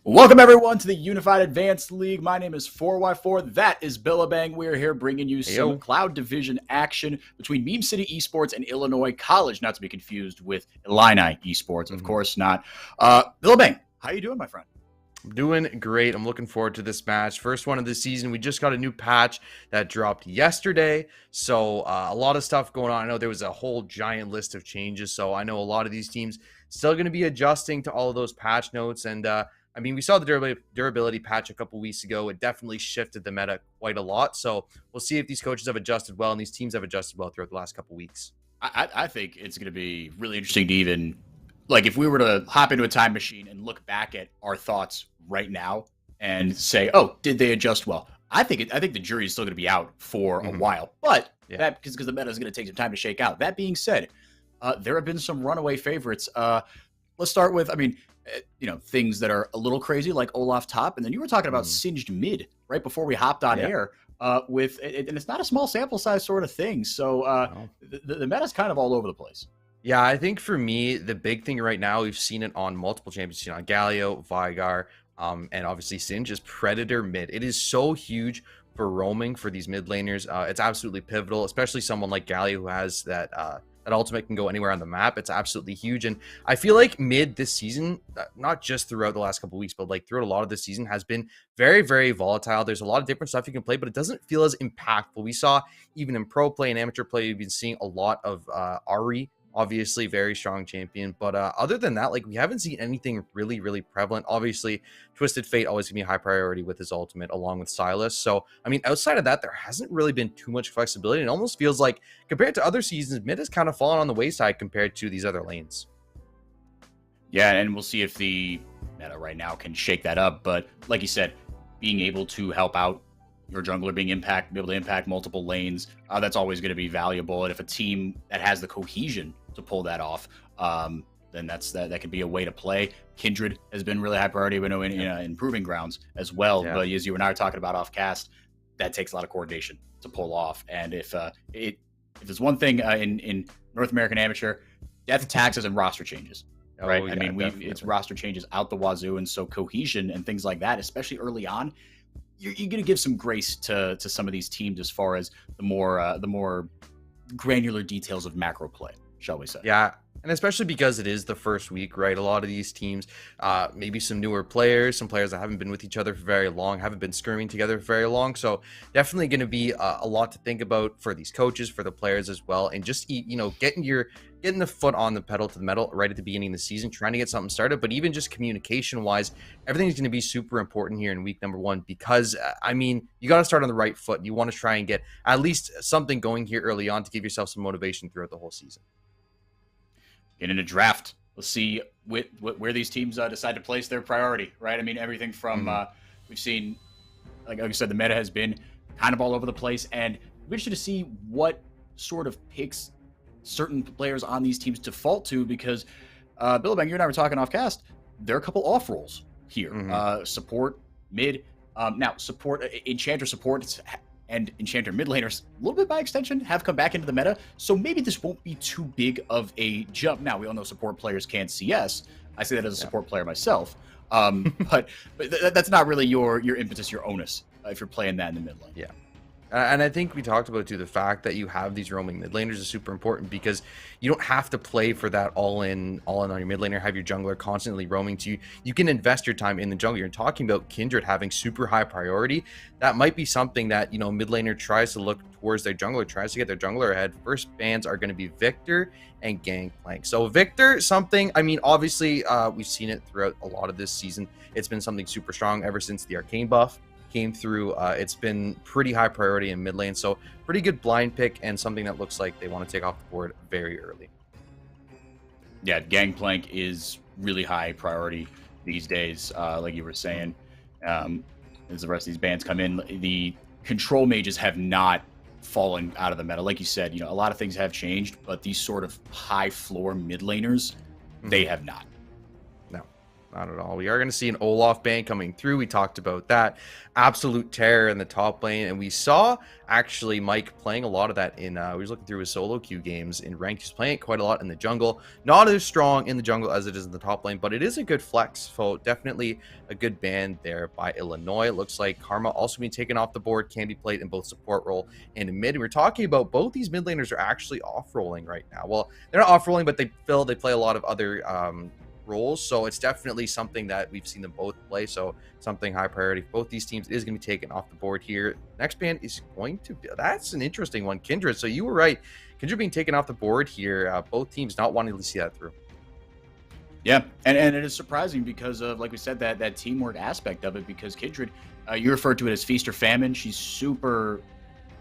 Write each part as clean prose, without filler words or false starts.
Welcome, everyone, to the Unified Advanced League. My name is 4x4. That is Billabang. We are here bringing you some Cloud Division action between Meme City Esports and Illinois College, not to be confused with Illini Esports, of course not. Billabang, how you doing, my friend? I'm doing great. I'm looking forward to this match. First one of the season. We just got a new patch that dropped yesterday. So a lot of stuff going on. I know there was a whole giant list of changes. So I know a lot of these teams still going to be adjusting to all of those patch notes. And I mean, we saw the durability patch a couple weeks ago. It definitely shifted the meta quite a lot. So we'll see if these coaches have adjusted well and these teams have adjusted well throughout the last couple weeks. I think it's going to be really interesting to even, like, if we were to hop into a time machine and look back at our thoughts right now and say, oh, did they adjust well? I think the jury is still going to be out for a while, but that because the meta is going to take some time to shake out. That being said, there have been some runaway favorites. Let's start with, I mean, things that are a little crazy, like Olaf Top. And then you were talking about Singed Mid right before we hopped on air with, and it's not a small sample size sort of thing. So the meta's kind of all over the place. Yeah, I think for me, the big thing right now, we've seen it on multiple champions, on Galio, Vigar, and obviously Singe, is Predator Mid. It is so huge for roaming for these mid laners. It's absolutely pivotal, especially someone like Galio who has that ultimate can go anywhere on the map. It's absolutely huge. And I feel like mid this season, not just throughout the last couple of weeks, but like throughout a lot of this season, has been very, very volatile. There's a lot of different stuff you can play, but it doesn't feel as impactful. We saw even in pro play and amateur play, we've been seeing a lot of Ari, obviously very strong champion. But other than that, like, we haven't seen anything really, really prevalent. Obviously, Twisted Fate always gonna be a high priority with his ultimate along with Silas. So, I mean, outside of that, there hasn't really been too much flexibility. It almost feels like, compared to other seasons, mid has kind of fallen on the wayside compared to these other lanes. Yeah, and we'll see if the meta right now can shake that up. But like you said, being able to help out your jungler, be able to impact multiple lanes, that's always going to be valuable. And if a team that has the cohesion to pull that off, then that could be a way to play. Kindred has been really high priority. We know in Proving Grounds as well. Yeah. But as you and I were talking about off cast, that takes a lot of coordination to pull off. And if there's one thing in North American Amateur, death taxes and roster changes. Right? I mean, it's roster changes out the wazoo, and so cohesion and things like that, especially early on, you're going to give some grace to some of these teams as far as the more granular details of macro play, shall we say? Yeah, and especially because it is the first week, right? A lot of these teams, maybe some newer players, some players that haven't been with each other for very long, haven't been screaming together for very long. So definitely going to be a lot to think about for these coaches, for the players as well, and just getting the foot on the pedal to the metal right at the beginning of the season, trying to get something started. But even just communication wise, everything's going to be super important here in week number 1, because I mean, you got to start on the right foot. You want to try and get at least something going here early on to give yourself some motivation throughout the whole season. Get into draft. We'll see where these teams decide to place their priority, right? I mean, everything from we've seen, like I said, the meta has been kind of all over the place, and we're interested to see what sort of picks certain players on these teams default to, because Billabang, you and I were talking off cast. There are a couple off roles here. Support, mid. Now, support, Enchanter support and Enchanter mid laners, a little bit by extension, have come back into the meta. So maybe this won't be too big of a jump. Now, we all know support players can't CS. I say that as a support player myself. But that's not really your impetus, your onus, if you're playing that in the mid lane. Yeah. And I think we talked about, too, the fact that you have these roaming mid laners is super important, because you don't have to play for that all in on your mid laner, have your jungler constantly roaming to you. You can invest your time in the jungle. You're talking about Kindred having super high priority. That might be something that, mid laner tries to look towards their jungler, tries to get their jungler ahead. First bans are going to be Victor and Gangplank. So Victor, something, I mean, obviously, we've seen it throughout a lot of this season. It's been something super strong ever since the Arcane buff came through. It's been pretty high priority in mid lane, so pretty good blind pick, and something that looks like they want to take off the board very early. Yeah, Gangplank is really high priority these days, like you were saying. As the rest of these bans come in, the control mages have not fallen out of the meta. Like you said, a lot of things have changed, but these sort of high floor mid laners, they have not. Not at all. We are going to see an Olaf ban coming through. We talked about that. Absolute terror in the top lane. And we saw actually Mike playing a lot of that in, we was looking through his solo queue games in ranked. He's playing it quite a lot in the jungle. Not as strong in the jungle as it is in the top lane, but it is a good flex. So definitely a good ban there by Illinois. It looks like Karma also being taken off the board, can be played in both support role and in mid. And we're talking about both these mid laners are actually off rolling right now. Well, they're not off rolling, but they play a lot of other, roles, so it's definitely something that we've seen them both play, so something high priority for both these teams is going to be taken off the board here. Next ban is going to be, that's an interesting one, Kindred. So you were right, Kindred being taken off the board here, both teams not wanting to see that through. Yeah, and it is surprising because of, like we said, that teamwork aspect of it, because Kindred, you referred to it as feast or famine. She's super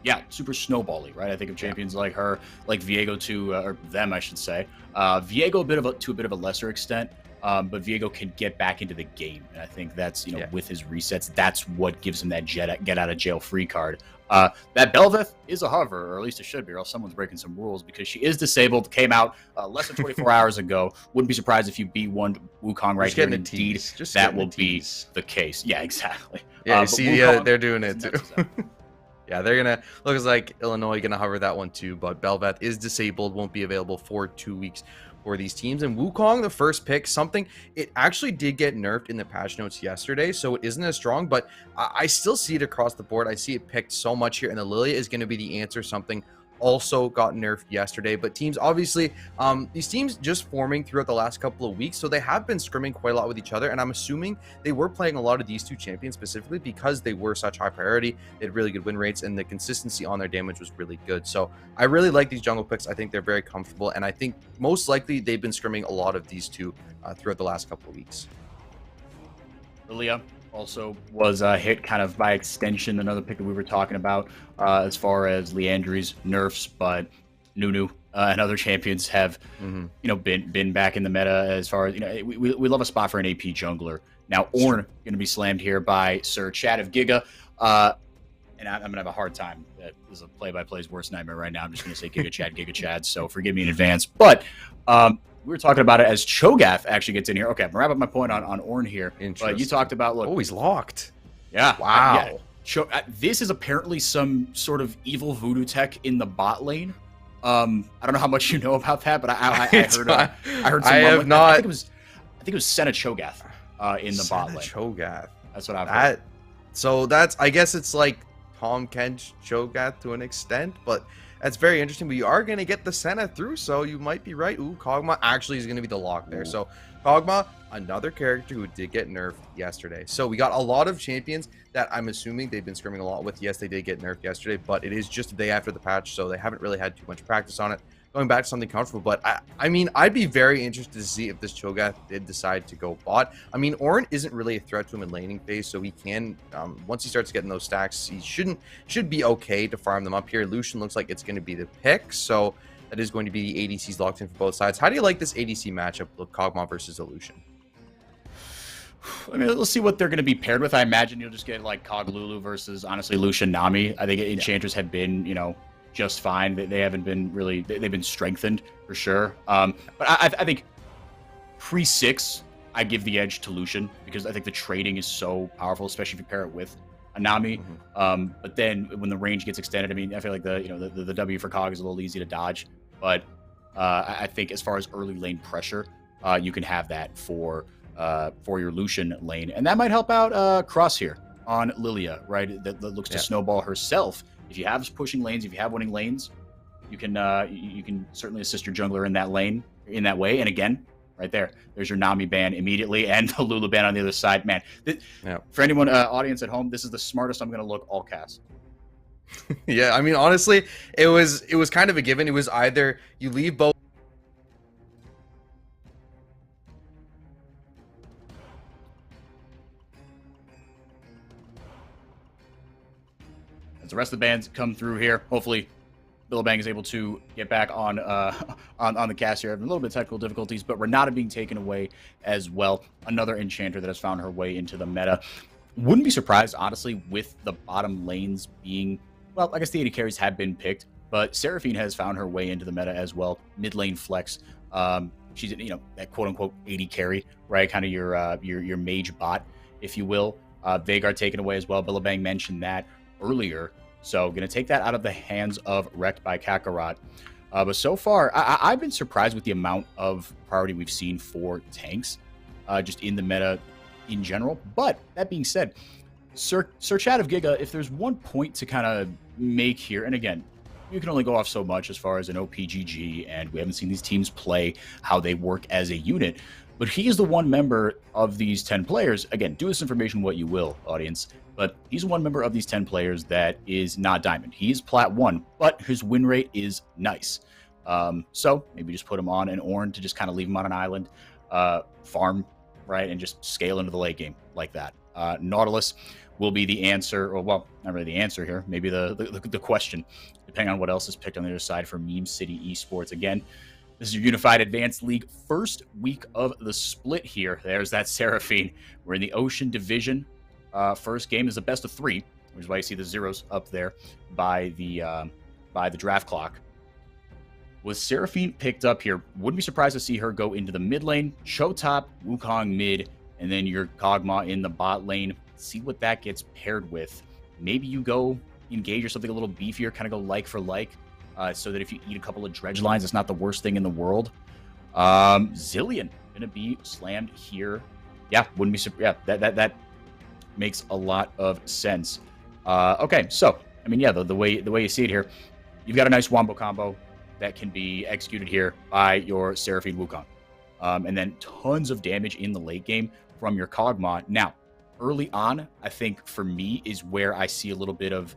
snowbally, right? I think of champions like her, like Viego or them, I should say. Viego to a bit of a lesser extent, but Viego can get back into the game, and I think that's with his resets, that's what gives him that get out of jail free card. That Bel'Veth is a hover, or at least it should be, or else someone's breaking some rules, because she is disabled. Came out less than 24 hours ago. Wouldn't be surprised if you B1 Wukong right here. Indeed, that will be the case. Yeah, exactly. Yeah, they're doing it too. Yeah, they're gonna looks like Illinois gonna hover that one too, but Bel'Veth is disabled, won't be available for 2 weeks for these teams. And Wukong, the first pick, something it actually did get nerfed in the patch notes yesterday, so it isn't as strong, but I still see it across the board. I see it picked so much here, and the Lilia is going to be the answer. Something also got nerfed yesterday, but teams obviously these teams just forming throughout the last couple of weeks, so they have been scrimming quite a lot with each other, and I'm assuming they were playing a lot of these two champions specifically because they were such high priority. They had really good win rates, and the consistency on their damage was really good. So I really like these jungle picks. I think they're very comfortable, and I think most likely they've been scrimming a lot of these two throughout the last couple of weeks. Lilia also was hit kind of by extension, another pick that we were talking about as far as Leandry's nerfs, but Nunu and other champions have been back in the meta as far as we love a spot for an AP jungler. Now Ornn going to be slammed here by Sir Chad of Giga, and I'm going to have a hard time. That is a play-by-play's worst nightmare right now. I'm just going to say Giga Chad, so forgive me in advance. But we were talking about it as Cho'Gath actually gets in here. Okay, I'm gonna wrap up my point on Ornn here. But you talked about, look. Oh, he's locked. Yeah. Wow. This is apparently some sort of evil voodoo tech in the bot lane. I don't know how much you know about that, but I heard. I heard. Some I have not. I think it was Senna Cho'Gath in the bot lane. Cho'Gath. That's what I've heard. So I guess it's like Tom Kench Cho'Gath to an extent, but. That's very interesting, but you are going to get the Senna through, so you might be right. Ooh, Kog'Maw actually is going to be the lock there. So Kog'Maw, another character who did get nerfed yesterday. So we got a lot of champions that I'm assuming they've been scrimming a lot with. Yes, they did get nerfed yesterday, but it is just a day after the patch, so they haven't really had too much practice on it. Going back to something comfortable, but I mean, I'd be very interested to see if this Cho'Gath did decide to go bot. I mean, Ornn isn't really a threat to him in laning phase, so he can, once he starts getting those stacks, he should be okay to farm them up here. Lucian looks like it's going to be the pick, so that is going to be the ADCs locked in for both sides. How do you like this ADC matchup with Kog'Maw versus Illusion? I mean, let's see what they're going to be paired with. I imagine you'll just get like Cog Lulu versus, honestly, Lucian Nami. I think Enchantress have been, just fine. They haven't been really, they've been strengthened for sure. But I think pre-6, I give the edge to Lucian because I think the trading is so powerful, especially if you pair it with a Nami. But then when the range gets extended, I mean, I feel like the W for Cog is a little easy to dodge. But I think as far as early lane pressure, you can have that for your Lucian lane, and that might help out Cross here on Lilia, right? That looks to snowball herself. If you have pushing lanes, if you have winning lanes, you can certainly assist your jungler in that lane in that way. And again, right there's your Nami ban immediately, and the Lulu ban on the other side. Man, for anyone audience at home, this is the smartest I'm going to look all cast. Yeah, I mean, honestly, it was kind of a given. It was either you leave both. As the rest of the bands come through here, hopefully Billabang is able to get back on the cast here. Having a little bit of technical difficulties, but Renata being taken away as well. Another enchanter that has found her way into the meta. Wouldn't be surprised, honestly, with the bottom lanes being, well, I guess the AD carries have been picked, but Seraphine has found her way into the meta as well. Mid lane flex. She's that quote unquote AD carry, right? Kind of your mage bot, if you will. Veigar taken away as well. Billabang mentioned that earlier. So going to take that out of the hands of Wrecked by Kakarot. But so far, I've been surprised with the amount of priority we've seen for tanks just in the meta in general. But that being said, Sir Chat of Giga, if there's one point to kind of make here, and again, you can only go off so much as far as an OPGG, and we haven't seen these teams play how they work as a unit. But he is the one member of these 10 players. Again, do this information what you will, audience. But he's one member of these 10 players that is not Diamond. He's Plat 1, but his win rate is nice. So maybe just put him on an Ornn to just kind of leave him on an island, farm, right, and just scale into the late game like that. Nautilus will be the answer, or well, not really the answer here, maybe the question, depending on what else is picked on the other side for Meme City Esports. Again, this is your Unified Advanced League first week of the split here. There's that Seraphine. We're in the Ocean Division. First game is a best of 3, which is why you see the zeros up there by the draft clock. With Seraphine picked up here, wouldn't be surprised to see her go into the mid lane, Cho top, Wukong mid, and then your Kog'Maw in the bot lane. See what that gets paired with. Maybe you go engage or something a little beefier, kind of go like for like, so that if you eat a couple of dredge lines, it's not the worst thing in the world. Zilean gonna be slammed here. Yeah, wouldn't be surprised. Yeah, that makes a lot of sense. Okay, so I mean, yeah, the way you see it here, you've got a nice wombo combo that can be executed here by your Seraphine Wukong, and then tons of damage in the late game from your Kog'Maw. Now, early on, I think for me is where I see a little bit of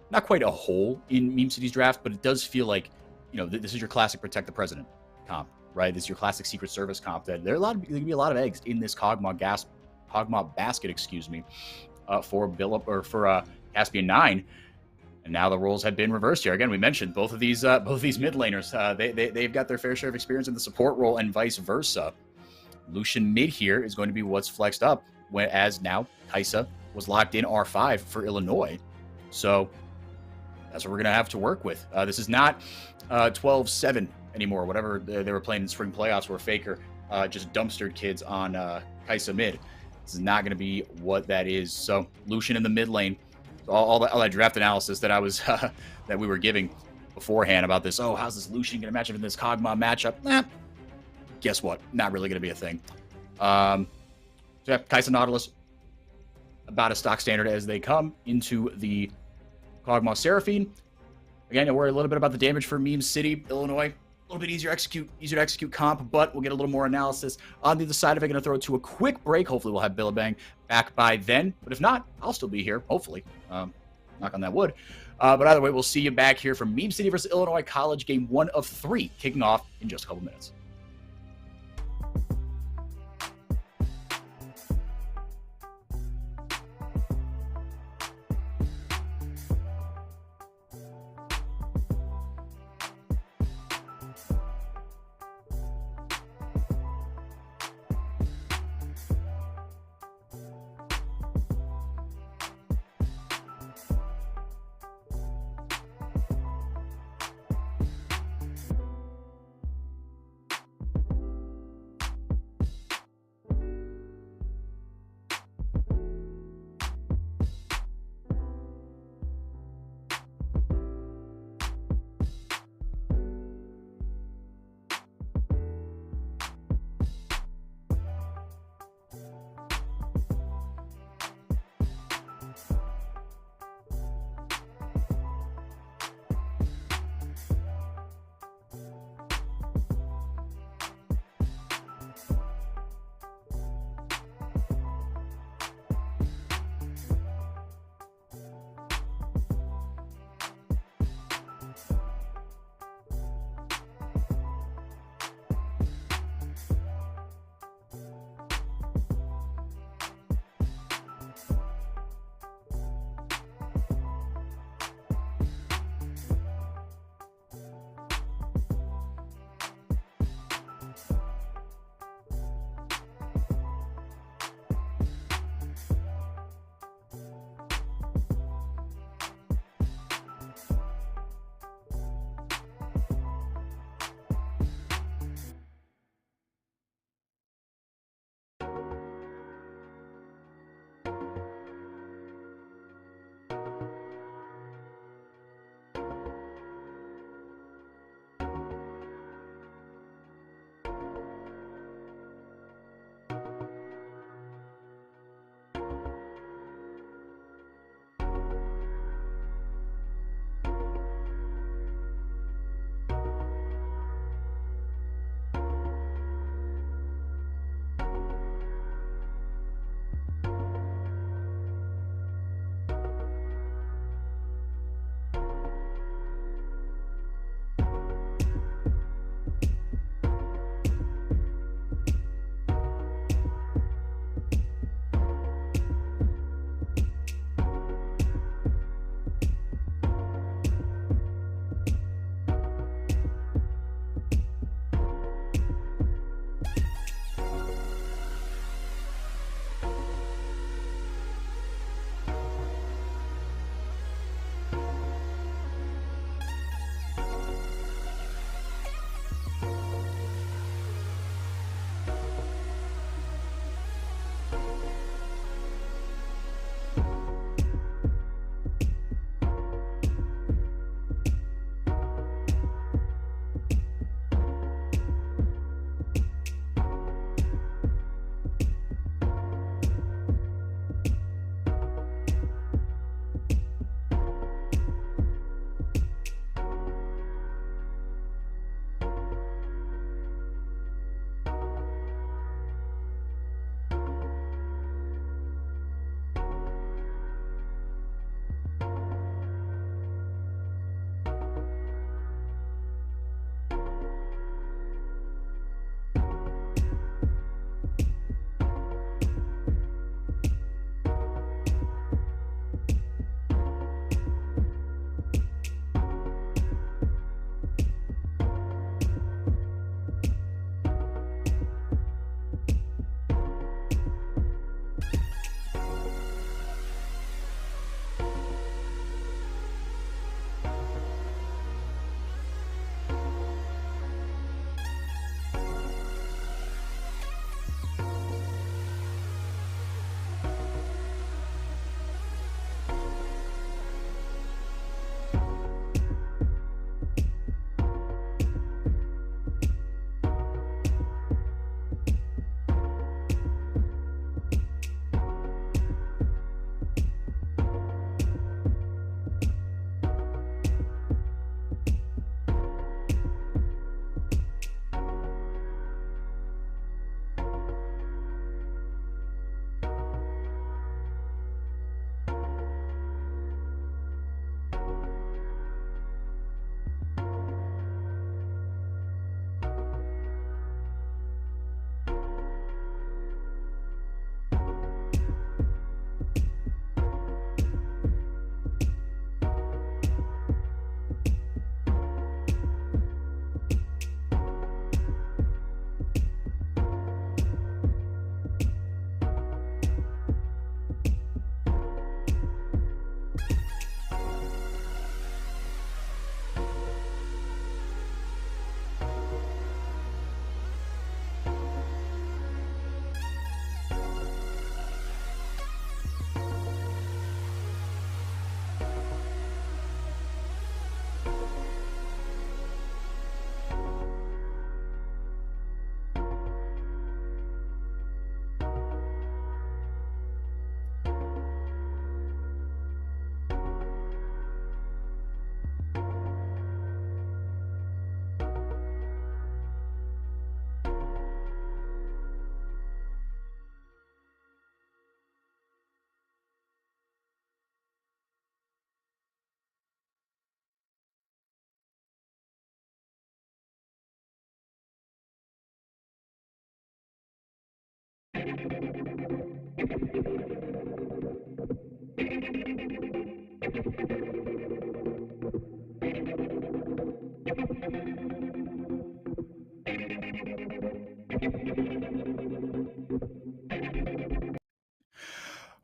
not quite a hole in Meme City's draft, but it does feel like this is your classic Protect the President comp, right? This is your classic Secret Service comp. That there can be a lot of eggs in this Kog'Maw basket, excuse me, for Caspian 9, and now the roles have been reversed here. Again, we mentioned both of these mid laners. They've got their fair share of experience in the support role, and vice versa. Lucian mid here is going to be what's flexed up, as now Kai'Sa was locked in R5 for Illinois, so that's what we're gonna have to work with. This is not 12-7 anymore. Whatever they were playing in spring playoffs, where Faker just dumpstered kids on Kai'Sa mid. This is not going to be what that is. So Lucian in the mid lane, all that draft analysis that I was that we were giving beforehand about this. Oh, how's this Lucian going to match up in this Kog'Maw matchup? Guess what? Not really going to be a thing. So yeah, Kai'Sa Nautilus, about a stock standard as they come into the Kog'Maw Seraphine. Again, I worry a little bit about the damage for Meme City, Illinois. A little bit easier to execute comp, but we'll get a little more analysis on the other side of it. Going to throw it to a quick break. Hopefully we'll have Billabang back by then, but if not, I'll still be here, hopefully. Knock on that wood. But either way, we'll see you back here from Meme City versus Illinois College, game 1 of 3, kicking off in just a couple minutes.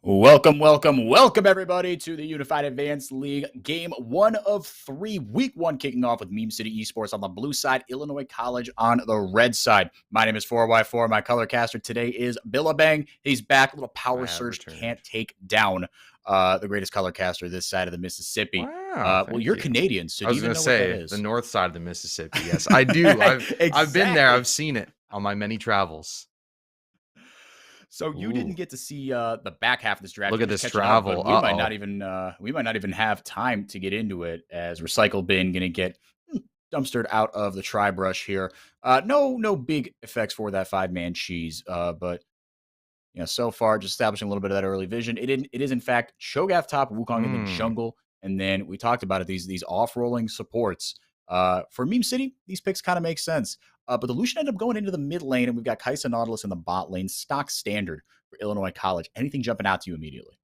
Welcome, welcome, welcome, everybody, to the Unified Advanced League game 1 of 3, week 1, kicking off with Meme City Esports on the blue side, Illinois College on the red side. My name is 4Y4. My color caster today is Billabang. He's back. A little power surge can't take down the greatest color caster this side of the Mississippi. Wow, well, you're Canadian, so I was going to say the north side of the Mississippi. Yes, I do. I've been there. I've seen it on my many travels. So you didn't get to see the back half of this draft. Look at this travel. We might not even have time to get into it, as Recycle Bin going to get dumpstered out of the tri brush here. No big effects for that 5-man cheese, but so far just establishing a little bit of that early vision. It is in fact Cho'Gath top, Wukong in the jungle, and then we talked about it. These off rolling supports. For Meme City, these picks kind of make sense. But the Lucian ended up going into the mid lane, and we've got Kai'Sa Nautilus in the bot lane, stock standard for Illinois College. Anything jumping out to you immediately?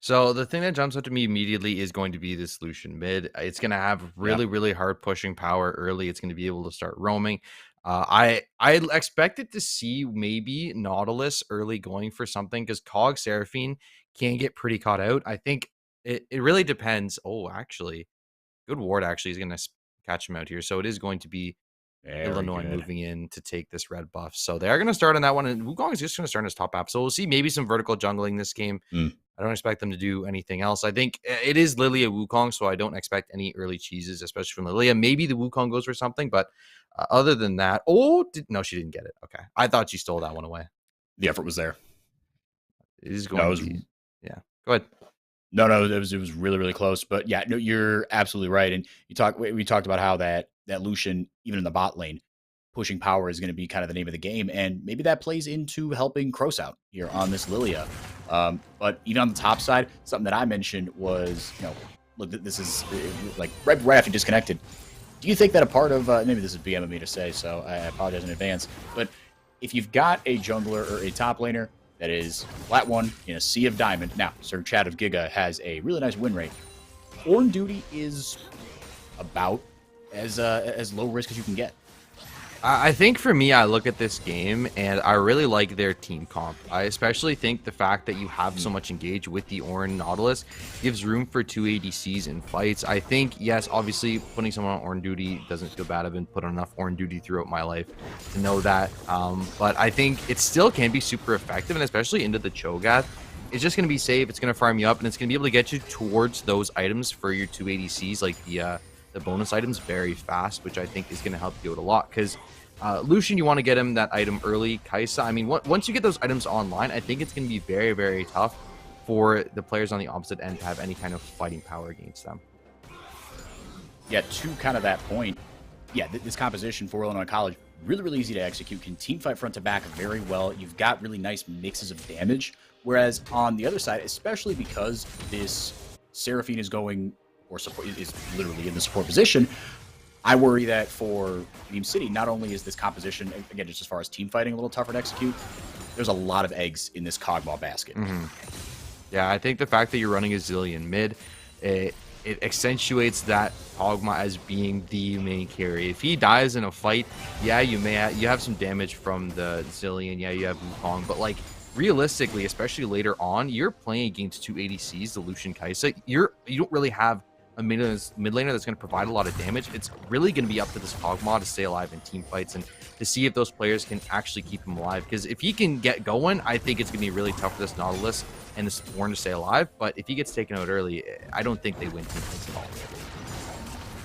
So the thing that jumps out to me immediately is going to be this Lucian mid. It's going to have really hard pushing power early. It's going to be able to start roaming. I expected to see maybe Nautilus early going for something, because Cog Seraphine can get pretty caught out. I think it really depends. Oh, actually, good ward actually is going to catch him out here. So it is going to be Illinois moving in to take this red buff. So they are going to start on that one, and Wukong is just going to start on his top app. So we'll see maybe some vertical jungling this game. I don't expect them to do anything else. I think it is Lilia Wukong, so I don't expect any early cheeses, especially from Lilia. Maybe the Wukong goes for something, but other than that, no, she didn't get it. Okay, I thought she stole that one away. The effort was there. It is going to be, yeah. Go ahead. No, it was really close. But yeah, no, you're absolutely right. And we talked about how that Lucian, even in the bot lane, pushing power is going to be kind of the name of the game, and maybe that plays into helping Kroos out here on this Lilia. But even on the top side, something that I mentioned was, look, this is like right after you disconnected. Do you think that a part of maybe this is BM of me to say, so I apologize in advance, but if you've got a jungler or a top laner that is flat one in a sea of diamond. Now, Sir Chad of Giga has a really nice win rate. Ornn duty is about as low risk as you can get. I think for me, I look at this game and I really like their team comp. I especially think the fact that you have so much engage with the Ornn Nautilus gives room for 2 ADCs in fights. I think, yes, obviously putting someone on Ornn duty doesn't feel bad. I've been put on enough Ornn duty throughout my life to know that. But I think it still can be super effective, and especially into the Cho'Gath. It's just going to be safe. It's going to farm you up, and it's going to be able to get you towards those items for your 2 ADCs, like the bonus items, very fast, which I think is going to help you out a lot. Because Lucian, you want to get him that item early. Kai'Sa, I mean, once you get those items online, I think it's going to be very tough for the players on the opposite end to have any kind of fighting power against them. Yeah, to kind of that point, yeah, this composition for Illinois College, really easy to execute. Can team fight front to back very well. You've got really nice mixes of damage. Whereas on the other side, especially because this Seraphine is going, or support is literally in the support position, I worry that for Meme City, not only is this composition, again, just as far as team fighting, a little tougher to execute, there's a lot of eggs in this Kog'Maw basket. Yeah, I think the fact that you're running a Zilean mid, it accentuates that Kog'Maw as being the main carry. If he dies in a fight, yeah, you have some damage from the Zilean, yeah, you have Wukong, but like realistically, especially later on, you're playing against 2 ADCs, the Lucian, Kai'Sa. You don't really have a mid laner that's going to provide a lot of damage. It's really going to be up to this Kog'Maw to stay alive in team fights and to see if those players can actually keep him alive. Because if he can get going, I think it's going to be really tough for this Nautilus and this Ornn to stay alive. But if he gets taken out early, I don't think they win team fights at all.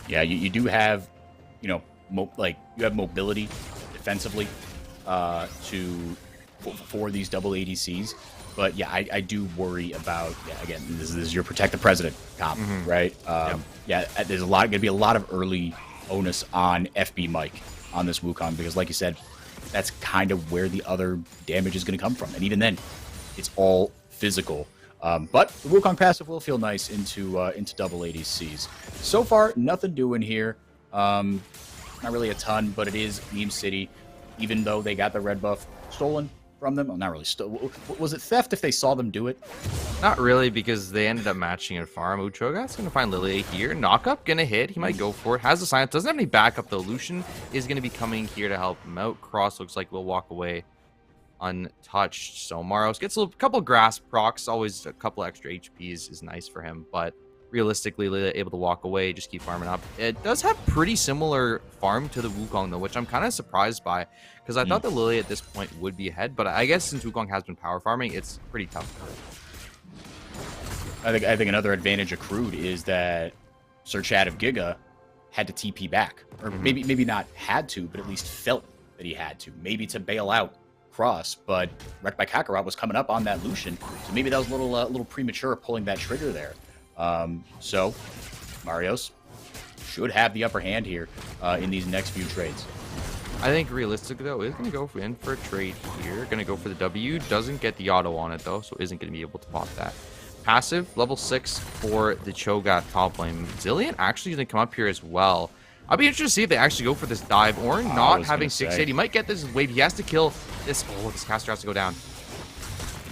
Yeah, you do have, you have mobility defensively for these double ADCs. But yeah, I do worry about, again, this is your protect the president comp, right? Yeah, there's going to be a lot of early onus on FB Mike on this Wukong, because like you said, that's kind of where the other damage is going to come from. And even then, it's all physical. But the Wukong passive will feel nice into double ADCs. So far, nothing doing here. Not really a ton, but it is Meme City. Even though they got the red buff stolen, from them. Well, not really. Was it theft if they saw them do it? Not really, because they ended up matching at farm. Uchogat's going to find Lilia here. Knockup going to hit. He might go for it. Has the silence. Doesn't have any backup, though. Lucian is going to be coming here to help him out. Cross looks like we'll walk away untouched. So Marios gets a couple grasp procs. Always a couple extra HPs is nice for him. But realistically, Lilia able to walk away, just keep farming up. It does have pretty similar farm to the Wukong, though, which I'm kind of surprised by. Because I thought the Lilia at this point would be ahead. But I guess since Wukong has been power farming, it's pretty tough for her. I think another advantage accrued is that Sir Chad of Giga had to TP back, or maybe not had to, but at least felt that he had to, maybe to bail out Cross. But Wrecked by Kakarot was coming up on that Lucian, so maybe that was a little premature pulling that trigger there. So Marios should have the upper hand here in these next few trades. I think realistically, though, is going to go in for a trade here. Going to go for the W. Doesn't get the auto on it, though, so isn't going to be able to pop that. Passive, level 6 for the Cho'Gath top lane. Zilean actually going to come up here as well. I'll be interested to see if they actually go for this dive. Ornn not having 6-8. He might get this wave. He has to kill this. Oh, this caster has to go down.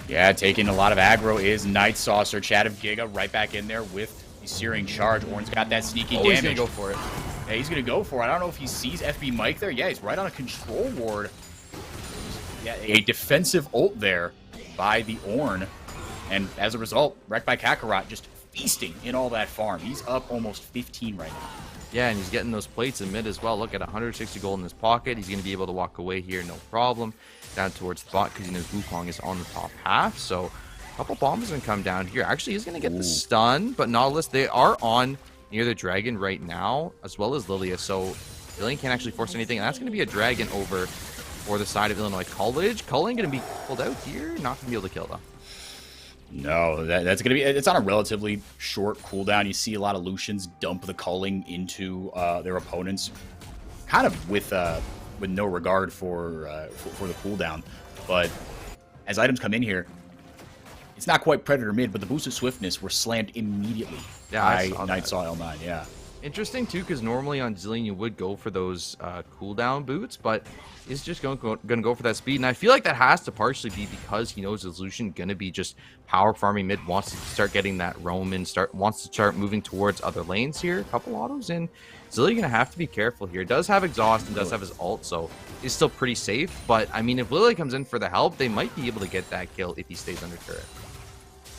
Yeah, taking a lot of aggro is Night Saucer. Chad of Giga right back in there with the Searing Charge. Ornn's got that sneaky damage. He's going to go for it. Yeah, he's going to go for it. I don't know if he sees FB Mike there. Yeah, he's right on a control ward. Yeah, a defensive ult there by the Ornn. And as a result, Wrecked by Kakarot just feasting in all that farm. He's up almost 15 right now. Yeah, and he's getting those plates in mid as well. Look at 160 gold in his pocket. He's going to be able to walk away here, no problem. Down towards the bot because he knows Wukong is on the top half. So a couple bombs going to come down here. Actually, he's going to get the stun, but Nautilus, they are on near the dragon right now, as well as Lilia. So Zilean can't actually force anything. And that's going to be a dragon over for the side of Illinois College. Culling going to be pulled out here. Not going to be able to kill, though. No, that's going to be... It's on a relatively short cooldown. You see a lot of Lucians dump the culling into their opponents, kind of with no regard for the cooldown. But as items come in here, it's not quite Predator mid, but the boosted swiftness were slammed immediately by Nightsaw L9. Yeah. Interesting, too, because normally on Zilean you would go for those cooldown boots, but he's just going to go for that speed. And I feel like that has to partially be because he knows his Lucian going to be just power farming mid, wants to start getting that roam and wants to start moving towards other lanes here. A couple autos in. Zilean going to have to be careful here. Does have exhaust and does have his ult, so he's still pretty safe. But, I mean, if Lilia comes in for the help, they might be able to get that kill if he stays under turret.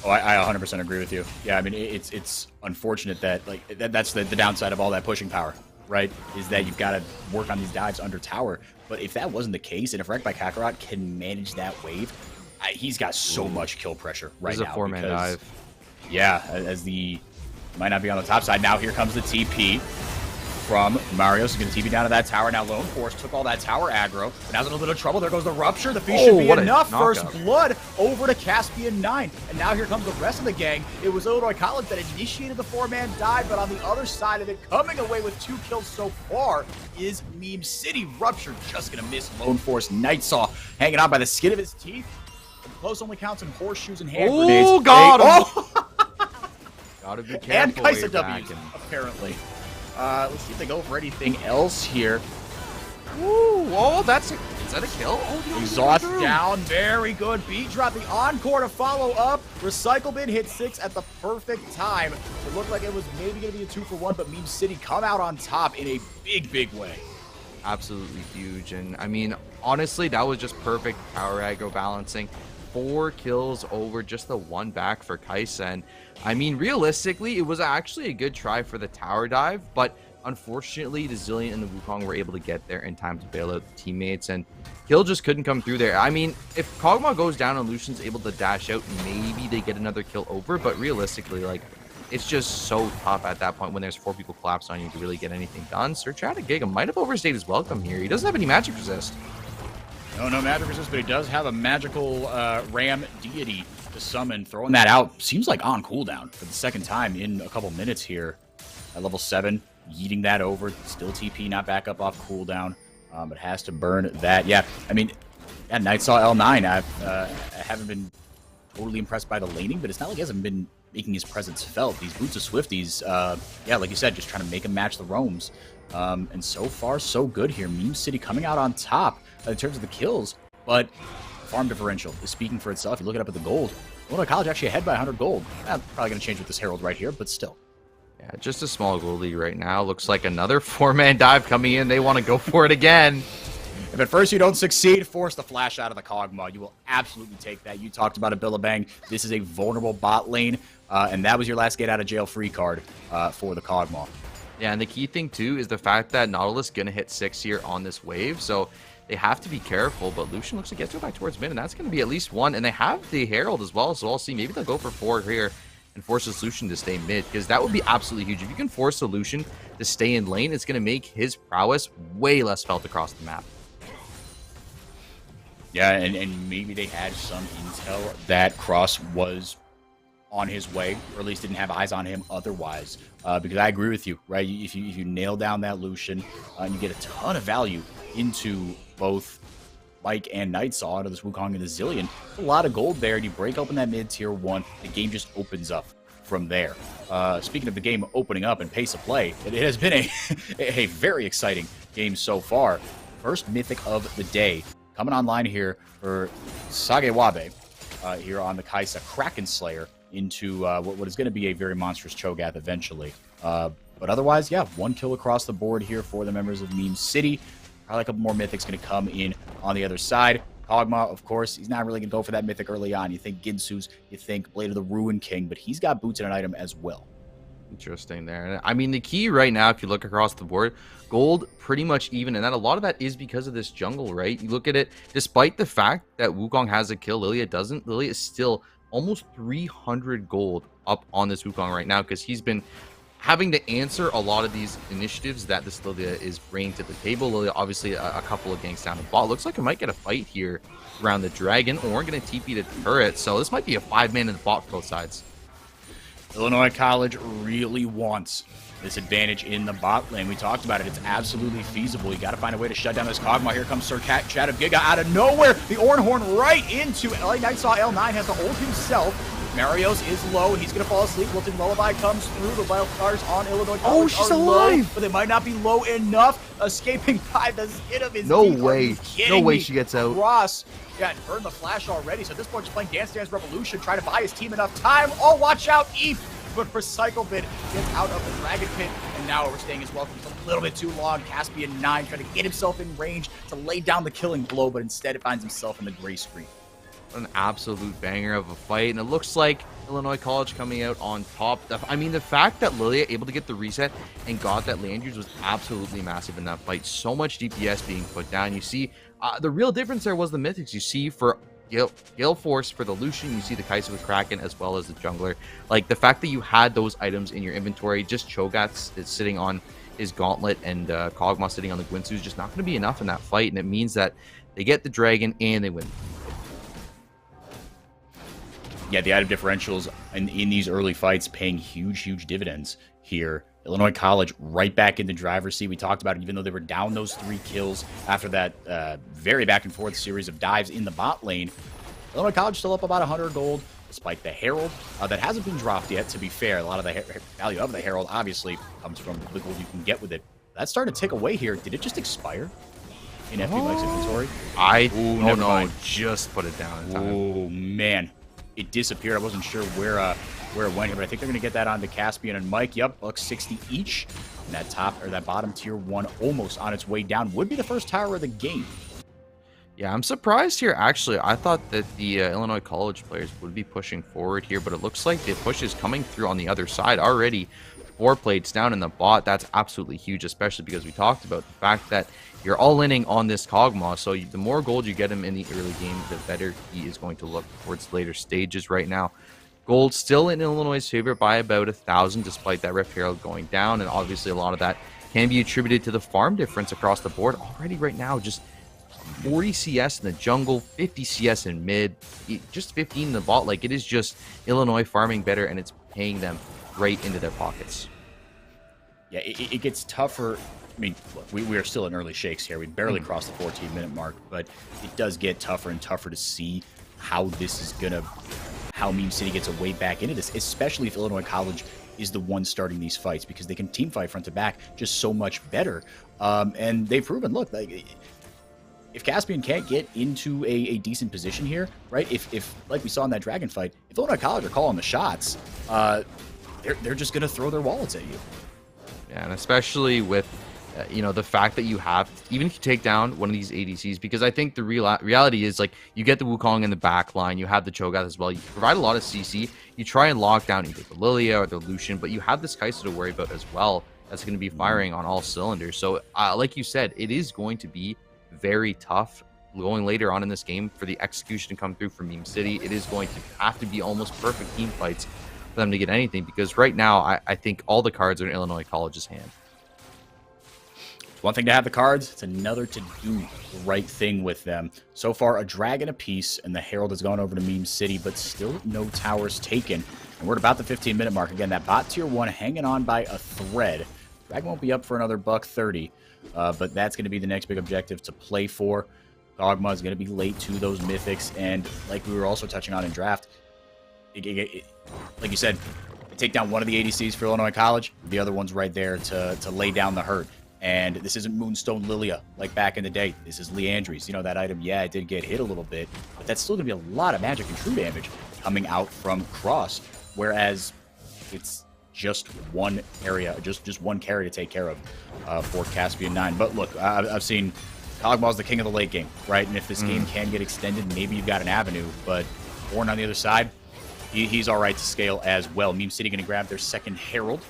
Oh, I 100% agree with you. Yeah, I mean, it's unfortunate that that's the downside of all that pushing power, right? Is that you've got to work on these dives under tower. But if that wasn't the case, and if Wrecked by Kakarot can manage that wave, he's got so much kill pressure right now. This is a 4-man dive. Yeah, as the might not be on the top side. Now here comes the TP from Marios. He's going to TP down to that tower. Now Lone Force took all that tower aggro. But now's in a little bit of trouble. There goes the Rupture. The feast should be enough. First blood over to Caspian 9. And now here comes the rest of the gang. It was Illinois College that initiated the 4-man dive, but on the other side of it, coming away with 2 kills so far is Meme City. Rupture just going to miss Lone Force. Nightsaw hanging on by the skin of his teeth. And close only counts in horseshoes and hand grenades. Oh, God. Gotta be careful. And Kaisa W's, apparently. Let's see if they go for anything else here. Ooh, oh, is that a kill? Oh, Exhaust down, very good. Beat drop, the encore to follow up. Recycle bin hit 6 at the perfect time. It looked like it was maybe going to be a 2-for-1, but Meme City come out on top in a big way. Absolutely huge. And I mean, honestly, that was just perfect power aggro balancing. 4 kills over just the 1 back for Kaisa. And I mean, realistically, it was actually a good try for the tower dive, but unfortunately, the Zilean and the Wukong were able to get there in time to bail out the teammates, and kill just couldn't come through there. I mean, if Kog'Maw goes down and Lucian's able to dash out, maybe they get another kill over, but realistically, like, it's just so tough at that point when there's 4 people collapsed on you to really get anything done. Sir Chad of Giga might have overstayed his welcome here. He doesn't have any magic resist. No magic resist, but he does have a magical ram deity to summon. Throwing that out seems like on cooldown for the second time in a couple minutes here at level 7. Yeeting that over, still TP, not back up off cooldown, but has to burn that. Yeah, I mean, yeah, Nightsaw L9, I haven't been totally impressed by the laning, but it's not like he hasn't been making his presence felt. These Boots of Swifties, yeah, like you said, just trying to make him match the roams. And so far, so good here. Meme City coming out on top in terms of the kills, but farm differential is speaking for itself. You look it up at the gold. Illinois College actually ahead by 100 gold. Probably going to change with this Herald right here, but still. Yeah, just a small gold lead right now. Looks like another 4-man dive coming in. They want to go for it again. If at first you don't succeed, force the flash out of the Kog'Maw. You will absolutely take that. You talked about a Billabang. This is a vulnerable bot lane, and that was your last get out of jail free card for the Kog'Maw. Yeah, and the key thing, too, is the fact that Nautilus going to hit 6 here on this wave, so they have to be careful, but Lucian looks like he has to go back towards mid, and that's going to be at least 1, and they have the Herald as well, so I'll see. Maybe they'll go for 4 here and force this Lucian to stay mid, because that would be absolutely huge. If you can force a Lucian to stay in lane, it's going to make his prowess way less felt across the map. Yeah, and maybe they had some intel that Cross was on his way, or at least didn't have eyes on him otherwise. Because I agree with you, right? If you nail down that Lucian, and you get a ton of value into both Mike and Nightsaw, out of this Wukong and the Zillion, a lot of gold there, and you break open that mid tier 1, the game just opens up from there. Speaking of the game opening up and pace of play, it has been a very exciting game so far. First mythic of the day coming online here for Sagewabe here on the Kaisa Kraken Slayer into what is going to be a very monstrous Cho'Gath eventually. But otherwise, yeah, 1 kill across the board here for the members of Meme City. Probably a couple more mythics going to come in on the other side. Kog'Maw, of course, he's not really going to go for that mythic early on. You think Ginsu's, you think Blade of the Ruin King, but he's got boots and an item as well. Interesting there. I mean, the key right now, if you look across the board, gold pretty much even, and that a lot of that is because of this jungle, right? You look at it, despite the fact that Wukong has a kill, Lilia doesn't. Lilia is still almost 300 gold up on this Wukong right now, because he's been having to answer a lot of these initiatives that this Lilia is bringing to the table. Lilia, obviously, a couple of ganks down the bot. Looks like it might get a fight here around the dragon, or going to TP the turret, so this might be a 5-man in the bot for both sides. Illinois College really wants this advantage in the bot lane. We talked about it. It's absolutely feasible. You got to find a way to shut down this Kog'Maw. Here comes Sir Chat of Giga out of nowhere. The Ornhorn right into LA Nightsaw. L9 has to hold himself. Marios is low. He's going to fall asleep. Wilton Lullaby comes through. The wild stars on Illinois College. Oh, she's alive! Low, but they might not be low enough. Escaping by the skin of his No teeth. way. No way she gets out. Cross. Yeah, and burned the flash already. So at this point, just playing Dance Dance Revolution, trying to buy his team enough time. Oh, watch out, Eve. But Recycle Bit gets out of the Dragon Pit, and now overstaying his welcome is a little bit too long. Caspian 9 trying to get himself in range to lay down the killing blow, but instead it finds himself in the gray screen. An absolute banger of a fight, and it looks like Illinois College coming out on top. I mean, the fact that Lilia able to get the reset and got that land use was absolutely massive in that fight. So much DPS being put down. You see, the real difference there was the mythics. You see, for Gale Force for the Lucian, you see the Kaisa with Kraken as well as the jungler. Like, the fact that you had those items in your inventory, just Cho'Gath is sitting on his gauntlet and Kog'Maw sitting on the Gwinsu is just not going to be enough in that fight, and it means that they get the dragon and they win. Yeah, the item differentials in these early fights paying huge dividends here. Illinois College right back in the driver's seat. We talked about it, even though they were down those 3 kills after that very back and forth series of dives in the bot lane. Illinois College still up about 100 gold, despite the Herald that hasn't been dropped yet, to be fair. A lot of the value of the Herald obviously comes from the gold you can get with it. That's starting to tick away here. Did it just expire in FP Mike's inventory? Oh no, just put it down in time. Oh, man. It disappeared. I wasn't sure where it went here, but I think they're going to get that onto Caspian and Mike. Yep, $160 each. And that top or that bottom tier 1 almost on its way down. Would be the first tower of the game. Yeah, I'm surprised here, actually. I thought that the Illinois College players would be pushing forward here, but it looks like the push is coming through on the other side already. 4 plates down in the bot. That's absolutely huge, especially because we talked about the fact that you're all-inning on this Kog'Maw, so the more gold you get him in the early game, the better he is going to look towards later stages right now. Gold still in Illinois' favor by about 1,000, despite that Rift Herald going down, and obviously a lot of that can be attributed to the farm difference across the board. Already right now, just 40 CS in the jungle, 50 CS in mid, just 15 in the bot. Like, it is just Illinois farming better, and it's paying them right into their pockets. Yeah, it gets tougher. I mean, look, we are still in early shakes here. We barely crossed the 14-minute mark, but it does get tougher and tougher to see how this is going to, how Meme City gets a way back into this, especially if Illinois College is the one starting these fights, because they can team fight front to back just so much better. And they've proven, look, like, if Caspian can't get into a decent position here, right? If like we saw in that Dragon fight, if Illinois College are calling the shots, they're just going to throw their wallets at you. Yeah, and especially with the fact that you have, even if you take down one of these ADCs, because I think the reality is, like, you get the Wukong in the back line, you have the Cho'Gath as well, you provide a lot of CC, you try and lock down either the Lilia or the Lucian, but you have this Kai'Sa to worry about as well that's going to be firing on all cylinders. So like you said, it is going to be very tough going later on in this game for the execution to come through from Meme City. It is going to have to be almost perfect team fights for them to get anything, because right now I think all the cards are in Illinois College's hand. It's one thing to have the cards, it's another to do the right thing with them. So far, a dragon apiece, and the Herald has gone over to Meme City, but still no towers taken. And we're at about the 15-minute mark. Again, that bot tier 1 hanging on by a thread. Dragon won't be up for another $130, but that's going to be the next big objective to play for. Dogma is going to be late to those mythics, and like we were also touching on in draft, like you said, take down one of the ADCs for Illinois College, the other one's right there to lay down the hurt. And this isn't Moonstone Lilia like back in the day. This is Leandry's. You know, that item, yeah, it did get hit a little bit, but that's still going to be a lot of magic and true damage coming out from Cross, whereas it's just one area, just one carry to take care of for Caspian 9. But look, I've seen Kog'Maw's the king of the late game, right? And if this game can get extended, maybe you've got an avenue, but Ornn on the other side, he's all right to scale as well. Meme City going to grab their second Herald.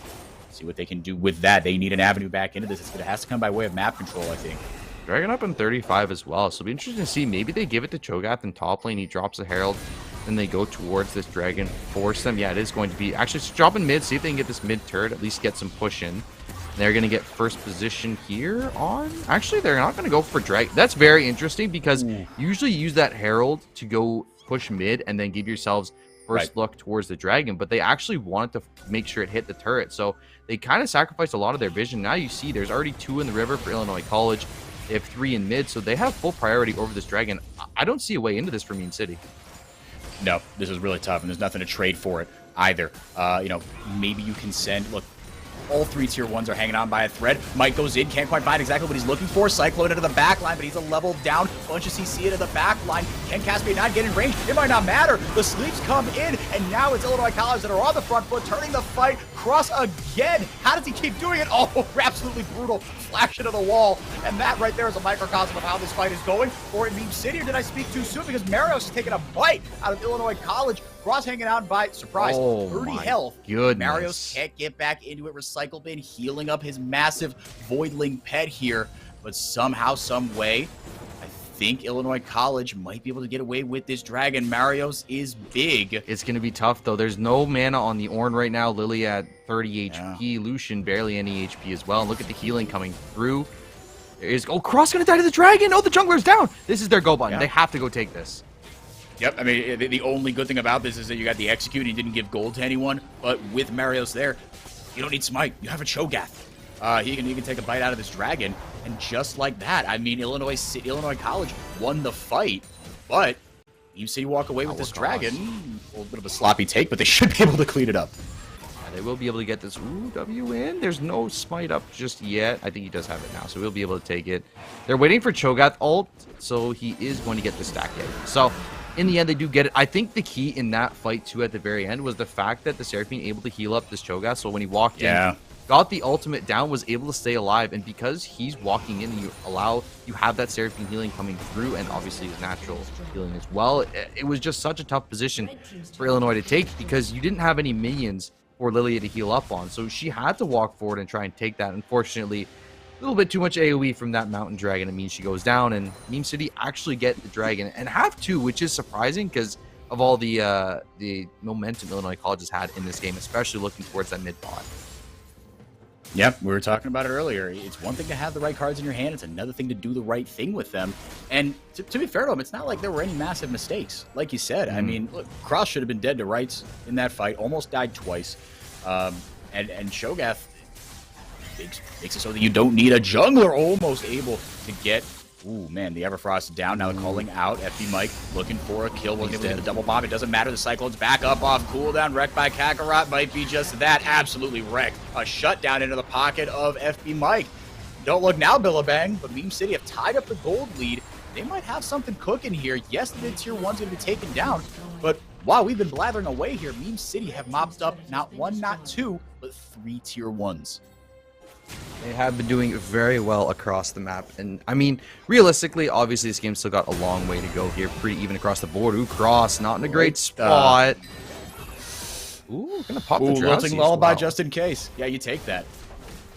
See what they can do with that. They need an avenue back into this. It has to come by way of map control, I think. Dragon up in 35 as well, so it'll be interesting to see. Maybe they give it to Cho'Gath in top lane. He drops a Herald, then they go towards this Dragon, force them. Yeah, it is going to be actually drop in mid, see if they can get this mid turret, at least get some push in. They're going to get first position here on... Actually, they're not going to go for Dragon. That's very interesting, because usually you use that Herald to go push mid and then give yourselves first look towards the Dragon, but they actually wanted to make sure it hit the turret, so they kind of sacrificed a lot of their vision. Now you see there's already 2 in the river for Illinois College. They have 3 in mid, so they have full priority over this Dragon. I don't see a way into this for Meme City. No, this is really tough, and there's nothing to trade for it either. Maybe you can send... Look, all 3 tier 1s are hanging on by a thread. Mike goes in, can't quite find exactly what he's looking for. Cyclone into the back line, but he's a level down. Bunch of CC into the back line. Can Caspian not get in range? It might not matter. The sleeps come in, and now it's Illinois College that are on the front foot, turning the fight. Cross again. How does he keep doing it? Oh, absolutely brutal. Flash into the wall. And that right there is a microcosm of how this fight is going. Or in Meme City, or did I speak too soon? Because Marios is taking a bite out of Illinois College. Cross hanging out by, surprise, 30 health. Goodness. Marios can't get back into it. Recycle bin healing up his massive Voidling pet here. But somehow, some way, I think Illinois College might be able to get away with this Dragon. Marios is big. It's going to be tough, though. There's no mana on the Ornn right now. Lily at 30 HP. Lucian barely any HP as well. And look at the healing coming through. There is... Oh, Cross going to die to the Dragon. Oh, the jungler's down. This is their go button. They have to go take this. Yep, I mean, the only good thing about this is that you got the execute, and you didn't give gold to anyone, but with Marios there, you don't need smite. You have a Cho'Gath. He can take a bite out of this Dragon, and just like that, I mean, Illinois College won the fight, but Meme City walk away with this Dragon. A little bit of a sloppy take, but they should be able to clean it up. Yeah, they will be able to get this W in. There's no smite up just yet. I think he does have it now, so we'll be able to take it. They're waiting for Cho'Gath ult, so he is going to get the stack hit. So in the end, they do get it. I think the key in that fight, too, at the very end, was the fact that the Seraphine able to heal up this Cho'Gath. So when he walked in, got the ultimate down, was able to stay alive. And because he's walking in, you have that Seraphine healing coming through, and obviously his natural healing as well. It was just such a tough position for Illinois to take, because you didn't have any minions for Lilia to heal up on. So she had to walk forward and try and take that. Unfortunately, a little bit too much AoE from that Mountain Dragon. It means she goes down, and Meme City actually get the Dragon and have 2, which is surprising because of all the momentum Illinois College has had in this game, especially looking towards that mid bot. Yep, we were talking about it earlier. It's one thing to have the right cards in your hand. It's another thing to do the right thing with them. And to be fair to them, it's not like there were any massive mistakes. Like you said, I mean, look, Cross should have been dead to rights in that fight. Almost died twice. And Cho'Gath makes it so that you don't need a jungler. Almost able to get... Ooh, man, the Everfrost down. Now calling out. FB Mike looking for a kill. Wasn't able to get the double bomb. It doesn't matter. The Cyclone's back up off cooldown. Wrecked by Kakarot. Might be just that. Absolutely wrecked. A shutdown into the pocket of FB Mike. Don't look now, Billabang, but Meme City have tied up the gold lead. they might have something cooking here. Yes, the tier 1's going to be taken down, but while we've been blathering away here, Meme City have mopped up not 1, not 2, but 3 tier 1s. They have been doing very well across the map. And, I mean, realistically, obviously, this game's still got a long way to go here. Pretty even across the board. Ooh, Cross, not in a great spot. Ooh, gonna pop the Drowsy Lilting Lullaby just in case. Yeah, you take that.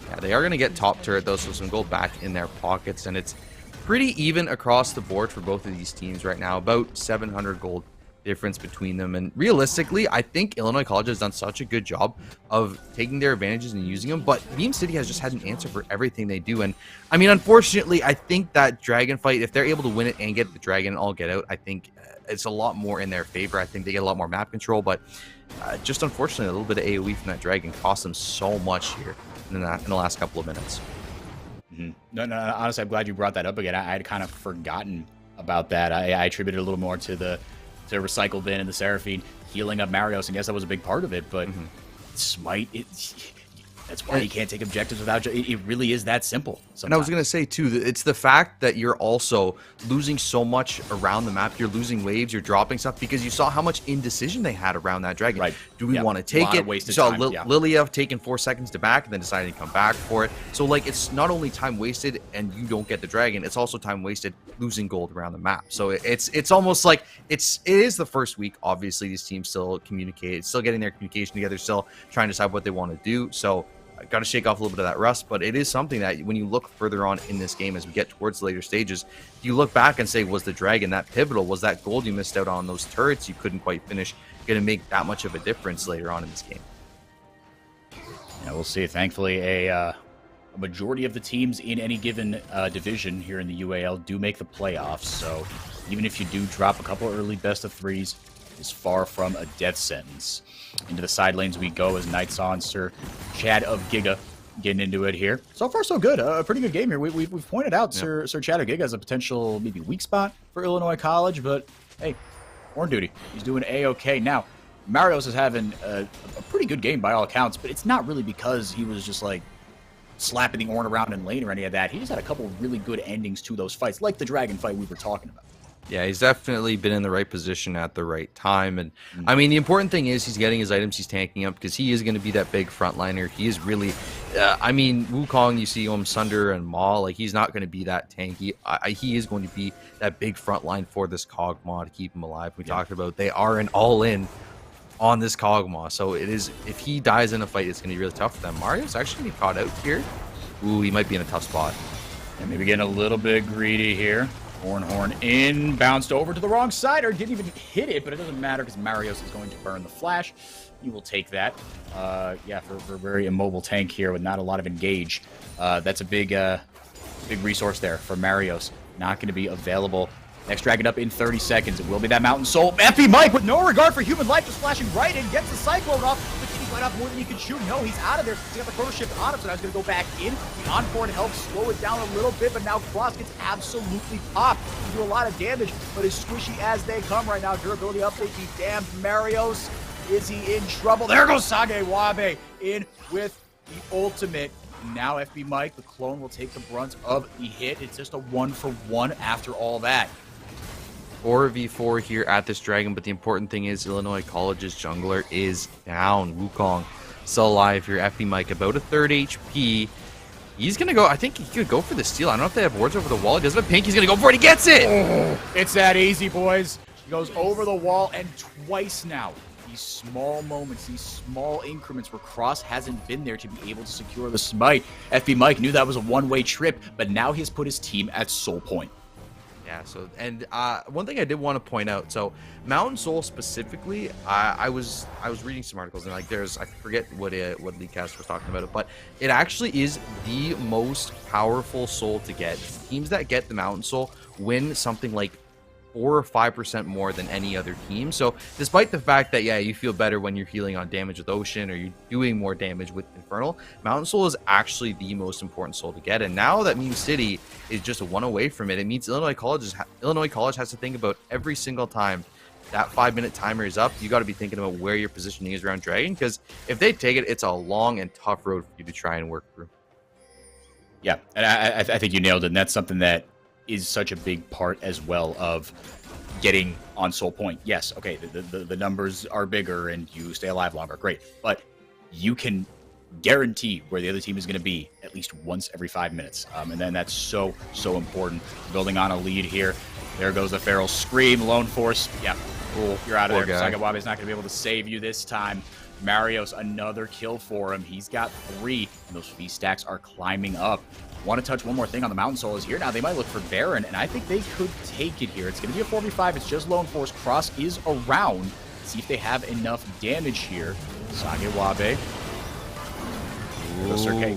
Yeah, they are gonna get top turret, though, so some gold back in their pockets. And it's pretty even across the board for both of these teams right now. About 700 gold difference between them. And realistically, I think Illinois College has done such a good job of taking their advantages and using them, but Meme City has just had an answer for everything they do. And I mean, unfortunately, I think that dragon fight, if they're able to win it and get the dragon all get out, I think it's a lot more in their favor. I think they get a lot more map control, but just unfortunately, a little bit of AoE from that dragon cost them so much here in the last couple of minutes. No, honestly, I'm glad you brought that up again. I had kind of forgotten about that. I attributed a little more to the Recycle Bin and the Seraphine healing up Marios, and yes, that was a big part of it, but Smite, that's why you can't take objectives without... It really is that simple sometimes. And I was going to say, too, it's the fact that you're also losing so much around the map. You're losing waves, you're dropping stuff, because you saw how much indecision they had around that dragon. Right. Do we want to take it? You saw Lilia taking 4 seconds to back and then deciding to come back for it. So, like, it's not only time wasted and you don't get the dragon, it's also time wasted losing gold around the map. So it's almost like it is the first week. Obviously, these teams still communicate, still getting their communication together, still trying to decide what they want to do. So got to shake off a little bit of that rust, but it is something that when you look further on in this game as we get towards the later stages, you look back and say, was the dragon that pivotal? Was that gold you missed out on, those turrets you couldn't quite finish, going to make that much of a difference later on in this game? Yeah, we'll see. Thankfully, a majority of the teams in any given division here in the UAL do make the playoffs, so even if you do drop a couple early best of threes, is far from a death sentence. Into the side lanes we go as Night Saw and Sir Chad of Giga getting into it here. So far, so good. A pretty good game here. We've pointed out Sir Chad of Giga as a potential maybe weak spot for Illinois College, but hey, Horn Duty, he's doing A-okay. Now, Marios is having a pretty good game by all accounts, but it's not really because he was just like slapping the Ornn around in lane or any of that. He just had a couple really good endings to those fights, like the dragon fight we were talking about. Yeah, he's definitely been in the right position at the right time. And I mean, the important thing is he's getting his items, he's tanking up, because he is going to be that big frontliner. He is really, I mean, Wukong, you see him, Sunder and Maul, like he's not going to be that tanky. He is going to be that big frontline for this Kog'Maw to keep him alive. We talked about they are an all-in on this Kog'Maw. So it is, if he dies in a fight, it's going to be really tough for them. Mario's actually going to be caught out here. Ooh, he might be in a tough spot. And maybe getting a little bit greedy here. Horn in, bounced over to the wrong side, or didn't even hit it, but it doesn't matter because Marios is going to burn the flash. You will take that. Yeah, for a very immobile tank here with not a lot of engage. That's a big resource there for Marios. Not going to be available. Next dragon up in 30 seconds. It will be that Mountain Soul. FB Mike with no regard for human life, just flashing right in, gets the Cyclone off. But can he light up more than he can shoot? No, he's out of there. He's got the Chrono Shift on him, so now he's going to go back in. The Encore helps slow it down a little bit, but now Cross gets absolutely popped. He do a lot of damage, but as squishy as they come right now, durability update, be damned. Marios, is he in trouble? There goes Sage Wabe in with the ultimate. Now FB Mike, the clone, will take the brunt of the hit. It's just a 1-for-1 after all that. 4v4 here at this dragon, but the important thing is Illinois College's jungler is down. Wukong still alive here. FB Mike about a third HP. He's gonna go, I think he could go for the steal. I don't know if they have wards over the wall. He doesn't have pink. He's gonna go for it. He gets it. Oh, it's that easy, boys. He goes over the wall, and twice now. These small moments, these small increments where Cross hasn't been there to be able to secure the smite. FB Mike knew that was a one-way trip, but now he's put his team at soul point. Yeah, so, and one thing I did want to point out, so Mountain Soul specifically, I was reading some articles, and like there's, I forget what Leakcast was talking about it, but it actually is the most powerful soul to get. Teams that get the Mountain Soul win something like 4 or 5% more than any other team. So despite the fact that, yeah, you feel better when you're healing on damage with Ocean or you're doing more damage with Infernal, Mountain Soul is actually the most important soul to get. And now that Meme City is just a 1 away from it, it means Illinois College has to think about every single time that 5-minute timer is up, you got to be thinking about where your positioning is around Dragon, because if they take it, it's a long and tough road for you to try and work through. Yeah, and I think you nailed it, and that's something that is such a big part as well of getting on Soul Point. Yes, okay, the numbers are bigger and you stay alive longer, great. But you can guarantee where the other team is going to be at least once every 5 minutes. And then that's so important. Building on a lead here. There goes the Feral Scream. Lone Force. Yeah, cool. You're out of there. Sagawabe's not going to be able to save you this time. Marios, another kill for him. He's got 3, and those feast stacks are climbing up. Want to touch one more thing on the Mountain Soul is here now. They might look for Baron, and I think they could take it here. It's going to be a 4v5. It's just Lone Force. Cross is around. See if they have enough damage here. Sagewabe.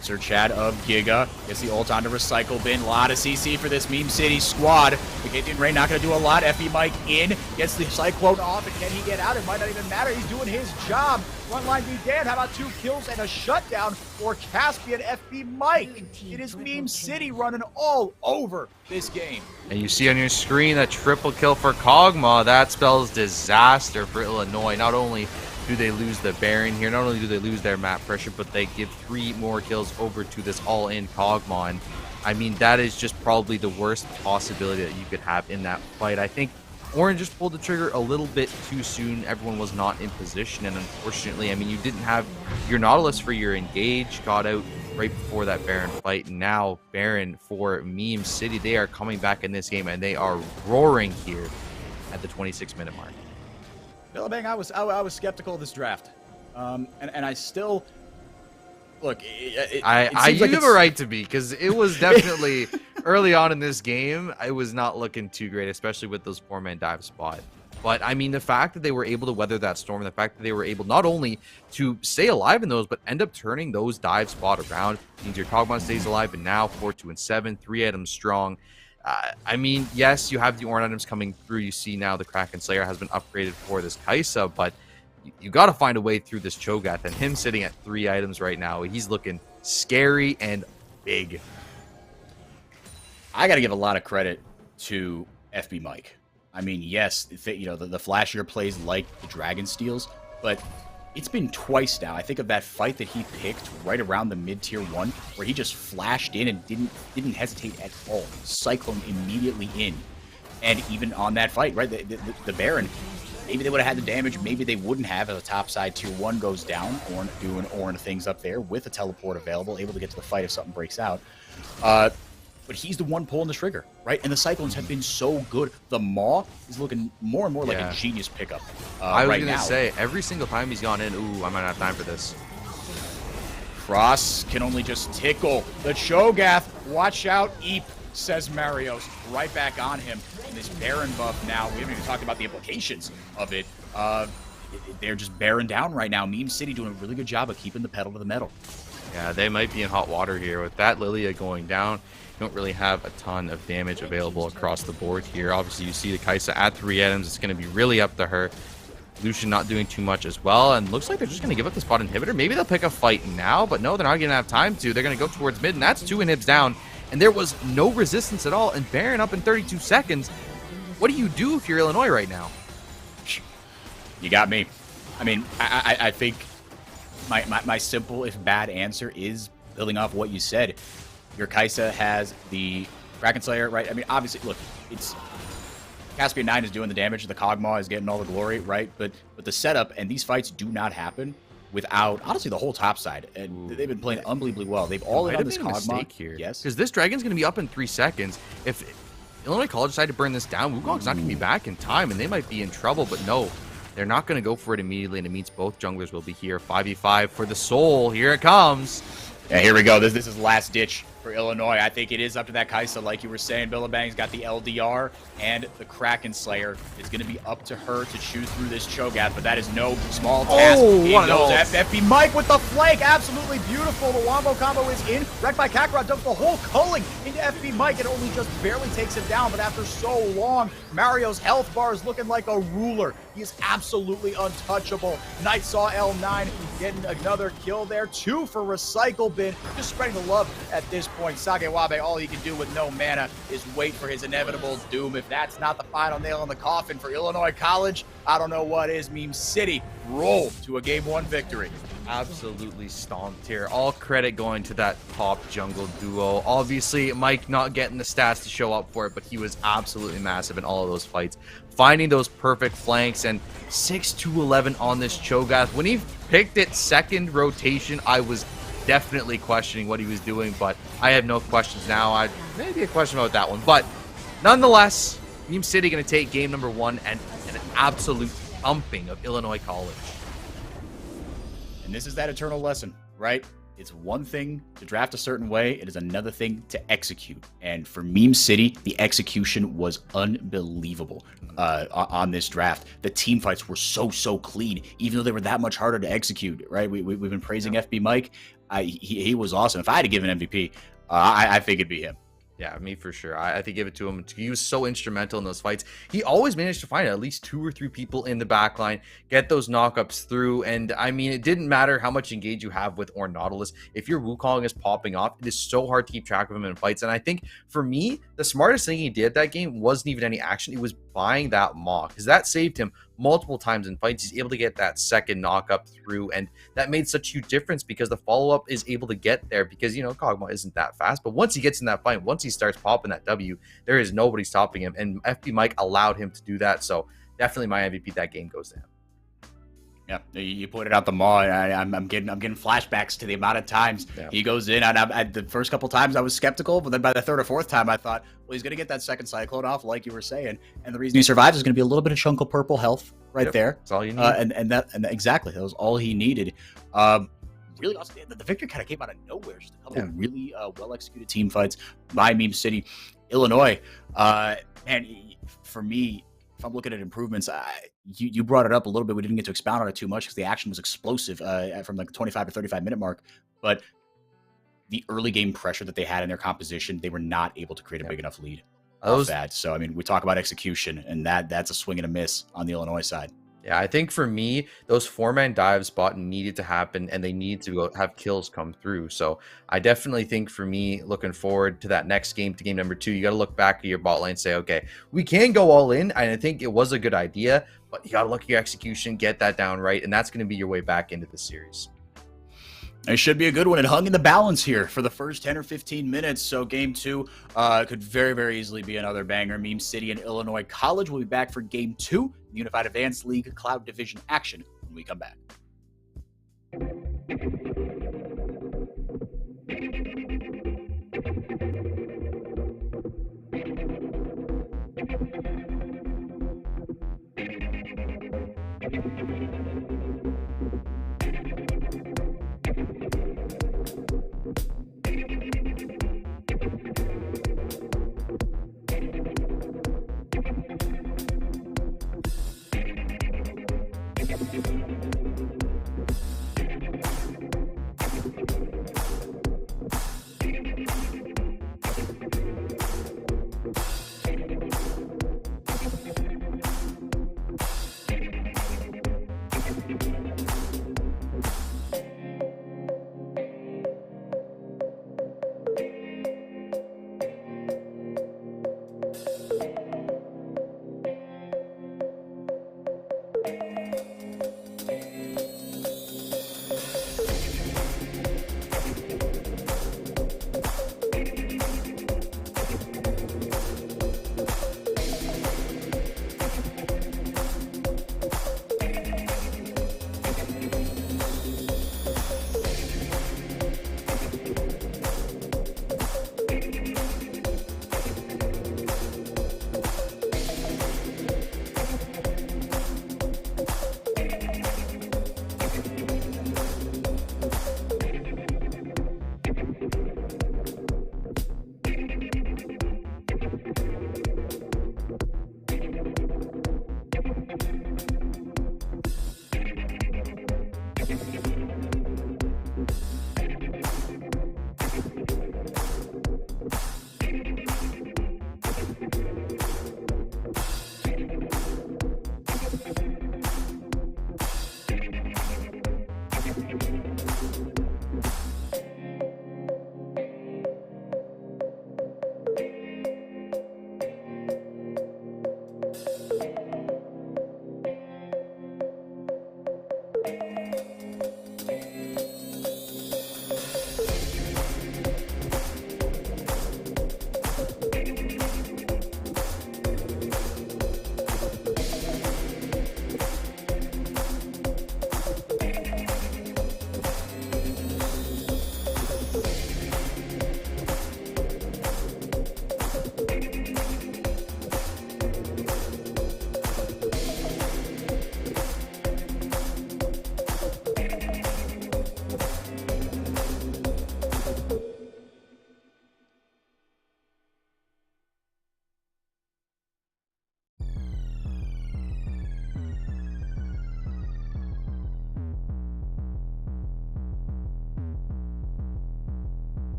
Sir Chad of Giga gets the ult onto Recycle Bin. A lot of CC for this Meme City squad. The Canadian Ray not going to do a lot. FB Mike in. Gets the Cyclone off. And can he get out? It might not even matter. He's doing his job. Frontline be damned. How about 2 kills and a shutdown for Caspian FB Mike? It is Meme City running all over this game. And you see on your screen that triple kill for Kog'Maw. That spells disaster for Illinois. Not only do they lose the Baron here, not only do they lose their map pressure, but they give 3 more kills over to this all-in Kog'Maw. And I mean, that is just probably the worst possibility that you could have in that fight. I think Orange just pulled the trigger a little bit too soon. Everyone was not in position, and unfortunately, I mean, you didn't have your Nautilus for your engage, got out right before that Baron fight. Now Baron for Meme City, they are coming back in this game, and they are roaring here at the 26-minute mark. Billabang, I was skeptical of this draft, and I still look. You have a right to be, because it was definitely early on in this game. It was not looking too great, especially with those 4-man dive spot. But I mean, the fact that they were able to weather that storm, the fact that they were able not only to stay alive in those, but end up turning those dive spot around, means your Kog'Maw stays alive, and now 4-2-7, 3 items strong. I mean, yes, you have the Ornn items coming through. You see now the Kraken Slayer has been upgraded for this Kaisa, but you got to find a way through this Cho'Gath, and him sitting at 3 items right now, he's looking scary and big. I got to give a lot of credit to FB Mike. I mean, yes, you know, the flashier plays like the Dragon Steals, but it's been twice now. I think of that fight that he picked right around the mid-tier 1, where he just flashed in and didn't hesitate at all. Cyclone immediately in. And even on that fight, right, the Baron, maybe they would have had the damage, maybe they wouldn't have as the top side tier 1 goes down. Ornn doing Ornn things up there with a teleport available, able to get to the fight if something breaks out. But he's the one pulling the trigger, right? And the Cyclones have been so good. The Maw is looking more and more like a genius pickup I was right going to now. say, every single time he's gone in, ooh, I might not have time for this. Cross can only just tickle the Cho'Gath. Watch out, Eep, says Marios. Right back on him. And this Baron buff now, we haven't even talked about the implications of it. They're just bearing down right now. Meme City doing a really good job of keeping the pedal to the metal. Yeah, they might be in hot water here. With that Lilia going down, you don't really have a ton of damage available across the board here. Obviously, you see the Kaisa at 3 items. It's going to be really up to her. Lucian not doing too much as well, and looks like they're just going to give up the spot inhibitor. Maybe they'll pick a fight now, but no, they're not going to have time to. They're going to go towards mid, and that's 2 inhibs down, and there was no resistance at all, and Baron up in 32 seconds. What do you do if you're Illinois right now? You got me. I mean, I think my simple, if bad answer is building off what you said. Your Kaisa has the Kraken Slayer, right? I mean, obviously, look, it's Caspian 9 is doing the damage, the Kog'Maw is getting all the glory, right? But the setup, and these fights do not happen without, honestly, the whole top side. And they've been playing unbelievably well. They've all in on this Kog'Maw here. Yes. Because this Dragon's going to be up in 3 seconds. If Illinois College decided to burn this down, Wukong's not going to be back in time, and they might be in trouble, but no. They're not going to go for it immediately, and it means both junglers will be here. 5v5 for the soul. Here it comes. Yeah, here we go. This is last ditch for Illinois. I think it is up to that Kaisa, like you were saying. Billabang's got the LDR, and the Kraken Slayer is going to be up to her to choose through this Cho'Gath, but that is no small task. What goes FFB Mike with the flank. Absolutely beautiful. The Wombo combo is in. Wrecked by Kakarot dumps the whole culling into FB Mike. It only just barely takes him down, but after so long, Mario's health bar is looking like a ruler. He is absolutely untouchable. Night Saw L9 getting another kill there. 2 for Recycle Bin. Just spreading the love at this point. Sagewabe, all he can do with no mana is wait for his inevitable doom. If that's not the final nail in the coffin for Illinois College, I don't know what is. Meme City roll to a Game 1 victory. Absolutely stomped here. All credit going to that top jungle duo. Obviously, Mike not getting the stats to show up for it, but he was absolutely massive in all of those fights. Finding those perfect flanks, and 6-2-11 on this Cho'Gath. When he picked it second rotation, I was definitely questioning what he was doing, but I have no questions now. Maybe a question about that one. But nonetheless, Meme City going to take game number 1 and an absolute thumping of Illinois College. And this is that eternal lesson, right? It's one thing to draft a certain way. It is another thing to execute. And for Meme City, the execution was unbelievable on this draft. The team fights were so clean, even though they were that much harder to execute, right? We've been praising FB Mike. He was awesome. If I had to give an MVP, I think it'd be him. Yeah, me for sure. I think give it to him. He was so instrumental in those fights. He always managed to find at least 2 or 3 people in the back line, get those knockups through. And I mean, it didn't matter how much engage you have with or Nautilus. If your Wukong is popping off, it is so hard to keep track of him in fights. And I think for me, the smartest thing he did that game wasn't even any action. It was buying that Maw, because that saved him multiple times in fights. He's able to get that second knockup through, and that made such a huge difference because the follow-up is able to get there because, you know, Kog'Maw isn't that fast, but once he gets in that fight, once he starts popping that W, there is nobody stopping him, and FB Mike allowed him to do that. So definitely my MVP that game goes to him. Yeah, you pointed out the Maw, and I'm getting flashbacks to the amount of times he goes in. And the first couple times I was skeptical, but then by the third or fourth time I thought, well, he's going to get that second Cyclone off, like you were saying, and the reason he survives is going to be a little bit of chunk of purple health right there. That's all you need. And exactly, that was all he needed. Really awesome. The victory kind of came out of nowhere. Just a couple of really well executed team fights by Meme City, Illinois. And for me, if I'm looking at improvements, you brought it up a little bit. We didn't get to expound on it too much because the action was explosive from like the 25 to 35 minute mark. But the early game pressure that they had in their composition, they were not able to create a big enough lead. That. So, I mean, we talk about execution, and that's a swing and a miss on the Illinois side. Yeah, I think for me, those 4-man dive spot needed to happen, and they need to have kills come through. So I definitely think for me, looking forward to that next game, to game number 2, you got to look back at your bot lane and say, okay, we can go all in. And I think it was a good idea, but you got to look at your execution, get that down right, and that's going to be your way back into the series. It should be a good one. It hung in the balance here for the first 10 or 15 minutes. So game 2 could very easily be another banger. Meme City and Illinois College will be back for game 2, the Unified Advanced League Cloud Division action when we come back.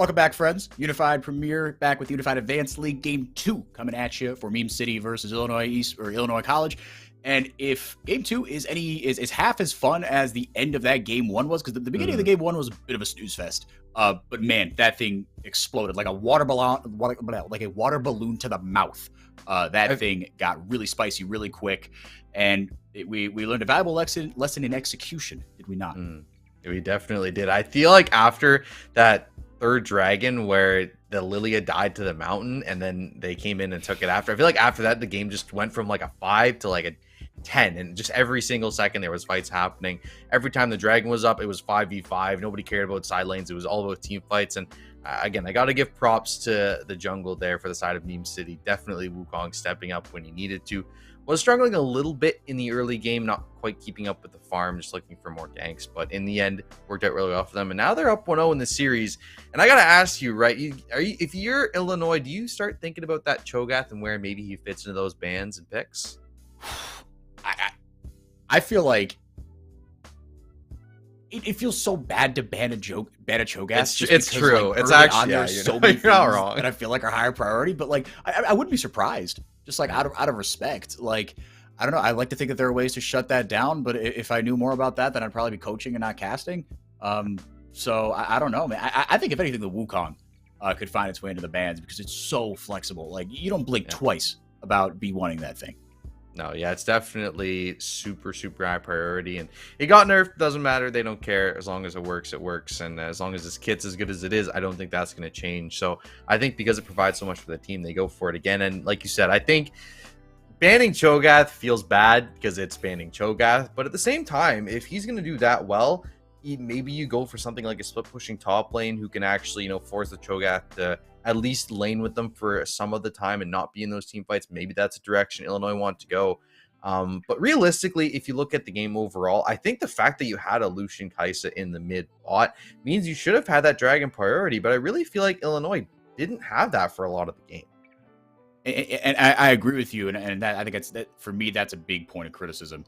Welcome back, friends. Unified Premier back with Unified Advanced League Game 2 coming at you for Meme City versus Illinois East or Illinois College. And if Game 2 is half as fun as the end of that Game 1 was, because the beginning of the Game 1 was a bit of a snooze fest. But man, that thing exploded like a water balloon, to the mouth. That thing got really spicy really quick, and we learned a valuable lesson in execution, did we not? We definitely did. I feel like after that third dragon where the Lilia died to the mountain and then they came in and took it after, I feel like after that the game just went from like a 5 to like a 10, and just every single second there was fights happening. Every time the dragon was up, it was 5v5. Nobody cared about side lanes. It was all about team fights. And again, I got to give props to the jungle there for the side of Meme City. Definitely Wukong stepping up when he needed to. Was struggling a little bit in the early game, not quite keeping up with the farm, just looking for more ganks. But in the end, worked out really well for them. And now they're up 1-0 in the series. And I got to ask you, right? If you're Illinois, do you start thinking about that Cho'Gath and where maybe he fits into those bans and picks? I feel like it feels so bad to ban a Cho'Gath. It's true. It's actually on there so many things that I feel like are higher priority. But like, I wouldn't be surprised. Just like out of respect. Like, I don't know. I like to think that there are ways to shut that down. But if I knew more about that, then I'd probably be coaching and not casting. So I don't know, man. I think if anything, the Wukong could find its way into the bans because it's so flexible. Like, you don't blink twice about B1ing that thing. No, yeah, it's definitely super, super high priority. And it got nerfed, doesn't matter. They don't care. As long as it works, it works. And as long as this kit's as good as it is, I don't think that's going to change. So I think because it provides so much for the team, they go for it again. And like you said, I think banning Cho'Gath feels bad because it's banning Cho'Gath. But at the same time, if he's going to do that well, maybe you go for something like a split pushing top lane who can actually, force the Cho'Gath to at least lane with them for some of the time and not be in those team fights. Maybe that's a direction Illinois want to go. But realistically, if you look at the game overall, I think the fact that you had a Lucian Kai'Sa in the mid bot means you should have had that dragon priority. But I really feel like Illinois didn't have that for a lot of the game. And I agree with you. And that, I think that for me, that's a big point of criticism,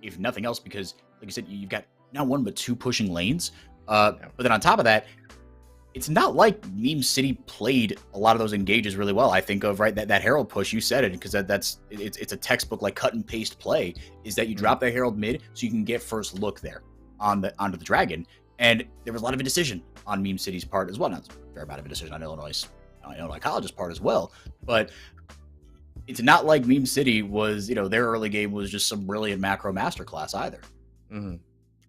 if nothing else, because like you said, you've got not one, but two pushing lanes. But then on top of that, it's not like Meme City played a lot of those engages really well. I think of that Herald push, you said it, because it's a textbook like cut and paste play, is that you drop the Herald mid so you can get first look there onto the dragon. And there was a lot of indecision on Meme City's part as well. Not a fair amount of indecision on Illinois College's part as well. But it's not like Meme City was, their early game was just some brilliant macro masterclass either.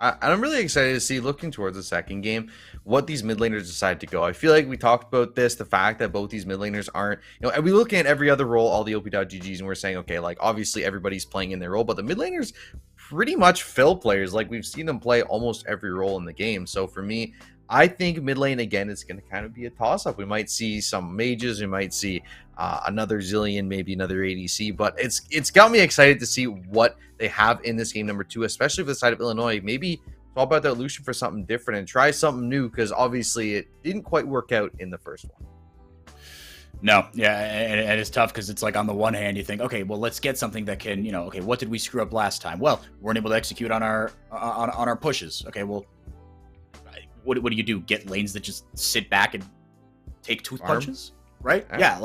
I'm really excited to see, looking towards the second game, what these mid laners decide to go. I feel like we talked about this, the fact that both these mid laners aren't, and we look at every other role, all the OP.GGs, and we're saying, okay, like obviously everybody's playing in their role, but the mid laners pretty much fill players. Like we've seen them play almost every role in the game. So for me, I think mid lane again is going to kind of be a toss up. We might see some mages, we might see another Zillion, maybe another ADC, but it's got me excited to see what they have in this game number 2, especially for the side of Illinois. Maybe swap out that Lucian for something different and try something new, because obviously it didn't quite work out in the first one. No, yeah, and it's tough because it's like on the one hand you think, okay, well let's get something that can, okay, what did we screw up last time? Well, we weren't able to execute on our pushes. Okay, well, what do you do? Get lanes that just sit back and take tooth punches, right? Yeah,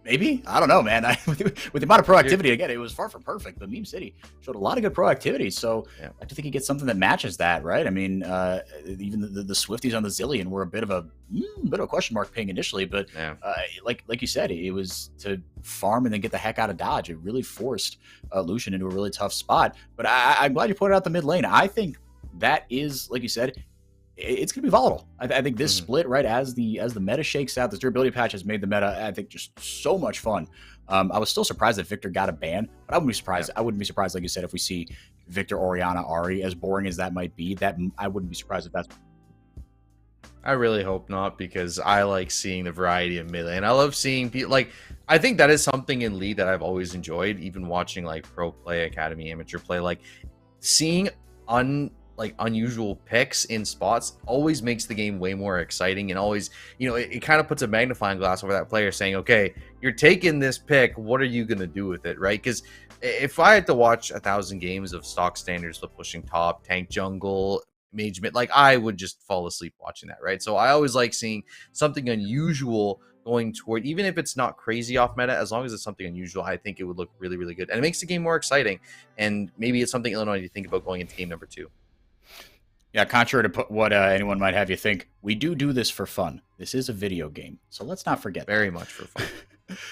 maybe, I don't know, man. With the amount of proactivity, again, it was far from perfect, but Meme City showed a lot of good proactivity. So I like to think he gets something that matches that, right? I mean, even the Swifties on the Zillion were a bit of a question mark ping initially, but like you said, it was to farm and then get the heck out of dodge. It really forced Lucian into a really tough spot. But I'm glad you pointed out the mid lane. I think that is, like you said, it's going to be volatile. I think this split, right, as the meta shakes out, this durability patch has made the meta, I think, just so much fun. I was still surprised that Victor got a ban, but I wouldn't be surprised. I wouldn't be surprised, like you said, if we see Victor, Orianna, Ahri, as boring as that might be. I wouldn't be surprised if that's. I really hope not, because I like seeing the variety of mid lane. I love seeing people, like, I think that is something in League that I've always enjoyed, even watching like pro play, academy, amateur play, like seeing unusual picks in spots always makes the game way more exciting, and always, it kind of puts a magnifying glass over that player saying, okay, you're taking this pick, what are you going to do with it, right? Because if I had to watch 1,000 games of stock standards, the pushing top, tank jungle, mage mid. Like, I would just fall asleep watching that, right? So I always like seeing something unusual going toward, even if it's not crazy off meta, as long as it's something unusual, I think it would look really, really good. And it makes the game more exciting. And maybe it's something Illinois to think about going into game number 2. Yeah, contrary to what anyone might have you think, we do this for fun. This is a video game, so let's not forget. Very much for fun.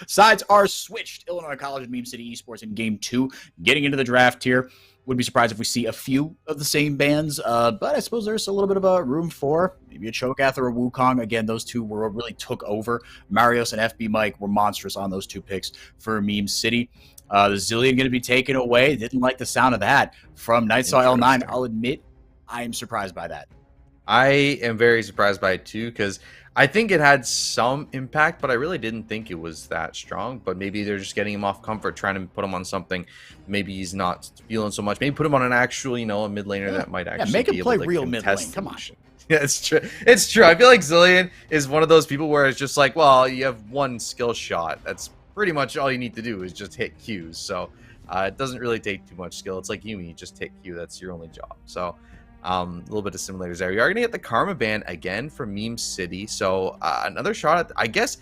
Sides are switched. Illinois College and Meme City Esports in game 2. Getting into the draft here. Would be surprised if we see a few of the same bands, but I suppose there's a little bit of a room for maybe a Cho'Gath or a Wukong. Again, those two really took over. Marios and FB Mike were monstrous on those two picks for Meme City. The Zillion going to be taken away. Didn't like the sound of that from Nightsaw L9. I'll admit, I am surprised by that. I am very surprised by it too, because I think it had some impact, but I really didn't think it was that strong. But maybe they're just getting him off comfort, trying to put him on something. Maybe he's not feeling so much. Maybe put him on an actual, a mid laner that might actually make him be play able to real mid lane. Come on. Yeah, it's true. It's true. I feel like Zillion is one of those people where it's just like, well, you have one skill shot. That's pretty much all you need to do is just hit Qs. So it doesn't really take too much skill. It's like Yumi, you just hit Q. That's your only job. So a little bit of similarities there. We are going to get the Karma ban again for Meme City. So another shot at, I guess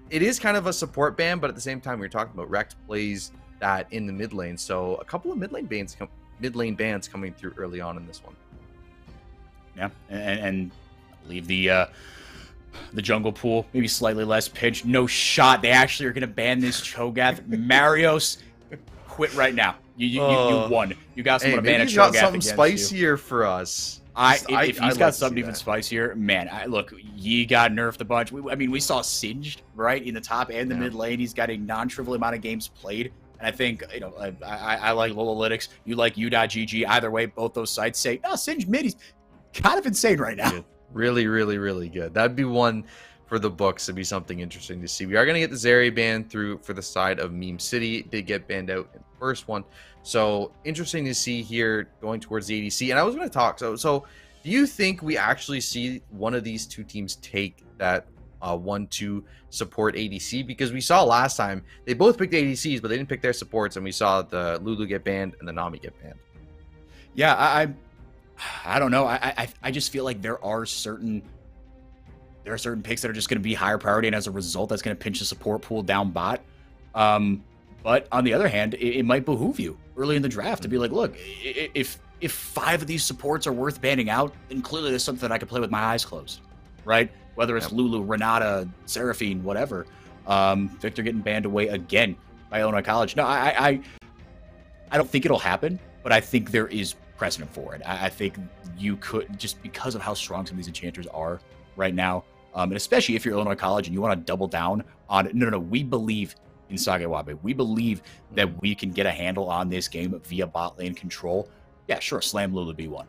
it is kind of a support ban, but at the same time, we were talking about Rex plays that in the mid lane. So a couple of mid lane bans coming through early on in this one. Yeah, and leave the jungle pool maybe slightly less pitch. No shot. They actually are going to ban this Cho'Gath. Marios, quit right now. You won. You got someone to ban a Cho'Gath. He's got something spicier for us. If he's got something even spicier, man. Look, Yi got nerfed a bunch. We saw Singed right in the top and the mid lane. He's got a non-trivial amount of games played. And I think, I like Lolalytics. You like U.GG. Either way, both those sites say, no, Singed mid, he's kind of insane right now. Good. Really, really, really good. That'd be one for the books. It'd be something interesting to see. We are going to get the Zeri ban through for the side of Meme City. It did get banned out in the first one. So interesting to see here going towards the ADC. And I was going to talk. So do you think we actually see one of these two teams take that 1-2 support ADC? Because we saw last time they both picked ADCs, but they didn't pick their supports. And we saw the Lulu get banned and the Nami get banned. Yeah, I don't know. I just feel like there are certain picks that are just going to be higher priority, and as a result, that's going to pinch the support pool down bot. But on the other hand, it might behoove you early in the draft to be like, look, if 5 of these supports are worth banning out, then clearly there's something that I can play with my eyes closed, right? Whether it's Lulu, Renata, Seraphine, whatever. Victor getting banned away again by Illinois College. No, I don't think it'll happen, but I think there is precedent for it. I think you could, just because of how strong some of these enchanters are right now, and especially if you're Illinois College and you want to double down on no, we believe in Sagewabe. We believe that we can get a handle on this game via bot lane control. Yeah, sure, slam Lulu B1.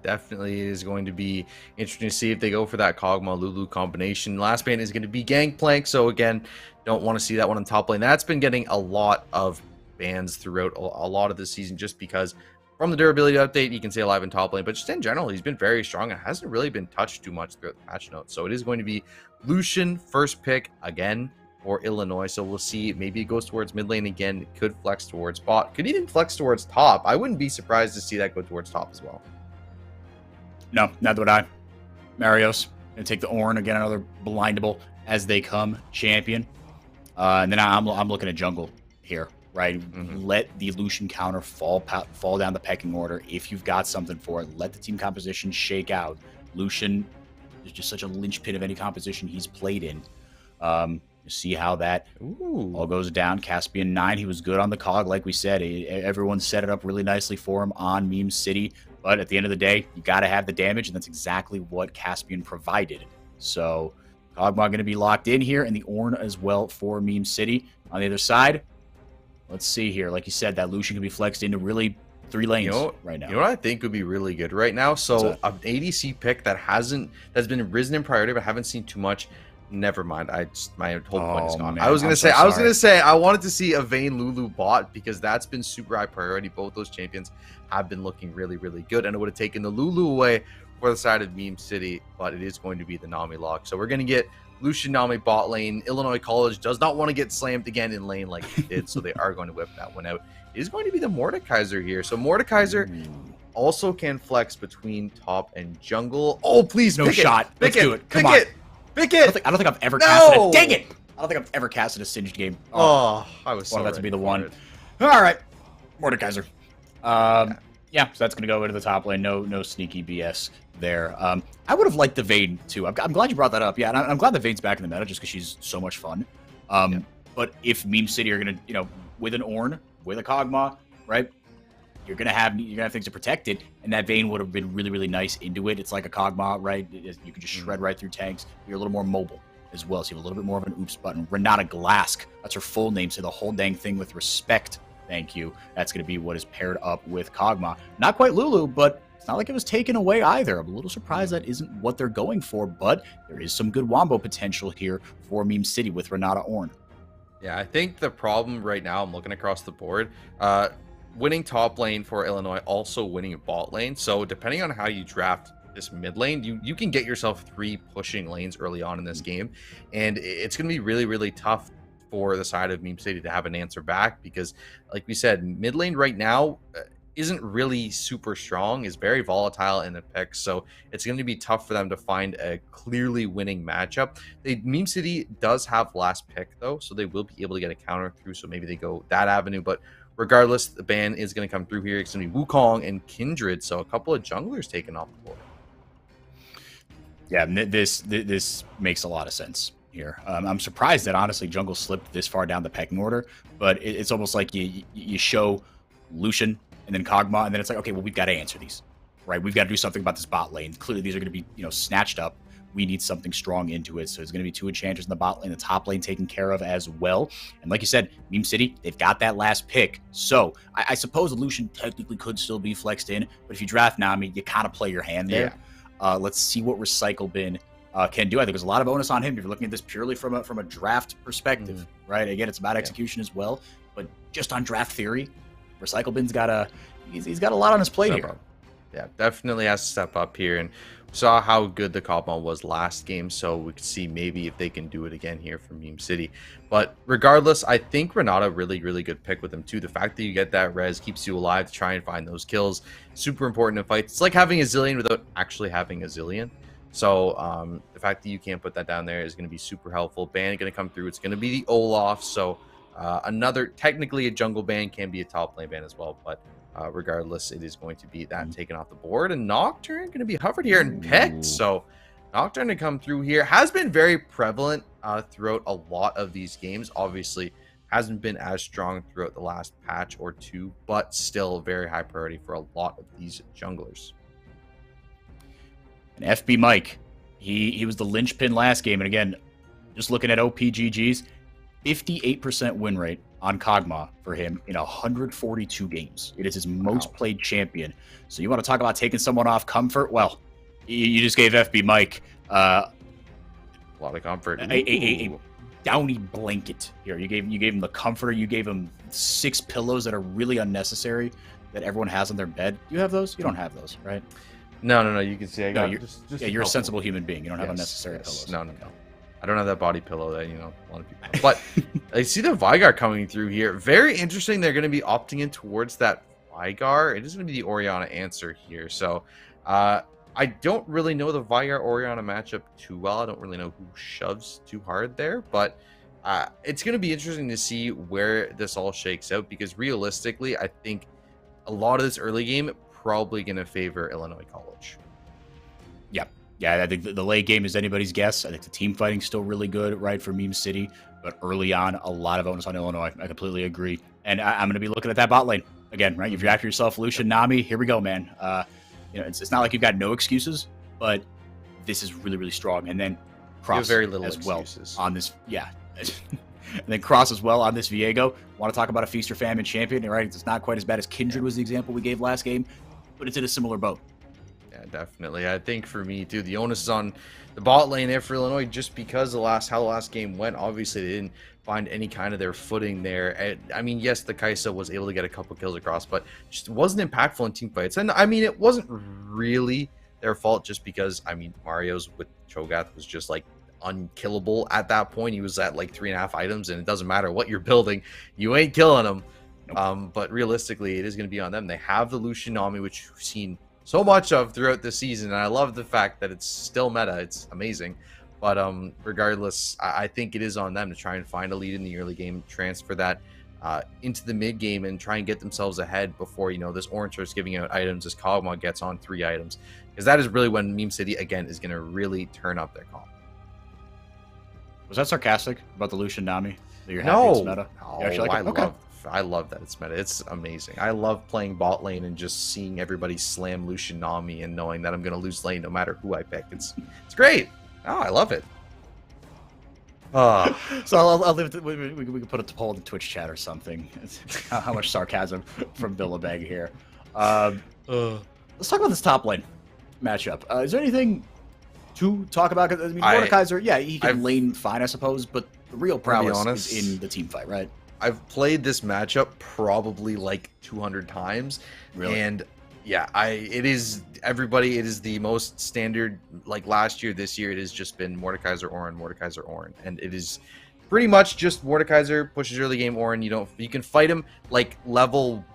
Definitely is going to be interesting to see if they go for that Kog'Maw Lulu combination. Last ban is going to be Gangplank, so again, don't want to see that one on top lane. That's been getting a lot of bans throughout a lot of the season, just because from the durability update, you can say alive in top lane, but just in general, he's been very strong and hasn't really been touched too much throughout the patch notes. So it is going to be Lucian, first pick again for Illinois. So we'll see. Maybe it goes towards mid lane again. It could flex towards bot. Could even flex towards top. I wouldn't be surprised to see that go towards top as well. No, neither would I. Marios gonna take the Ornn again, another blindable as they come champion. And then I'm looking at jungle here. Right, let the Lucian counter fall down the pecking order. If you've got something for it, let the team composition shake out. Lucian is just such a linchpin of any composition he's played in. See how that all goes down. Caspian 9, he was good on the cog, like we said. Everyone set it up really nicely for him on Meme City. But at the end of the day, you got to have the damage, and that's exactly what Caspian provided. So Kog'Maw going to be locked in here, and the Ornn as well for Meme City. On the other side, let's see here. Like you said, that Lucian can be flexed into really 3 lanes right now. You know what I think would be really good right now? So an ADC pick that's been risen in priority, but haven't seen too much. Never mind. My whole point is gone. Man, I was gonna say I wanted to see a Vayne Lulu bot, because that's been super high priority. Both those champions have been looking really, really good, and it would have taken the Lulu away for the side of Meme City, but it is going to be the Nami lock. So we're gonna get Lucian Nami bot lane. Illinois College does not want to get slammed again in lane like it did, so they are going to whip that one out. It is going to be the Mordekaiser here. So Mordekaiser, also can flex between top and jungle. Oh, please, No pick shot. It. Let's Pick do it. it. Come Pick on. it. Pick it. I don't think I've ever No! casted a. Dang it! I don't think I've ever casted a Singed game. Oh, I was so wanted that to be the ready one. for it. All right, Mordekaiser. Yeah, so that's gonna go into the top lane. No sneaky BS there. I would have liked the Vayne too. I'm glad you brought that up. Yeah, and I'm glad the Vayne's back in the meta just because she's so much fun. But if Meme City are gonna, with an Ornn, with a Kog'Maw, right? You're gonna have things to protect it, and that Vayne would have been really nice into it. It's like a Kog'Maw, right? You can just shred right through tanks. You're a little more mobile as well, so you have a little bit more of an oops button. Renata Glask, that's her full name, so the whole dang thing with respect. Thank you. That's going to be what is paired up with Kog'Maw. Not quite Lulu, but it's not like it was taken away either. I'm a little surprised that isn't what they're going for, but there is some good wombo potential here for Meme City with Renata Ornn. Yeah, I think the problem right now, I'm looking across the board, winning top lane for Illinois, also winning bot lane. So depending on how you draft this mid lane, you can get yourself 3 pushing lanes early on in this game. And it's going to be really tough for the side of Meme City to have an answer back, because like we said, mid lane right now isn't really super strong, is very volatile in the picks, so it's going to be tough for them to find a clearly winning matchup. Meme City does have last pick though, so they will be able to get a counter through, so maybe they go that avenue. But regardless, the ban is going to come through here. It's going to be Wukong and Kindred, so a couple of junglers taken off the board. Yeah, this makes a lot of sense here. I'm surprised that honestly jungle slipped this far down the pecking order, but it's almost like you show Lucian and then Kog'Maw, and then it's like, okay, well, we've got to answer these, right? We've got to do something about this bot lane. Clearly, these are going to be, snatched up. We need something strong into it. So there's going to be 2 enchanters in the bot lane, the top lane taken care of as well. And like you said, Meme City, they've got that last pick. So I suppose Lucian technically could still be flexed in, but if you draft Nami, you kind of play your hand there. Yeah. Let's see what Recycle Bin can do. I think there's a lot of onus on him if you're looking at this purely from a draft perspective, right? Again, it's about execution as well, but just on draft theory, Recycle Bin's got he's got a lot on his plate here. Yeah, definitely has to step up here, and we saw how good the Kog'Maw was last game, so we could see maybe if they can do it again here for Meme City. But regardless, I think Renata really good pick with him too. The fact that you get that res keeps you alive to try and find those kills. Super important in fights. It's like having a zillion without actually having a zillion. So the fact that you can't put that down there is going to be super helpful. Ban going to come through. It's going to be the Olaf. So another, technically a jungle ban, can be a top lane ban as well. But regardless, it is going to be that taken off the board. And Nocturne going to be hovered here and picked. So Nocturne to come through here has been very prevalent throughout a lot of these games. Obviously, hasn't been as strong throughout the last patch or 2, but still very high priority for a lot of these junglers. And FB Mike, he was the linchpin last game. And again, just looking at OPGGs, 58% win rate on Kog'Maw for him in 142 games. It is his most played champion. So you want to talk about taking someone off comfort? Well, you just gave FB Mike a lot of comfort. A downy blanket here. You gave him the comforter. You gave him 6 pillows that are really unnecessary that everyone has on their bed. Do you have those? You don't have those, right? No. You can see I got you're a sensible human being. You don't have unnecessary pillows. No. I don't have that body pillow that a lot of people have. But I see the Veigar coming through here. Very interesting. They're going to be opting in towards that Veigar. It is going to be the Orianna answer here. So I don't really know the Veigar Orianna matchup too well. I don't really know who shoves too hard there, but it's going to be interesting to see where this all shakes out, because realistically, I think a lot of this early game probably going to favor Illinois College. Yeah, I think the late game is anybody's guess. I think the team fighting's still really good, right, for Meme City, but early on, a lot of onus on Illinois. I completely agree. And I'm going to be looking at that bot lane again, right? If you're after yourself, Lucian, Nami, here we go, man. It's not like you've got no excuses, but this is really strong. And then Cross very little as excuses. Well on this, yeah. And then Cross as well on this Viego. Want to talk about a feast or famine champion, right? It's not quite as bad as Kindred was the example we gave last game, but it's in a similar boat. Yeah, definitely. I think for me too, the onus is on the bot lane there for Illinois, just because how the last game went. Obviously, they didn't find any kind of their footing there. And, I mean, yes, the Kai'Sa was able to get a couple kills across, but just wasn't impactful in team fights. And I mean, it wasn't really their fault, just because Mario's with Cho'Gath was just like unkillable at that point. He was at like 3.5 items, and it doesn't matter what you're building, you ain't killing him. But realistically, it is going to be on them. They have the Lucian Nami, which we've seen so much of throughout the season, and I love the fact that it's still meta. It's amazing. But regardless, I think it is on them to try and find a lead in the early game, transfer that into the mid game, and try and get themselves ahead before, you know, this orange starts giving out items as Kog'Maw gets on 3 items. Because that is really when Meme City, again, is going to really turn up their comp. Was that sarcastic about the Lucian Nami? That you're happy it's meta? No, I love that it's meta. It's amazing. I love playing bot lane and just seeing everybody slam Lucian Nami and knowing that I'm going to lose lane no matter who I pick. It's great. Oh, I love it. So I'll leave it. We can put a poll in the Twitch chat or something. How much sarcasm from Billabeg here. Let's talk about this top lane matchup. Is there anything to talk about? I mean, Mordekaiser, yeah, he can lane fine, I suppose, but the real prowess is in the team fight, right? I've played this matchup probably like 200 times. Really? And yeah, it is the most standard. Like last year, this year, it has just been Mordekaiser Ornn, and it is pretty much just Mordekaiser pushes early game Ornn. You can fight him like level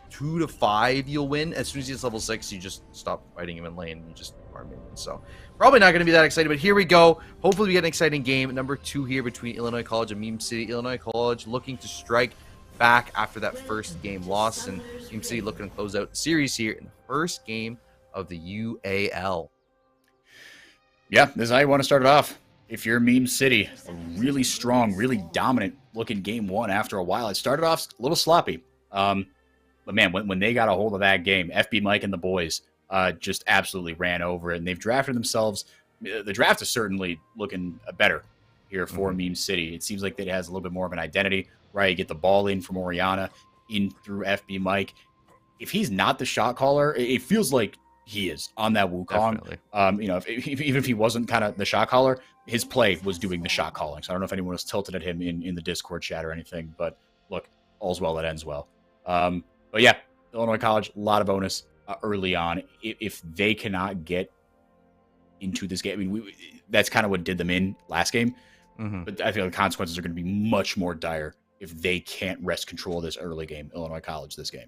2 to 5, you'll win. As soon as he gets level 6, you just stop fighting him in lane and just farm minions. So probably not going to be that exciting, but here we go. Hopefully we get an exciting game. Number 2 here between Illinois College and Meme City. Illinois College looking to strike back after that first game loss, and Meme City looking to close out the series here in the first game of the UAL. Yeah, this is how you want to start it off. If you're Meme City, a really strong, really dominant looking game 1 after a while. It started off a little sloppy. But man, when they got a hold of that game, FB Mike and the boys just absolutely ran over it, and they've drafted themselves. The draft is certainly looking better here for Meme City. It seems like it has a little bit more of an identity, right? You get the ball in from Oriana, in through FB Mike. If he's not the shot caller, it feels like he is on that Wukong. Definitely. You know, even if he wasn't kind of the shot caller, his play was doing the shot calling. So I don't know if anyone was tilted at him in the Discord chat or anything, but look, all's well that ends well. But yeah, Illinois College, a lot of bonus early on. If they cannot get into this game, I mean, that's kind of what did them in last game. But I feel the consequences are going to be much more dire if they can't wrest control of this early game, Illinois College, this game.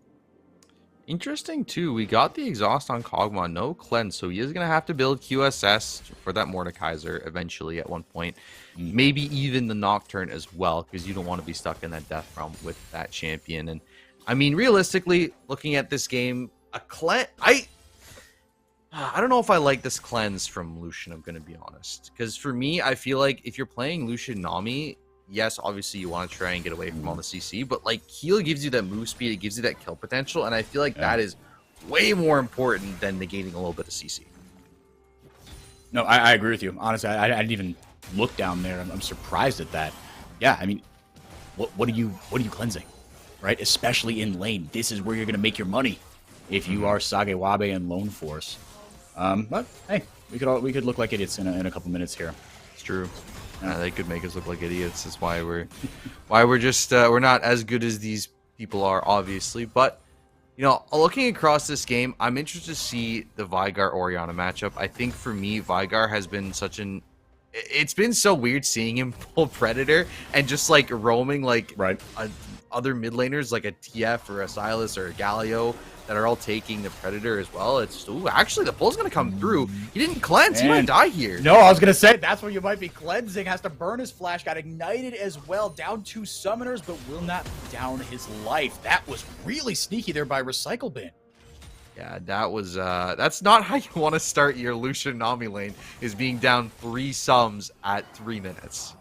Interesting, too. We got the exhaust on Kog'Maw, no cleanse, so he is going to have to build QSS for that Mordekaiser eventually at one point. Maybe even the Nocturne as well, because you don't want to be stuck in that death realm with that champion. And I mean, realistically, looking at this game, a cleanse... I don't know if I like this cleanse from Lucian, I'm going to be honest. Because for me, I feel like if you're playing Lucian Nami, yes, obviously you want to try and get away from all the CC, but like heal gives you that move speed, it gives you that kill potential, and I feel like that is way more important than negating a little bit of CC. No, I agree with you. Honestly, I didn't even look down there. I'm surprised at that. Yeah, I mean, what are you cleansing, right? Especially in lane. This is where you're going to make your money if you are Sagewabe and Lone Force. But hey, we could look like idiots in a couple minutes here. It's true. They could make us look like idiots. That's why we're just we're not as good as these people are, obviously. But you know, looking across this game, I'm interested to see the Veigar Orianna matchup. I think for me, Veigar has been it's been so weird seeing him pull Predator and just like roaming like other mid laners like a TF or a Silas or a Galio that are all taking the Predator as well. It's actually the pull's gonna come through. He didn't cleanse. He might die here. No, I was gonna say that's where you might be cleansing. Has to burn his flash. Got ignited as well. Down 2 summoners, but will not down his life. That was really sneaky there by Recycle Bin. Yeah, that was that's not how you want to start your Lucian Nami lane, is being down 3 sums at 3 minutes.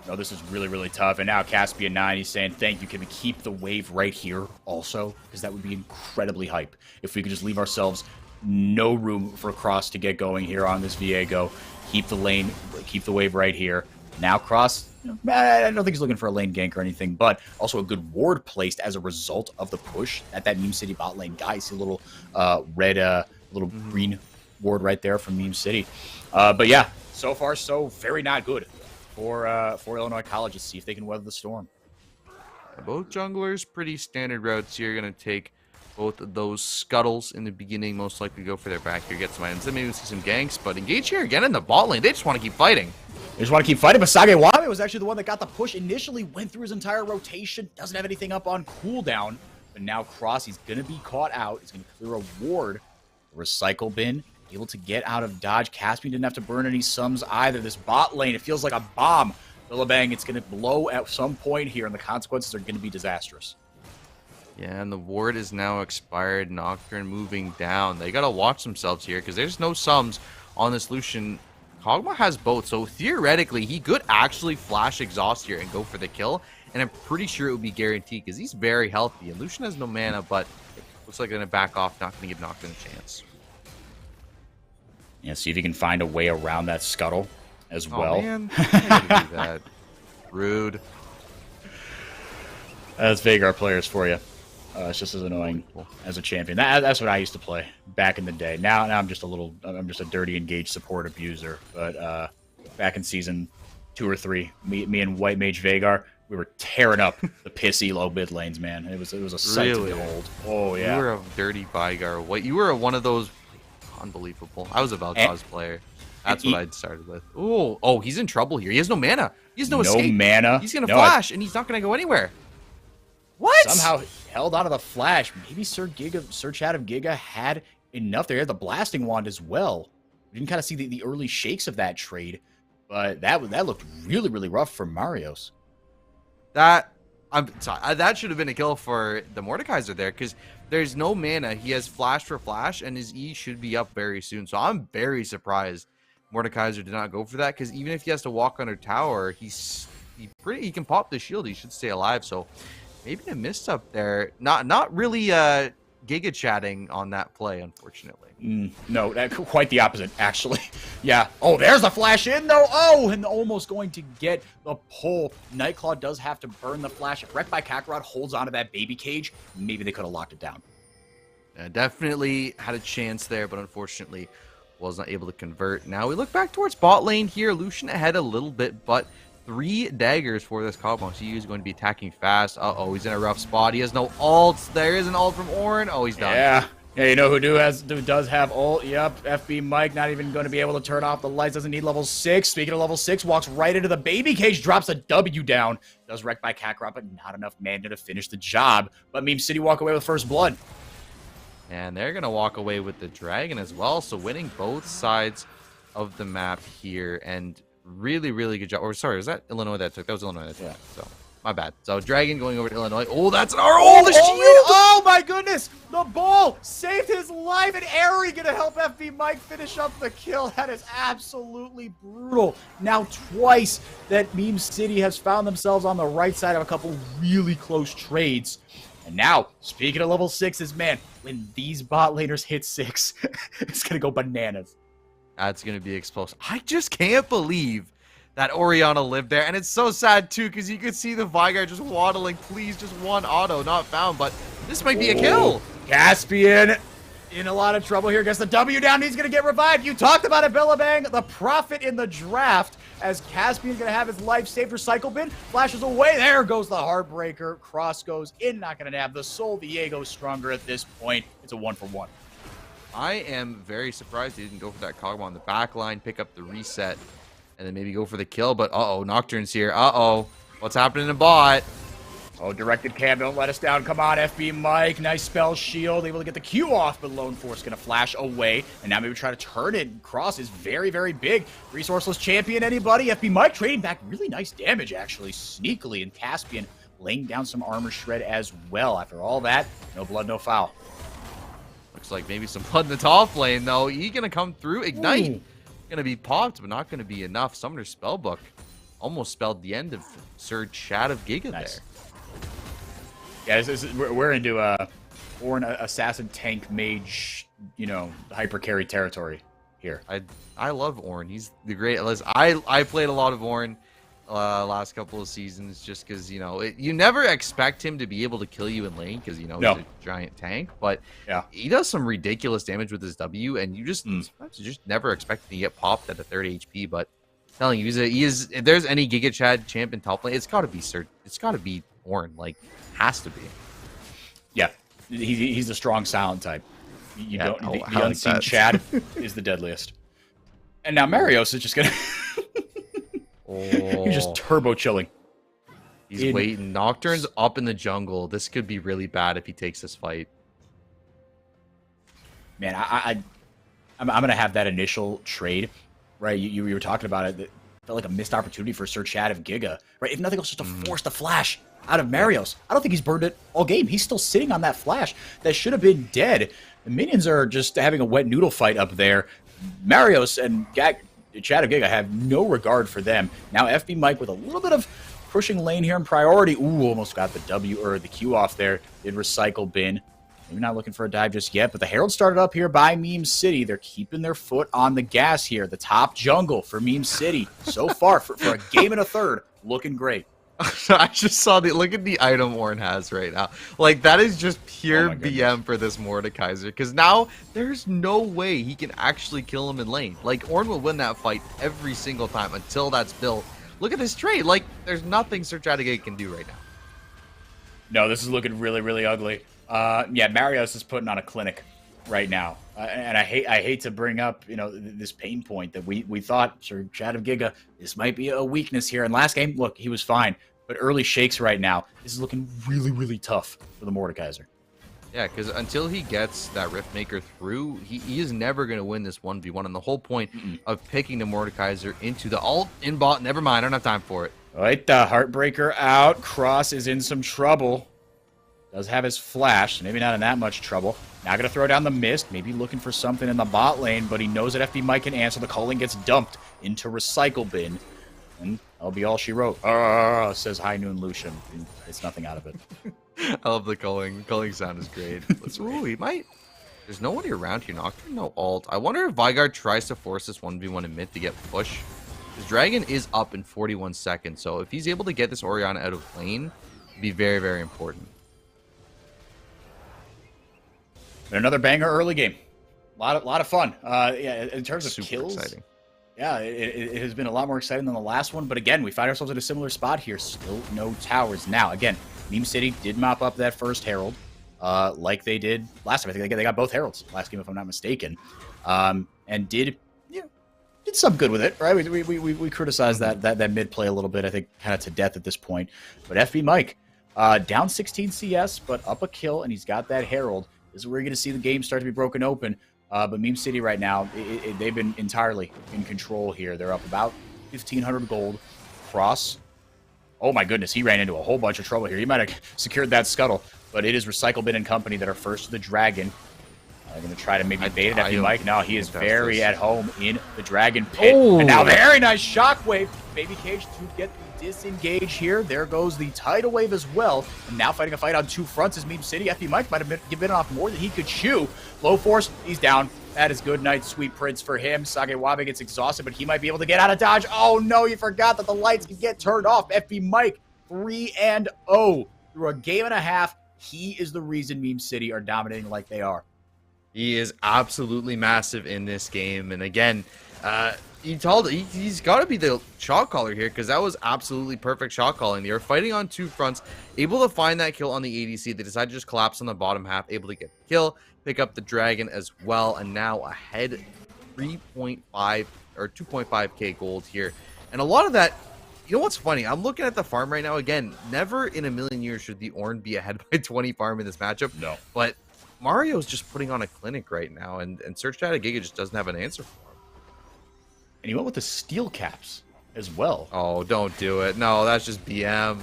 No, this is really, really tough. And now Caspian9, he's saying, thank you. Can we keep the wave right here also? Because that would be incredibly hype. If we could just leave ourselves no room for Cross to get going here on this Viego. Keep the lane, keep the wave right here. Now Cross, I don't think he's looking for a lane gank or anything, but also a good ward placed as a result of the push at that Meme City bot lane. Guys, see a little little green ward right there from Meme City. But yeah, so far so very not good for Illinois College. To see if they can weather the storm. Both junglers, pretty standard routes here. Going to take both of those scuttles in the beginning. Most likely go for their back here, get some items. Then maybe we'll see some ganks, but engage here again in the bot lane. They just want to keep fighting. They just want to keep fighting, but Sagewame was actually the one that got the push initially, went through his entire rotation, doesn't have anything up on cooldown, but now Cross, he's going to be caught out. He's going to clear a ward. Recycle bin, able to get out of dodge. Caspian didn't have to burn any sums either. This bot lane, it feels like a bomb. Billabang, it's going to blow at some point here, and the consequences are going to be disastrous. Yeah, and the ward is now expired. Nocturne moving down. They got to watch themselves here because there's no sums on this Lucian. Kog'Maw has both, so theoretically, he could actually flash exhaust here and go for the kill, and I'm pretty sure it would be guaranteed because he's very healthy, and Lucian has no mana, but looks like they're going to back off, not going to give Nocturne a chance. Yeah, see if you can find a way around that scuttle as well. Man. I can't do that. Rude. That's Vagar players for you. It's just as annoying as a champion. That's what I used to play back in the day. Now I'm just a dirty engaged support abuser. But back in season 2 or 3, me and White Mage Vagar, we were tearing up the pissy low mid lanes, man. It was a sight to behold. Oh yeah. You were a dirty Vagar. What you were one of those unbelievable. I was a Valkaz player. That's what I'd started with. Ooh, oh, he's in trouble here. He has no mana. He has no escape. No mana. He's gonna flash, and he's not gonna go anywhere. What? Somehow held out of the flash. Maybe Sir Chad of Giga had enough there. He had the blasting wand as well. We didn't kind of see the early shakes of that trade, but that looked really, really rough for Marios. That should have been a kill for the Mordekaiser there, because there's no mana. He has flash for flash, and his E should be up very soon. So I'm very surprised Mordekaiser did not go for that, because even if he has to walk under tower, he can pop the shield. He should stay alive. So maybe a miss up there. Not really giga chatting on that play, unfortunately. No, quite the opposite, actually. Yeah. Oh, there's the flash in, though. Oh, and almost going to get the pull. Nightclaw does have to burn the flash. If Wrecked by Kakarot holds onto that baby cage, maybe they could have locked it down. Yeah, definitely had a chance there, but unfortunately was not able to convert. Now we look back towards bot lane here. Lucian ahead a little bit, but 3 daggers for this Kog'Maw. So he is going to be attacking fast. Uh-oh, he's in a rough spot. He has no ults. There is an ult from Orin. Oh, he's done. Yeah, you know who does have ult? Yep, FB Mike not even going to be able to turn off the lights. Doesn't need level 6. Speaking of level 6, walks right into the baby cage, drops a W down. Does wreck by Kakarot, but not enough mana to finish the job. But Meme City walk away with first blood. And they're going to walk away with the dragon as well. So winning both sides of the map here. And really, really good job. Or sorry, was that Illinois that took? That was Illinois that took. Yeah. So my bad. So dragon going over to Illinois. Oh, that's an R. Oh, the shield! Oh my goodness! The ball saved his life, and Airy gonna help FB Mike finish up the kill. That is absolutely brutal. Now twice that Meme City has found themselves on the right side of a couple really close trades. And now, speaking of level 6s, man, when these bot laners hit 6, it's gonna go bananas. That's going to be explosive. I just can't believe that Orianna lived there. And it's so sad, too, because you could see the Vigar just waddling. Please, just one auto, not found. But this might be a kill. Caspian in a lot of trouble here. Gets the W down. He's going to get revived. You talked about it, Billabang. The profit in the draft as Caspian's going to have his life saved for Cycle Bin. Flashes away. There goes the Heartbreaker. Cross goes in. Not going to nab the Soul. Viego's stronger at this point. It's a 1-for-1. I am very surprised he didn't go for that Kog'Maw on the back line, pick up the reset, and then maybe go for the kill. But uh-oh, Nocturne's here. Uh-oh. What's happening in bot? Oh, directed cam, don't let us down. Come on, FB Mike. Nice spell shield. Able to get the Q off, but Lone Force going to flash away. And now maybe try to turn it. Cross is very, very big. Resourceless champion, anybody? FB Mike trading back really nice damage, actually, sneakily. And Caspian laying down some armor shred as well. After all that, no blood, no foul. Looks like maybe some blood in the top lane, though. He going to come through. Ignite. Going to be popped, but not going to be enough. Summoner's Spellbook almost spelled the end of Sir Chad of Giga there. Yeah, we're into Ornn assassin tank mage, you know, hyper carry territory here. I love Ornn. He's the great. I played a lot of Ornn last couple of seasons just because, you know, you never expect him to be able to kill you in lane because, you know, he's a giant tank, but yeah, he does some ridiculous damage with his W, and you just never expect him to get popped at a 30 HP. But I'm telling you, if there's any Giga Chad champ in top lane, it's got to be Ornn. Like, has to be. Yeah, he's a strong silent type. The unseen Chad is the deadliest. And now Marios is just gonna He's just Oh, turbo chilling. he's waiting. Nocturne's up in the jungle. This could be really bad if he takes this fight. Man, I'm gonna have that initial trade, right? You were talking about it. That felt like a missed opportunity for Sir Chad of Giga, right? If nothing else, just to force the flash out of Marios. I don't think he's burned it all game. He's still sitting on that flash that should have been dead. The minions are just having a wet noodle fight up there. Marios and Chad of Giga have no regard for them. Now FB Mike with a little bit of pushing lane here in priority. Ooh, almost got the W or the Q off there. Did recycle bin. Maybe not looking for a dive just yet, but the Herald started up here by Meme City. They're keeping their foot on the gas here. The top jungle for Meme City so far for a game and a third, looking great. I just saw look at the item Ornn has right now. Like, that is just pure BM for this Mordekaiser. Because now there's no way he can actually kill him in lane. Like, Ornn will win that fight every single time until that's built. Look at this trade. Like, there's nothing Sir Chattagate can do right now. No, this is looking really, really ugly. Yeah, Marios is putting on a clinic right now. And I hate to bring up, this pain point that we thought, Sir Chad of Giga, this might be a weakness here. And last game, look, he was fine. But early shakes right now, this is looking really, really tough for the Mordekaiser. Yeah, because until he gets that Riftmaker through, he is never going to win this 1v1. And the whole point of picking the Mordekaiser into the ult in bot, never mind, I don't have time for it. All right, the Heartbreaker out. Cross is in some trouble. Does have his flash, maybe not in that much trouble. Now going to throw down the mist, maybe looking for something in the bot lane, but he knows that FB Mike can answer. The culling gets dumped into recycle bin. And that'll be all she wrote. Says High Noon Lucian. It's nothing out of it. I love the culling. The culling sound is great. Ooh, he might. There's nobody around here. Nocturne, no ult. I wonder if Veigar tries to force this 1v1 in mid to get push. His dragon is up in 41 seconds, so if he's able to get this Orianna out of lane, it'd be very, very important. And another banger early game. A lot of fun. Yeah, in terms of Super kills, exciting. Yeah, it has been a lot more exciting than the last one. But again, we find ourselves in a similar spot here. Still no towers. Now, again, Meme City did mop up that first Herald, like they did last time. I think they got both Heralds last game, if I'm not mistaken, and did some good with it. Right? We criticized that mid play a little bit. I think kind of to death at this point. But FB Mike down 16 CS, but up a kill, and he's got that Herald. This is where you're going to see the game start to be broken open. But Meme City right now, they've been entirely in control here. They're up about 1,500 gold. Cross. Oh my goodness, he ran into a whole bunch of trouble here. He might have secured that scuttle, but it is Recycle Bin and Company that are first to the Dragon. They're going to try to maybe bait it at Mike. No, he is very at home in the Dragon Pit. Oh. And now very nice Shockwave. Baby Cage to get the disengage here. There goes the Tidal Wave as well. And now fighting a fight on two fronts is Meme City. FB Mike might have been off more than he could chew. Low Force, he's down. That is good night, Sweet Prince for him. Sagewabe gets exhausted, but he might be able to get out of dodge. Oh no, you forgot that the lights can get turned off. FB Mike 3-0 through a game and a half. He is the reason Meme City are dominating like they are. He is absolutely massive in this game. And again, he's got to be the shot caller here, because that was absolutely perfect shot calling. They are fighting on two fronts, able to find that kill on the ADC. They decided to just collapse on the bottom half, able to get the kill, pick up the dragon as well, and now ahead 3.5 or 2.5k gold here. And a lot of that, you know what's funny? I'm looking at the farm right now. Again, never in a million years should the Ornn be ahead by 20 farm in this matchup. No. But Mario's just putting on a clinic right now, and Search Data Giga just doesn't have an answer for him. And he went with the steel caps as well. Oh, don't do it. No, that's just BM.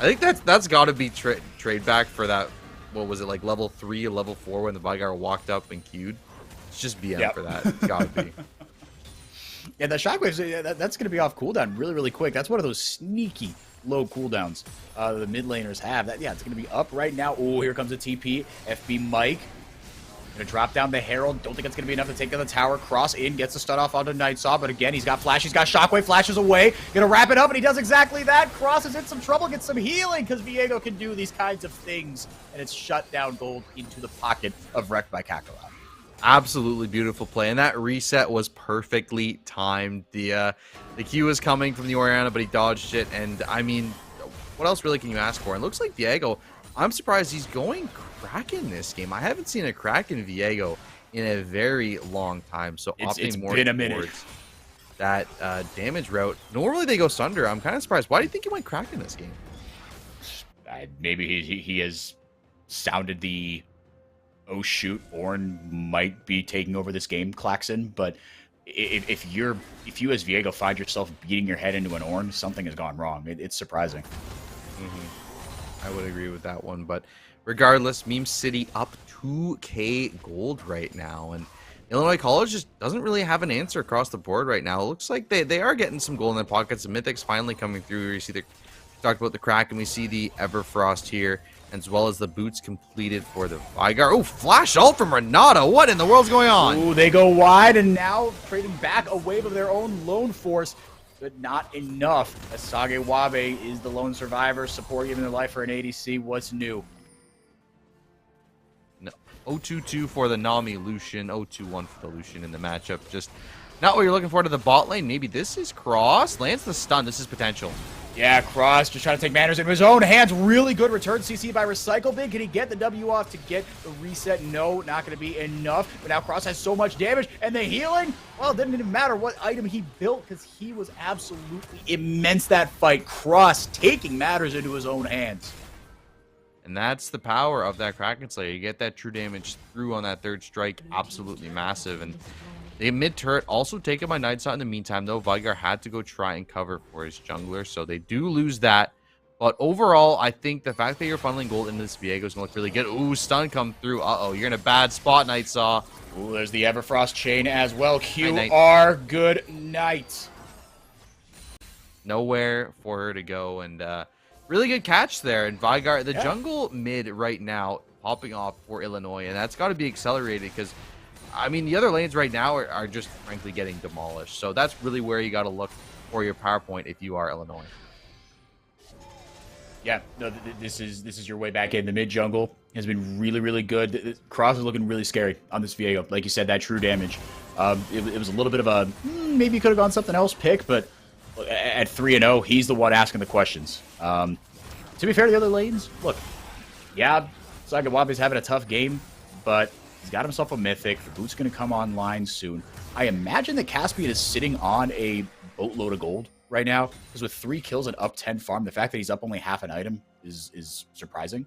I think that's got to be trade back for that. What was it, like level 3 or level 4 when the Veigar walked up and queued? It's just BM for that. It's got to be. Yeah, the Shockwaves, that's going to be off cooldown really, really quick. That's one of those sneaky low cooldowns the mid laners have. It's going to be up right now. Oh, here comes a TP. FB Mike. Going to drop down the Herald. Don't think it's going to be enough to take down the tower. Cross in, gets the stun off onto Nightsaw, but again, he's got Flash, he's got Shockwave, flashes away. Going to wrap it up, and he does exactly that. Cross is in some trouble, gets some healing, because Viego can do these kinds of things, and it's shut down gold into the pocket of Wrecked by Kakarot. Absolutely beautiful play, and that reset was perfectly timed. The Q was coming from the Orianna, but he dodged it, and I mean, what else really can you ask for? And it looks like Viego, I'm surprised he's going Kraken this game. I haven't seen a Kraken Viego in a very long time, so it's been a minute. that damage route. Normally they go Sunder. I'm kind of surprised. Why do you think he went Crack in this game? Maybe he has sounded the oh shoot, Ornn might be taking over this game klaxon, but if you as Viego find yourself beating your head into an Ornn, something has gone wrong. It's surprising. I would agree with that one, but regardless, Meme City up 2k gold right now, and Illinois College just doesn't really have an answer across the board right now. It looks like they are getting some gold in their pockets. The Mythic's finally coming through. You see the talked about the Crack, and we see the Everfrost here, as well as the boots completed for the Vygar. Oh, flash ult from Renata. What in the world's going on? Ooh, they go wide, and now trading back a wave of their own lone force, but not enough. As Sage Wabe is the lone survivor, support giving their life for an ADC. What's new? No, 0-2-2 for the Nami Lucian, 0-2-1 for the Lucian in the matchup. Just not what you're looking for to the bot lane. Maybe this is Cross. Lands the stun. This is potential. Yeah, Cross just trying to take matters into his own hands. Really good return CC by Recycle Big. Can he get the W off to get the reset? No, not going to be enough. But now Cross has so much damage. And the healing? Well, it didn't even matter what item he built because he was absolutely immense that fight. Cross taking matters into his own hands. And that's the power of that Kraken Slayer. You get that true damage through on that third strike. Absolutely massive. And the mid turret also taken by Nightshot in the meantime, though. Vygar had to go try and cover for his jungler, so they do lose that. But overall, I think the fact that you're funneling gold into this Viego is going to look really good. Ooh, stun come through. Uh-oh, you're in a bad spot, Nightsaw. Ooh, there's the Everfrost chain as well. QR, good night. Nowhere for her to go, and really good catch there. And Vygar, the jungle mid right now, popping off for Illinois, and that's got to be accelerated because I mean, the other lanes right now are just frankly getting demolished. So that's really where you got to look for your PowerPoint if you are Illinois. Yeah, no, this is your way back in. The mid jungle has been really, really good. Cross is looking really scary on this Viego. Like you said, that true damage. It was a little bit of a maybe you could have gone something else pick, but at 3-0, he's the one asking the questions. To be fair to the other lanes, look, yeah, Sagawabe's having a tough game, but he's got himself a Mythic. The boot's going to come online soon. I imagine that Caspian is sitting on a boatload of gold right now, because with 3 kills and up 10 farm, the fact that he's up only half an item is surprising.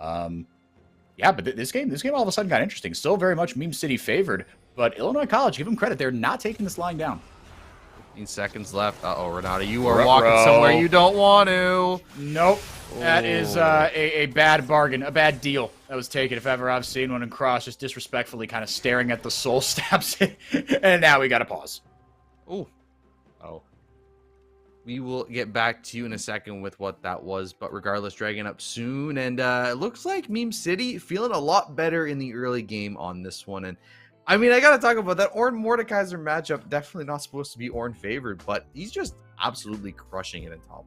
Yeah, but this game all of a sudden got interesting. Still very much Meme City favored, but Illinois College, give them credit, they're not taking this lying down. 15 seconds left. Uh-oh, Renata, you are walking somewhere you don't want to. Nope. That is a bad bargain, a bad deal that was taken if ever I've seen one. And Cross just disrespectfully kind of staring at the soul stabs it. And now we got to pause. Oh. We will get back to you in a second with what that was. But regardless, Dragon up soon. And it looks like Meme City feeling a lot better in the early game on this one. And I mean, I got to talk about that Ornn Mordekaiser matchup. Definitely not supposed to be Ornn favored, but he's just absolutely crushing it in top.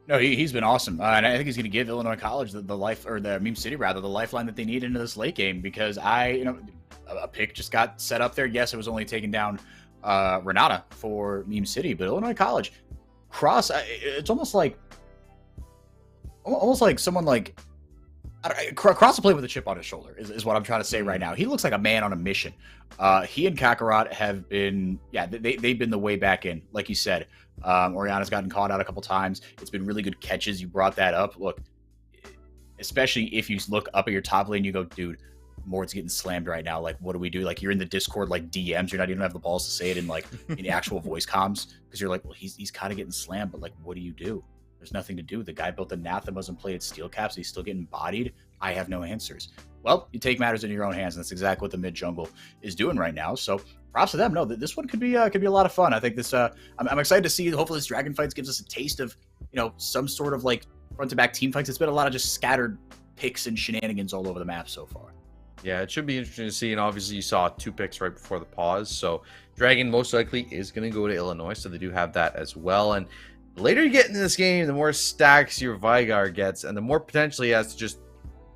No, he's been awesome, and I think he's going to give Illinois College the life, or the Meme City rather, the lifeline that they need into this late game. Because a pick just got set up there. Yes, it was only taking down Renata for Meme City, but Illinois College, Cross, it's almost like someone like Cross to play with a chip on his shoulder is what I'm trying to say right now. He looks like a man on a mission. He and Kakarot have been, they've been the way back in, like you said. Oriana's gotten caught out a couple times. It's been really good catches. You brought that up. Look, especially if you look up at your top lane, you go, dude, Mord's getting slammed right now. Like, what do we do? Like, you're in the Discord, like DMs. You're not even have the balls to say it in like in actual voice comms because you're like, well, he's kind of getting slammed, but like, what do you do? There's nothing to do. The guy built anathemas and played steel caps. He's still getting bodied. I have no answers. Well, you take matters into your own hands, and that's exactly what the mid jungle is doing right now. So props to them. No, this one could be a lot of fun. I think this. I'm excited to see. Hopefully, this Dragon Fights gives us a taste of some sort of like front to back team fights. It's been a lot of just scattered picks and shenanigans all over the map so far. Yeah, it should be interesting to see. And obviously, you saw 2 picks right before the pause. So Dragon most likely is going to go to Illinois. So they do have that as well. And the later you get into this game, the more stacks your Vygar gets, and the more potentially he has to just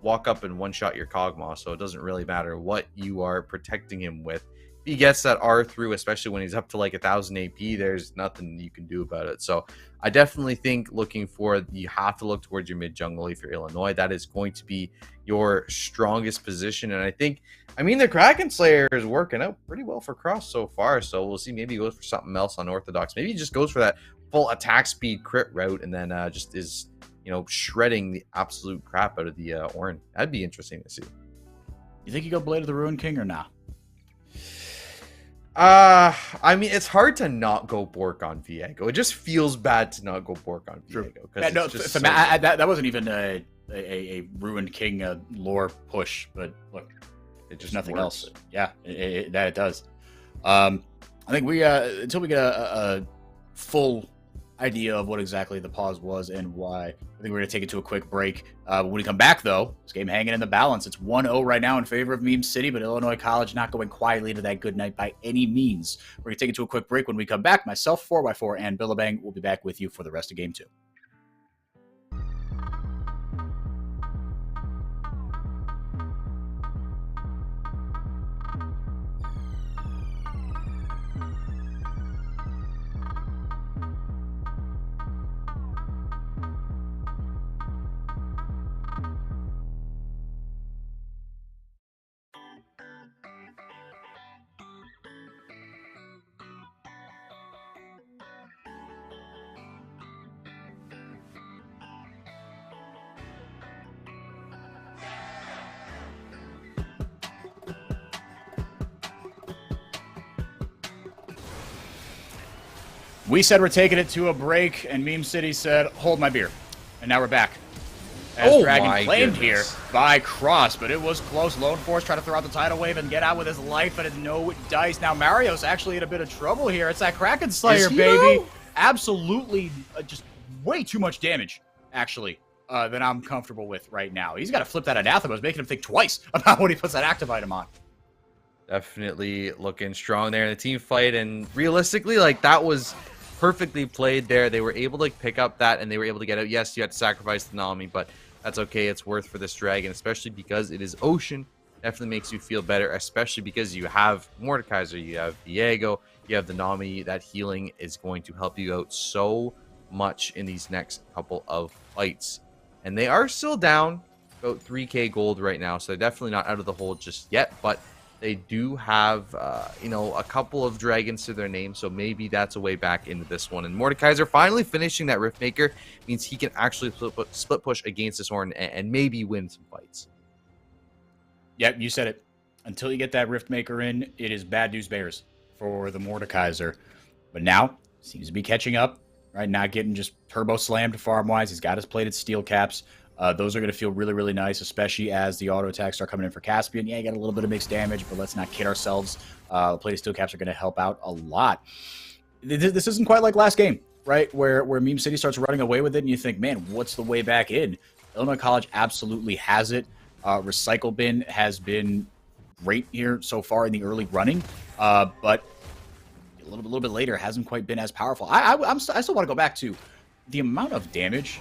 walk up and one-shot your Kog'Maw. So it doesn't really matter what you are protecting him with. he gets that R through, especially when he's up to like 1,000 AP, there's nothing you can do about it. So I definitely think you have to look towards your mid jungle if you're Illinois. That is going to be your strongest position. And I mean, the Kraken Slayer is working out pretty well for Cross so far. So we'll see. Maybe he goes for something else on Orthodox. Maybe he just goes for that full attack speed crit route and then just is, shredding the absolute crap out of the Orin. That'd be interesting to see. You think you go Blade of the Ruin King or not? I mean, it's hard to not go Bork on Viego. It just feels bad to not go Bork on Viego. That wasn't even a Ruined King lore push, but look, it just nothing works. else. Yeah, it does. I think we until we get a full idea of what exactly the pause was and why, I think we're going to take it to a quick break. When we come back, though, this game hanging in the balance. It's 1-0 right now in favor of Meme City, but Illinois College not going quietly to that good night by any means. We're going to take it to a quick break. When we come back, myself, 4x4, and Billabang will be back with you for the rest of Game 2. We said we're taking it to a break, and Meme City said, hold my beer. And now we're back. As Dragon claimed here by Cross, but it was close. Lone Force trying to throw out the tidal wave and get out with his life, but it's no dice. Now Mario's actually in a bit of trouble here. It's that Kraken Slayer, baby. Though? Absolutely just way too much damage, actually, than I'm comfortable with right now. He's got to flip that Anathema. It's making him think twice about when he puts that active item on. Definitely looking strong there in the team fight, and realistically, like, that was perfectly played there. They were able to pick up that, and they were able to get out. Yes, you had to sacrifice the Nami, but that's okay. It's worth for this dragon, especially because it is Ocean. Definitely makes you feel better, especially because you have Mordekaiser, you have Viego, you have the Nami. That healing is going to help you out so much in these next couple of fights. And they are still down about 3k gold right now, so they're definitely not out of the hole just yet, but they do have, a couple of dragons to their name, so maybe that's a way back into this one. And Mordekaiser finally finishing that Riftmaker means he can actually split push against this Horn and maybe win some fights. Yep, you said it. Until you get that Riftmaker in, it is bad news bears for the Mordekaiser. But now, seems to be catching up, right? Not getting just turbo slammed farm-wise. He's got his plated steel caps. Those are going to feel really, really nice, especially as the auto attacks start coming in for Caspian. Yeah, you got a little bit of mixed damage, but let's not kid ourselves. The plated steel caps are going to help out a lot. This isn't quite like last game, right? Where Meme City starts running away with it, and you think, man, what's the way back in? Illinois College absolutely has it. Recycle Bin has been great here so far in the early running, but a little bit later hasn't quite been as powerful. I still want to go back to the amount of damage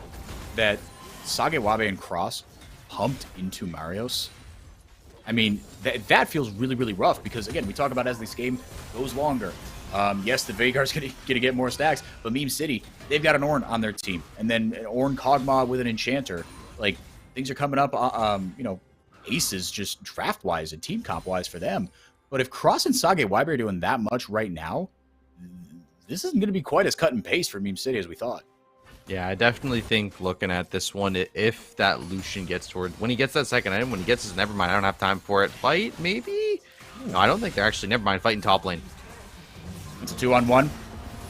that Sage Wabe and Cross pumped into Marios. I mean, that feels really, really rough because, again, we talk about as this game goes longer. Yes, the Vagar's going to get more stacks, but Meme City, they've got an Ornn on their team. And then an Ornn Kog'Maw with an Enchanter. Like, things are coming up, aces just draft-wise and team comp-wise for them. But if Cross and Sage Wabe are doing that much right now, this isn't going to be quite as cut and paste for Meme City as we thought. Yeah, I definitely think looking at this one, if that Lucian gets toward, when he gets that second item, when he gets his never mind, I don't have time for it, fight, maybe? No, I don't think they're actually, never mind, fighting top lane. It's a 2-on-1.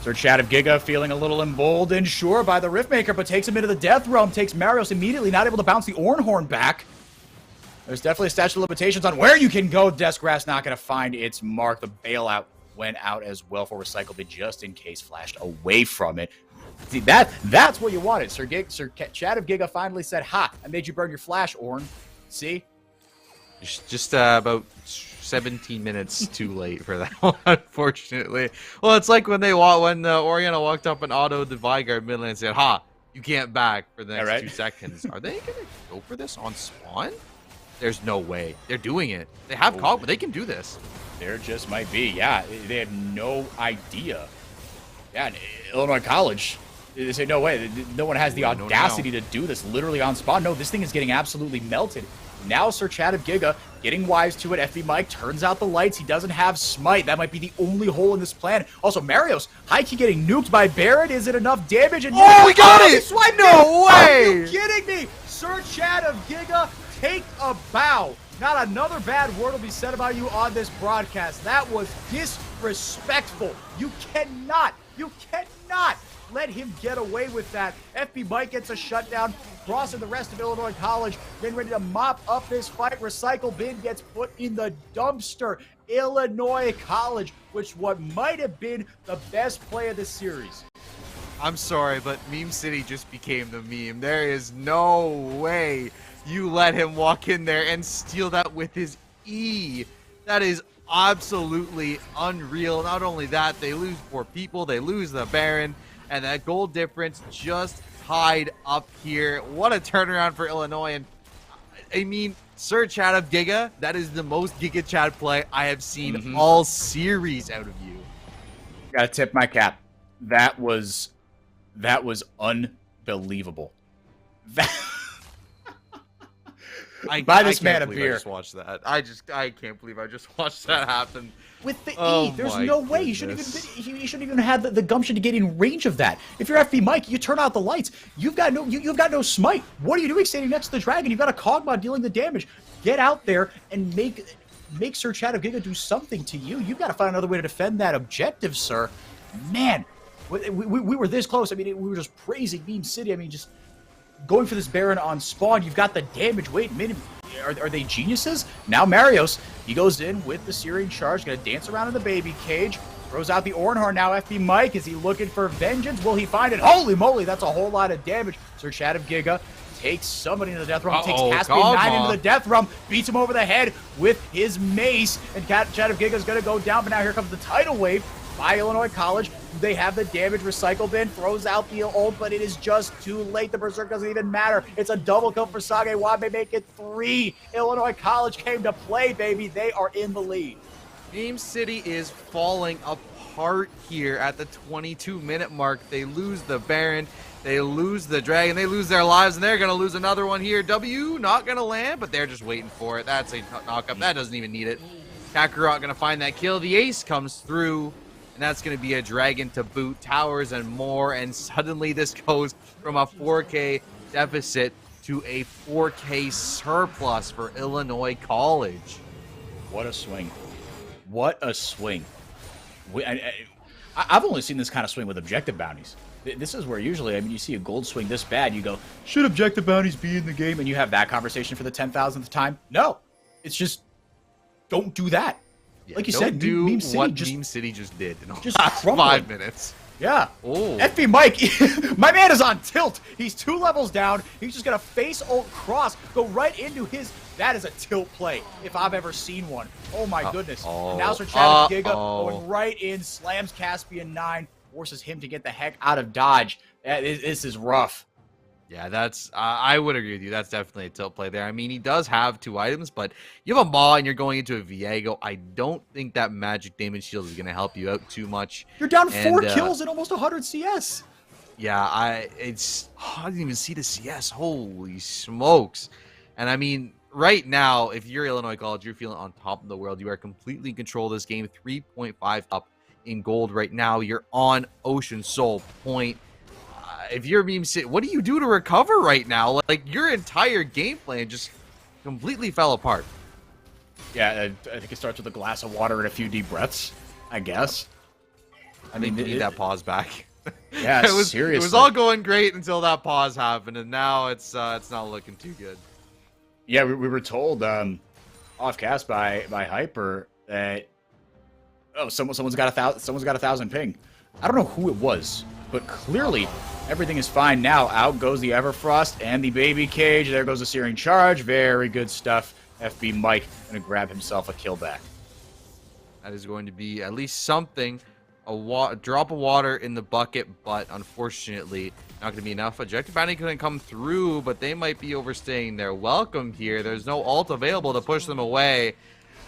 Sir Chat of Giga feeling a little emboldened, sure, by the Riftmaker, but takes him into the Death Realm, takes Marios immediately, not able to bounce the Ornn Horn back. There's definitely a statute of limitations on where you can go. Deathgrass not going to find its mark. The bailout went out as well for Recycle, but just in case flashed away from it. See, that's what you wanted. Sir Chat of Giga finally said, ha, I made you burn your flash, Ornn. See? Just about 17 minutes too late for that one, unfortunately. Well, it's like when Oriana walked up and autoed the Vigard mid lane and said, ha, you can't back for the next 2 seconds. Are they going to go for this on spawn? There's no way. They're doing it. They have Cog, but they can do this. There just might be. Yeah, they had no idea. Yeah, Illinois College, they say, no way. No one has the audacity to do this literally on spawn. No, this thing is getting absolutely melted. Now Sir Chad of Giga getting wise to it. FB Mike turns out the lights. He doesn't have Smite. That might be the only hole in this plan. Also, Marios, high-key getting nuked by Barrett. Is it enough damage? And oh, we got it! No way! Are you kidding me? Sir Chad of Giga, take a bow. Not another bad word will be said about you on this broadcast. That was disrespectful. You cannot let him get away with that. FB Mike gets a shutdown. Cross and the rest of Illinois College getting ready to mop up this fight. Recycle bin gets put in the dumpster. Illinois College, which what might have been the best play of the series. I'm sorry, but Meme City just became the meme. There is no way you let him walk in there and steal that with his E. That is absolutely unreal. Not only that, they lose 4 people, they lose the Baron, and that goal difference just tied up here. What a turnaround for Illinois. And I mean, Sir Chad of Giga, that is the most Giga Chad play I have seen all series out of you. Gotta tip my cap. That was unbelievable. Buy this man a beer. I just watched that. I can't believe I just watched that happen. With the E, there's no way. He shouldn't even have had the gumption to get in range of that. If you're FB Mike, you turn out the lights. You've got no smite. What are you doing standing next to the dragon? You've got a Kog'Maw dealing the damage. Get out there and make Sir Chad of Giga do something to you. You've got to find another way to defend that objective, sir. Man, we were this close. I mean, we were just praising Meme City. I mean, just going for this Baron on spawn. You've got the damage. Wait a minute. Are they geniuses? Now Marios, he goes in with the Searing Charge. Gonna dance around in the baby cage. Throws out the Ornhorn. Now FB Mike, is he looking for vengeance? Will he find it? Holy moly, that's a whole lot of damage. Sir Chad of Giga takes somebody into the death realm. Takes Caspian 9 into the death realm. Beats him over the head with his mace. And Chad of Giga is gonna go down. But now here comes the tidal wave by Illinois College. They have the damage. Recycle bin throws out the ult, but it is just too late. The Berserk doesn't even matter. It's a double kill for Sage Wabe. Make it 3. Illinois College came to play, baby. They are in the lead. Meme City is falling apart here at the 22-minute mark. They lose the Baron. They lose the Dragon. They lose their lives, and they're going to lose another one here. W not going to land, but they're just waiting for it. That's a knock-up. That doesn't even need it. Kakarot going to find that kill. The ace comes through. And that's going to be a dragon to boot, towers and more, and suddenly this goes from a 4K deficit to a 4K surplus for Illinois College. What a swing. What a swing. I've only seen this kind of swing with objective bounties. This is where usually, I mean, you see a gold swing this bad, you go, should objective bounties be in the game? And you have that conversation for the 10,000th time. No, it's just, don't do that. Yeah, like you said, do Meme City what just, Meme City just did in just last 5 minutes. Yeah. Oh. FB Mike, my man is on tilt. He's 2 levels down. He's just going to face ult cross, go right into his... That is a tilt play, if I've ever seen one. Oh, my goodness. And now Sir Chad Giga going right in, slams Caspian 9, forces him to get the heck out of dodge. This is rough. Yeah, that's I would agree with you. That's definitely a tilt play there. I mean, he does have 2 items, but you have a Maw and you're going into a Viego. I don't think that magic damage shield is going to help you out too much. You're down 4 kills and almost 100 CS. Yeah, I didn't even see the CS. Holy smokes. And I mean, right now, if you're Illinois College, you're feeling on top of the world. You are completely in control of this game. 3.5 up in gold right now. You're on Ocean Soul point. If you're Meme City, what do you do to recover right now? Like, your entire game plan just completely fell apart. Yeah, I think it starts with a glass of water and a few deep breaths, I guess. I mean, you need that pause back. Yeah, seriously. It was all going great until that pause happened, and now it's not looking too good. Yeah, we were told off cast by Hyper that someone's got 1,000 ping. I don't know who it was, but clearly everything is fine now. Out goes the Everfrost and the baby cage. There goes the Searing Charge. Very good stuff. FB Mike gonna grab himself a kill back. That is going to be at least something. A drop of water in the bucket, but unfortunately not going to be enough. Objective bounty couldn't come through, but they might be overstaying their welcome here. There's no ult available to push them away.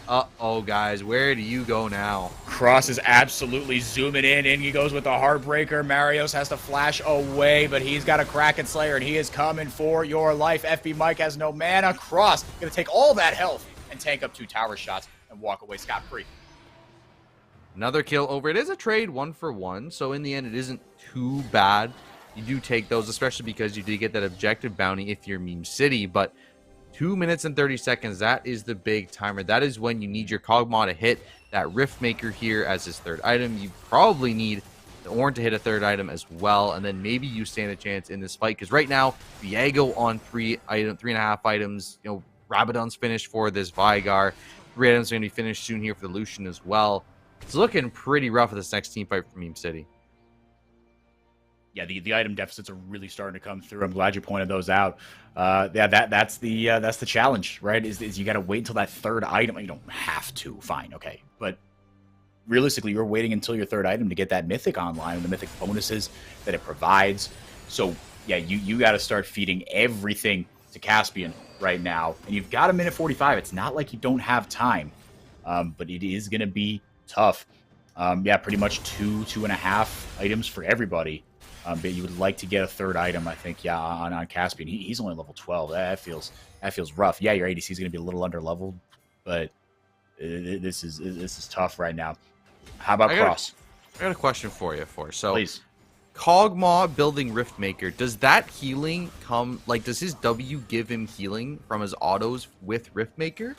Uh-oh, guys. Where do you go now? Cross is absolutely zooming in. He goes with the Heartbreaker. Marios has to flash away, but he's got a Kraken Slayer, and he is coming for your life. FB Mike has no mana. Cross going to take all that health and tank up 2 tower shots and walk away scot-free. Another kill over. It is a trade 1-for-1, so in the end, it isn't too bad. You do take those, especially because you did get that objective bounty if you're Meme City, but 2 minutes and 30 seconds, that is the big timer. That is when you need your Kog'Maw to hit that Rift Maker here as his 3rd item. You probably need the Ornn to hit a 3rd item as well, and then maybe you stand a chance in this fight, because right now, Viego on 3.5 items. You know, Rabadon's finished for this Veigar. 3 items are going to be finished soon here for the Lucian as well. It's looking pretty rough at this next team fight for Meme City. Yeah, the item deficits are really starting to come through. I'm glad you pointed those out. Yeah, that's the challenge, right? Is you got to wait until that 3rd item. You don't have to, fine, okay, but realistically, you're waiting until your 3rd item to get that mythic online and the mythic bonuses that it provides. So yeah, you got to start feeding everything to Caspian right now, and you've got 1:45. It's not like you don't have time, but it is going to be tough. Yeah, pretty much 2.5 items for everybody. But you would like to get a 3rd item, I think, yeah, on Caspian. He's only level 12. That feels rough. Yeah, your ADC is going to be a little under leveled, but this is tough right now. How about Cross? I got a question for you, So, please. Kog'Maw building Rift Maker, does that healing come, like, does his W give him healing from his autos with Rift Maker?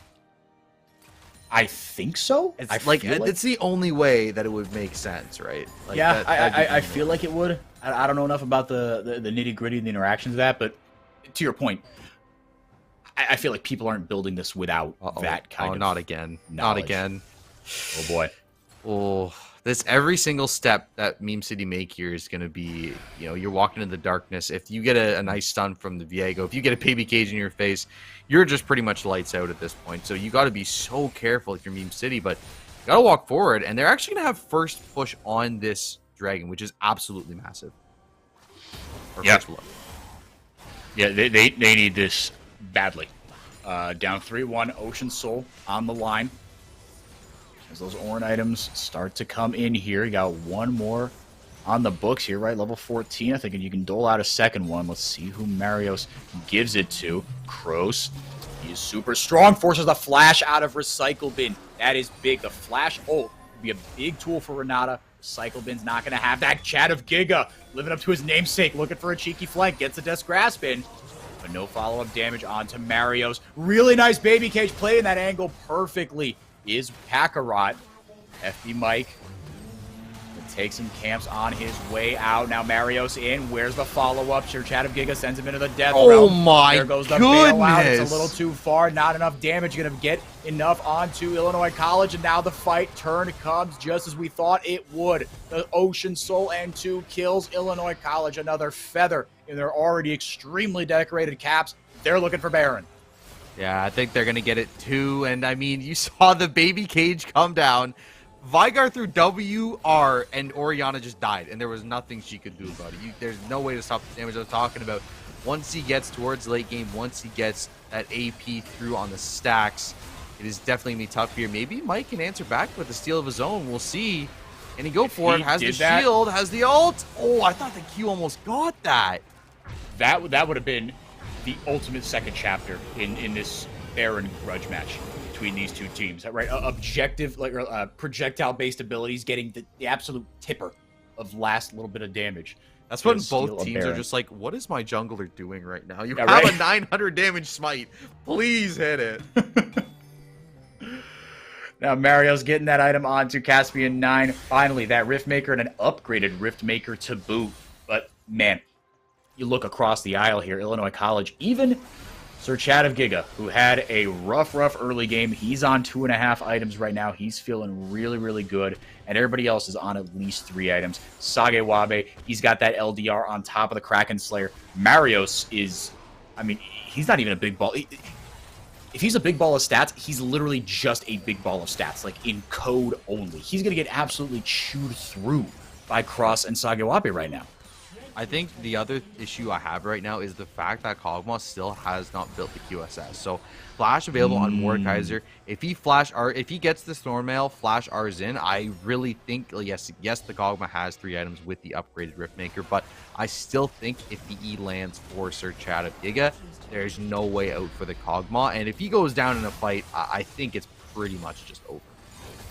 I think so. It's the only way that it would make sense, right? Like, yeah, I feel like it would. I don't know enough about the nitty-gritty and the interactions of that, but to your point, I feel like people aren't building this without that kind of not again. Knowledge. Not again. Oh, boy. Oh, every single step that Meme City make here is going to be, you know, you're walking in the darkness. If you get a nice stun from the Viego, if you get a baby cage in your face, you're just pretty much lights out at this point. So you got to be so careful if you're Meme City, but you got to walk forward. And they're actually going to have first push on this dragon, which is absolutely massive. Yeah. Yeah, they need this badly. Down 3-1, Ocean Soul on the line. As those Ornn items start to come in here, you got one more on the books here, right? Level 14. I think you can dole out a 2nd one. Let's see who Marios gives it to. Kroos. He is super strong. Forces the flash out of Recycle Bin. That is big. The flash ult will be a big tool for Renata. Recycle Bin's not going to have that. Chat of Giga living up to his namesake, looking for a cheeky flank. Gets the Death Grasp in, but no follow-up damage onto Marios. Really nice baby cage, playing that angle perfectly is Kakarot. FB Mike takes some camps on his way out. Now Marios in. Where's the follow-up? Sure, Chat of Giga sends him into the death realm. Oh my There goes the goodness. bailout. It's a little too far. Not enough damage. Going to get enough onto Illinois College. And now the fight turn comes just as we thought it would. The Ocean Soul and 2 kills. Illinois College, another feather in their already extremely decorated caps. They're looking for Baron. Yeah, I think they're going to get it too. And I mean, you saw the baby cage come down. Veigar threw WR and Orianna just died, and there was nothing she could do about it. There's no way to stop the damage I was talking about. Once he gets towards late game, once he gets that AP through on the stacks, it is definitely going to be tough here. Maybe Mike can answer back with a steal of his own. We'll see. And he go for it. Has the shield, has the ult. Oh, I thought the Q almost got that. That would have been the ultimate 2nd chapter in this Baron grudge match between these two teams, right? Objective, like projectile-based abilities, getting the absolute tipper of last little bit of damage. That's when both teams are just like, what is my jungler doing right now? You have right? a 900 damage smite. Please hit it. Now Mario's getting that item onto Caspian 9. Finally, that Rift Maker and an upgraded Rift Maker to boot. But, man, you look across the aisle here, Illinois College, even Sir Chad of Giga, who had a rough early game. He's on 2.5 items right now. He's feeling really, really good. And everybody else is on at least 3 items. Sage Wabe, he's got that LDR on top of the Kraken Slayer. Marios is, I mean, he's not even a big ball. If he's a big ball of stats, he's literally just a big ball of stats, like in code only. He's going to get absolutely chewed through by Cross and Sage Wabe right now. I think the other issue I have right now is the fact that Kog'Maw still has not built the QSS. So flash available on Mordekaiser. If he gets the Stormmail, flash R's in, I really think yes, the Kog'Maw has 3 items with the upgraded Riftmaker, but I still think if the E lands for Sir Chad of Giga, there's no way out for the Kog'Maw. And if he goes down in a fight, I think it's pretty much just over.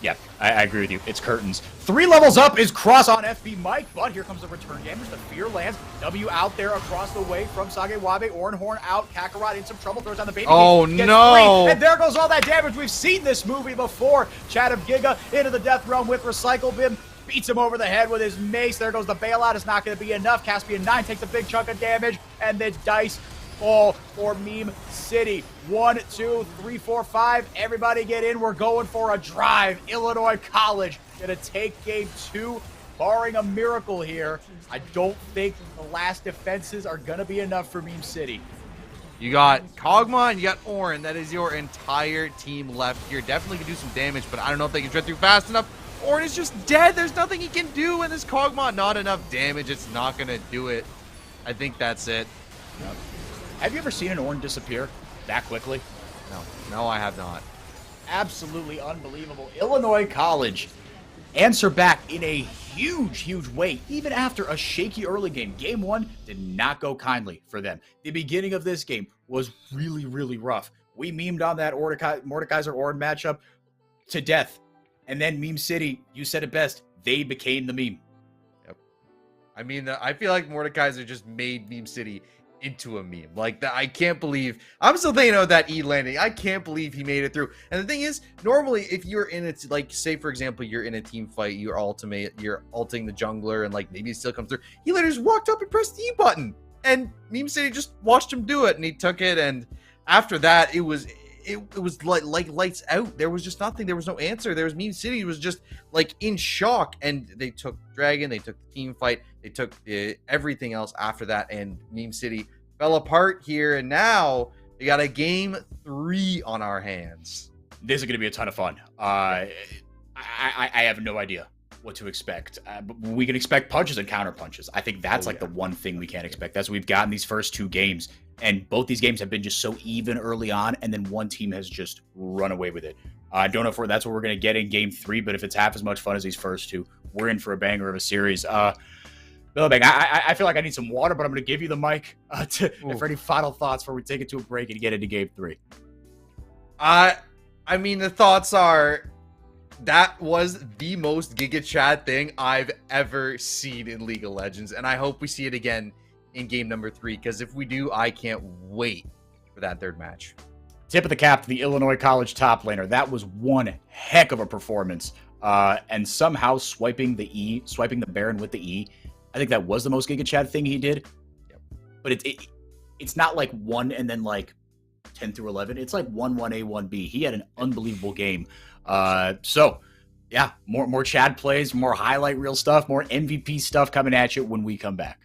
Yeah, I agree with you. It's curtains. 3 levels up is Cross on FB Mike, but here comes the return damage. The Fear lands. W out there across the way from Sagewabe. Oranhorn out. Kakarot in some trouble. Throws down the baby. Oh, no. 3, and there goes all that damage. We've seen this movie before. Chad of Giga into the Death Realm with Recycle Bim. Beats him over the head with his mace. There goes the bailout. It's not going to be enough. Caspian 9 takes a big chunk of damage, and the dice fall for Meme City. 1, 2, 3, 4, 5. Everybody get in. We're going for a drive. Illinois College gonna take game 2. Barring a miracle here, I don't think the last defenses are gonna be enough for Meme City. You got Kog'Maw and you got Orin. That is your entire team left here. Definitely can do some damage, but I don't know if they can shred through fast enough. Orin is just dead. There's nothing he can do, and this Kog'Maw, not enough damage. It's not gonna do it. I think that's it. Yep. Have you ever seen an Ornn disappear that quickly? No, I have not. Absolutely unbelievable. Illinois College answer back in a huge way, even after a shaky early game. Game 1 did not go kindly for them. The beginning of this game was really rough. We memed on that Mordekaiser Ornn matchup to death. And then Meme City, you said it best, they became the meme. Yep. I mean, I feel like Mordekaiser just made Meme City into a meme. Like that, I can't believe I'm still thinking of that E landing. I can't believe he made it through. And the thing is, normally if you're in it, like say for example you're in a team fight, you're ulting the jungler, and like maybe it still comes through. He literally just walked up and pressed the E button, and Meme City just watched him do it, and he took it. And after that, it was like lights out. There was just nothing. There was no answer. There was Meme City was just like in shock, and they took Dragon, they took the team fight, they took everything else after that, and Meme City fell apart here. And now we got a game 3 on our hands. This is going to be a ton of fun. I have no idea what to expect. But we can expect punches and counter punches. I think that's the one thing we can't expect. That's what we've gotten these first 2 games. And both these games have been just so even early on, and then one team has just run away with it. I don't know if that's what we're going to get in game 3, but if it's half as much fun as these first 2, we're in for a banger of a series. Billabang, I feel like I need some water, but I'm going to give you the mic for any final thoughts before we take it to a break and get into game 3. I mean, the thoughts are, that was the most Giga Chad thing I've ever seen in League of Legends, and I hope we see it again in game number 3, because if we do, I can't wait for that 3rd match. Tip of the cap to the Illinois College top laner. That was one heck of a performance. And somehow swiping the Baron with the E, I think that was the most Giga Chad thing he did. Yep. But it's not like 1 and then like 10 through 11. It's like 1-1A, 1B. He had an unbelievable game. So yeah, more Chad plays, more highlight reel stuff, more MVP stuff coming at you when we come back.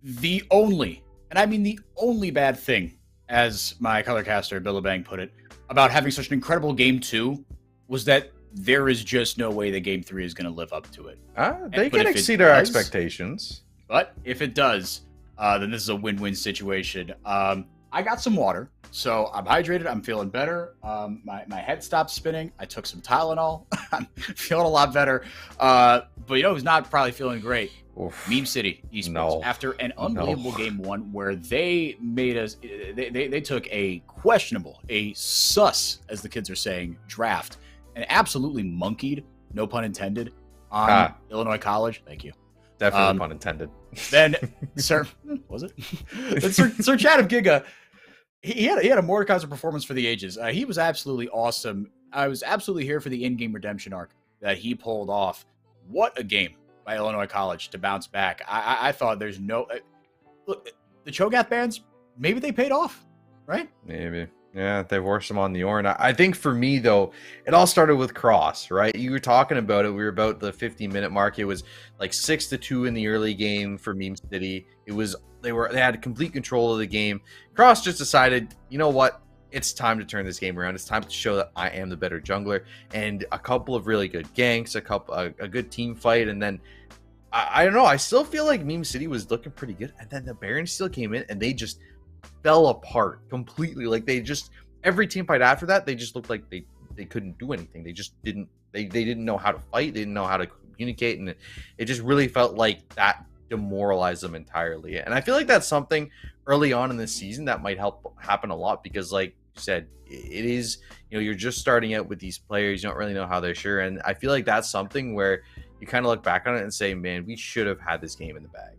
The only, and I mean the only bad thing, as my color caster Billabang put it, about having such an incredible game 2 was that there is just no way that game 3 is going to live up to it. They But can if it exceed our does- expectations. But if it does, then this is a win-win situation. I got some water, so I'm hydrated. I'm feeling better. My head stopped spinning. I took some Tylenol. I'm feeling a lot better. But who's not probably feeling great? Oof. Meme City Esports. No. After an unbelievable game 1 where they made us, they took a questionable, a sus, as the kids are saying, draft, and absolutely monkeyed, no pun intended, on Illinois College. Thank you. Definitely pun intended. Then Sir was it? Then Sir Chad of Giga, he had a Mordekaiser performance for the ages. He was absolutely awesome. I was absolutely here for the in-game redemption arc that he pulled off. What a game by Illinois College to bounce back. I thought there's no look, the Cho'Gath bans, maybe they paid off, right? Maybe. Yeah, they forced him on the Orn. I think for me, though, it all started with Cross, right? You were talking about it. We were about the 50-minute mark. It was like 6-2 in the early game for Meme City. It was they had complete control of the game. Cross just decided, you know what? It's time to turn this game around. It's time to show that I am the better jungler. And a couple of really good ganks, a good team fight, and then I don't know. I still feel like Meme City was looking pretty good, and then the Baron still came in, and they just fell apart completely. Like they just every team fight after that, they just looked like they couldn't do anything. They just didn't they didn't know how to fight. They didn't know how to communicate, and it just really felt like that demoralized them entirely. And I feel like that's something early on in this season that might help happen a lot because, like you said, it is you're just starting out with these players. You don't really know how they're sure, and I feel like that's something where you kind of look back on it and say, man, we should have had this game in the bag.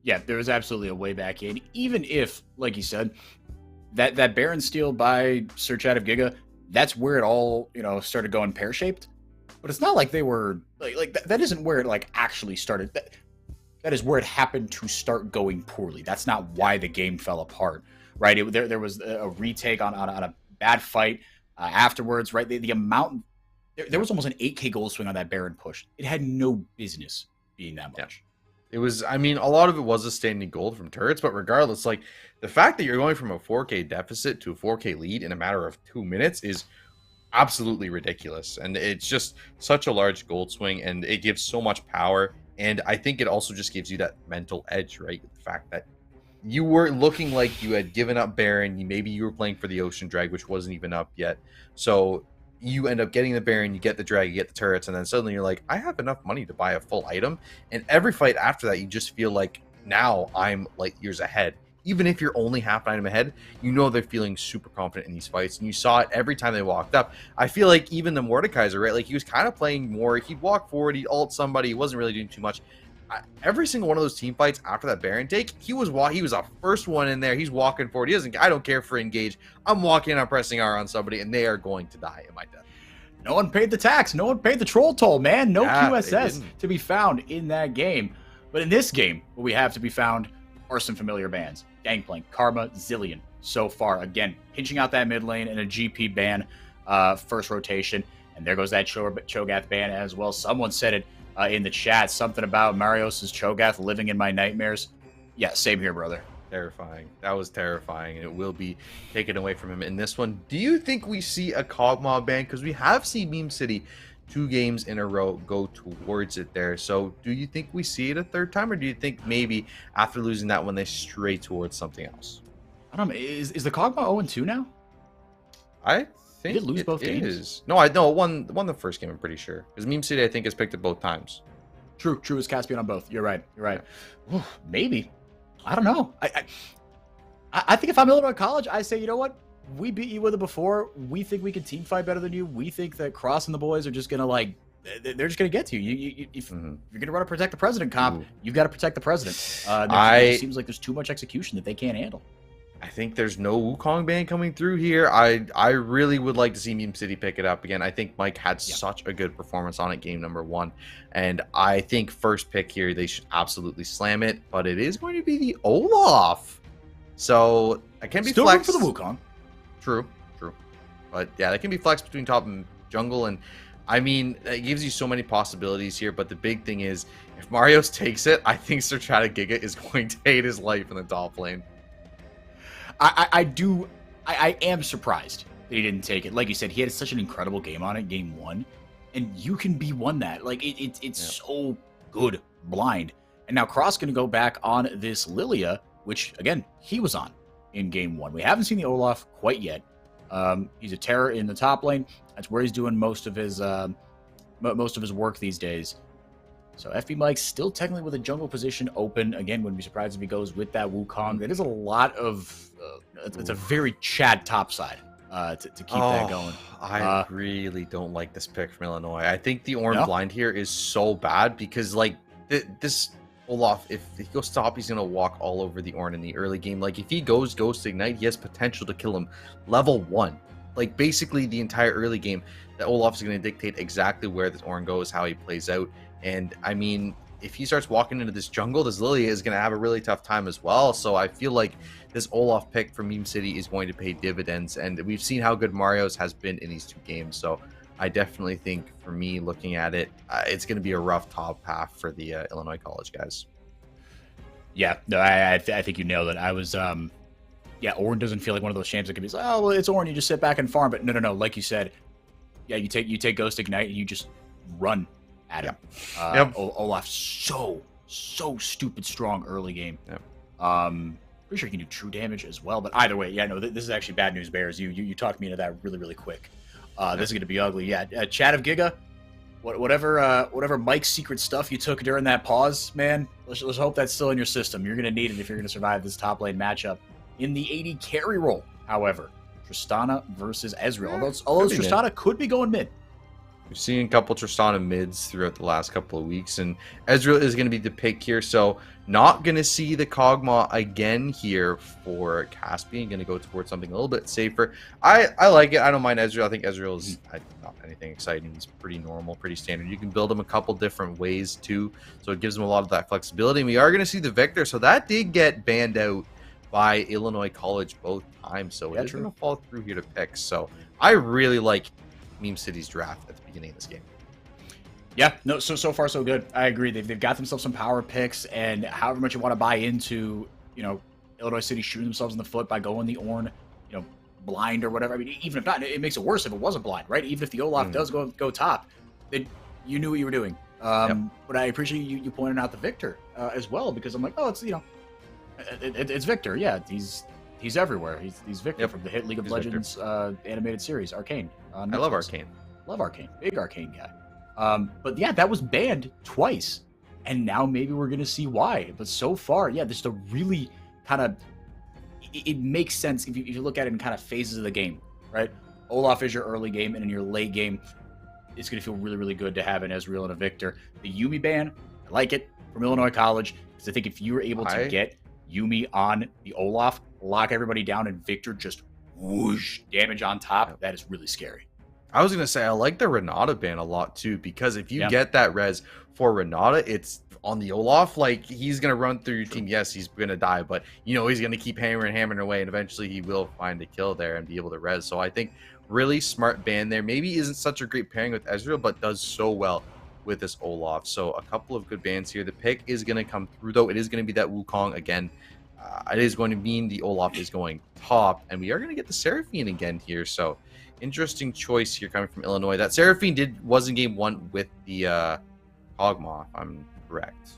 Yeah, there was absolutely a way back in. Even if, like you said, that Baron steal by Sir Chad of Giga, that's where it all started going pear shaped. But it's not like they were like that isn't where it like actually started. That is where it happened to start going poorly. That's not why the game fell apart, right? There was a retake on a bad fight afterwards, right? The amount there was almost an 8K goal swing on that Baron push. It had no business being that much. It was, I mean, a lot of it was a standing gold from turrets, but regardless, like the fact that you're going from a 4K deficit to a 4K lead in a matter of 2 minutes is absolutely ridiculous. And it's just such a large gold swing, and it gives so much power. And I think it also just gives you that mental edge, right? The fact that you weren't looking like you had given up Baron. Maybe you were playing for the Ocean Drag, which wasn't even up yet. So you end up getting the Baron, you get the drag, you get the turrets, and then suddenly you're like, I have enough money to buy a full item. And every fight after that, you just feel like now I'm light years ahead. Even if you're only half an item ahead, they're feeling super confident in these fights. And you saw it every time they walked up. I feel like even the Mordekaiser, right? Like he was kind of playing more. He'd walk forward, he'd ult somebody. He wasn't really doing too much. Every single one of those team fights after that Baron take, he was a first one in there. He's walking forward. I don't care for engage. I'm walking, I'm pressing R on somebody, and they are going to die in my death. No one paid the tax. No one paid the troll toll, man. No Yeah, QSS to be found in that game. But in this game, what we have to be found are some familiar bans. Gangplank, Karma, Zillion so far. Again, pinching out that mid lane and a GP ban first rotation. And there goes that Cho'Gath ban as well. Someone said it in the chat, something about Marios' Cho'Gath living in my nightmares. Yeah, same here, brother. Terrifying. That was terrifying, and it will be taken away from him in this one. Do you think we see a Kog'Maw ban? Because we have seen Meme City 2 games in a row go towards it there. So do you think we see it a third time, or do you think maybe after losing that one, they stray towards something else? I don't know. Is the Kog'Maw 0-2 now? I think Did it lose both games? Is. No, it won the first game, I'm pretty sure. Because Meme City, I think, has picked it both times. True as Caspian on both. You're right. Ooh, maybe. I don't know. I think if I'm Illinois College, I say, you know what? We beat you with it before. We think we can team fight better than you. We think that Cross and the boys are just gonna they're just gonna get to you. If you're gonna run a protect the president comp, you've got to protect the president. It seems like there's too much execution that they can't handle. I think there's no Wukong ban coming through here. I really would like to see Meme City pick it up again. I think Mike had such a good performance on it game number 1. And I think first pick here, they should absolutely slam it. But it is going to be the Olaf. So it can be still flex for the Wukong. True. But yeah, that can be flex between top and jungle. And I mean, it gives you so many possibilities here, but the big thing is, if Marios takes it, I think Sertrata Giga is going to hate his life in the top lane. I am surprised that he didn't take it. Like you said, he had such an incredible game on it, game one, and you can be one that. Like it's so good blind. And now Cross going to go back on this Lilia, which again he was on in game one. We haven't seen the Olaf quite yet. He's a terror in the top lane. That's where he's doing most of his work these days. So FB Mike's still technically with a jungle position open. Again, wouldn't be surprised if he goes with that Wukong. That is a lot of... it's a very Chad topside to keep that going. I really don't like this pick from Illinois. I think the orange blind here is so bad because, like, this Olaf, if he goes top, he's going to walk all over the Ornn in the early game. Like, if he goes Ghost Ignite, he has potential to kill him level 1. Like, basically the entire early game, that Olaf is going to dictate exactly where this Ornn goes, how he plays out. And I mean, if he starts walking into this jungle, this Lilia is going to have a really tough time as well. So I feel like this Olaf pick from Meme City is going to pay dividends. And we've seen how good Marios has been in these 2 games. So I definitely think, for me, looking at it, it's going to be a rough top half for the Illinois College guys. Yeah, no, I think you nailed it. I was, Ornn doesn't feel like one of those champs that can be like, oh, well, it's Ornn, you just sit back and farm. But no, like you said, yeah, you take Ghost Ignite and you just run at him. Olaf's so stupid strong early game. Pretty sure he can do true damage as well. But either way, this is actually bad news bears. You talked me into that really quick. This is going to be ugly. Chat of Giga, whatever Mike's secret stuff you took during that pause, man, let's hope that's still in your system. You're going to need it if you're going to survive this top lane matchup. In the AD carry role, however, Tristana versus Ezreal. Although Tristana could be going mid. We've seen a couple Tristana mids throughout the last couple of weeks, and Ezreal is going to be the pick here. So not going to see the Kog'Maw again here for Caspian. Going to go towards something a little bit safer. I like it. I don't mind Ezreal. I think Ezreal is not anything exciting. He's pretty normal, pretty standard. You can build him a couple different ways too, so it gives him a lot of that flexibility. And we are going to see the Victor. So that did get banned out by Illinois College both times. So it's going to fall through here to pick. So I really like Meme City's draft at the beginning of this game. Yeah, no, so far so good. I agree. They've got themselves some power picks, and however much you want to buy into, Illinois City shooting themselves in the foot by going the Ornn, blind or whatever. I mean, even if not, it makes it worse if it wasn't blind, right? Even if the Olaf does go top, you knew what you were doing. But I appreciate you pointing out the Victor as well, because I'm like, oh, it's it's Victor. Yeah, he's everywhere. He's Victor from the hit League of Legends animated series, Arcane. I love Arcane. Love Arcane. Big Arcane guy. But yeah, that was banned twice. And now maybe we're going to see why. But so far, this is a really kind of... It makes sense if you look at it in kind of phases of the game, right? Olaf is your early game, and in your late game, it's going to feel really good to have an Ezreal and a Victor. The Yuumi ban, I like it, from Illinois College, because I think if you were able to get Yuumi on the Olaf, lock everybody down, and Victor just whoosh damage on top, that is really scary. I was going to say, I like the Renata ban a lot too, because if you get that res for Renata, it's on the Olaf, like, he's going to run through your team. Yes, he's going to die, but he's going to keep hammering away, and eventually he will find a kill there and be able to res. So I think really smart ban there. Maybe isn't such a great pairing with Ezreal, but does so well with this Olaf. So a couple of good bans here. The pick is going to come through, though. It is going to be that Wukong again. It is going to mean the Olaf is going top, and we are going to get the Seraphine again here. So interesting choice here coming from Illinois. That Seraphine was in game 1 with the Kog'Maw, if I'm correct.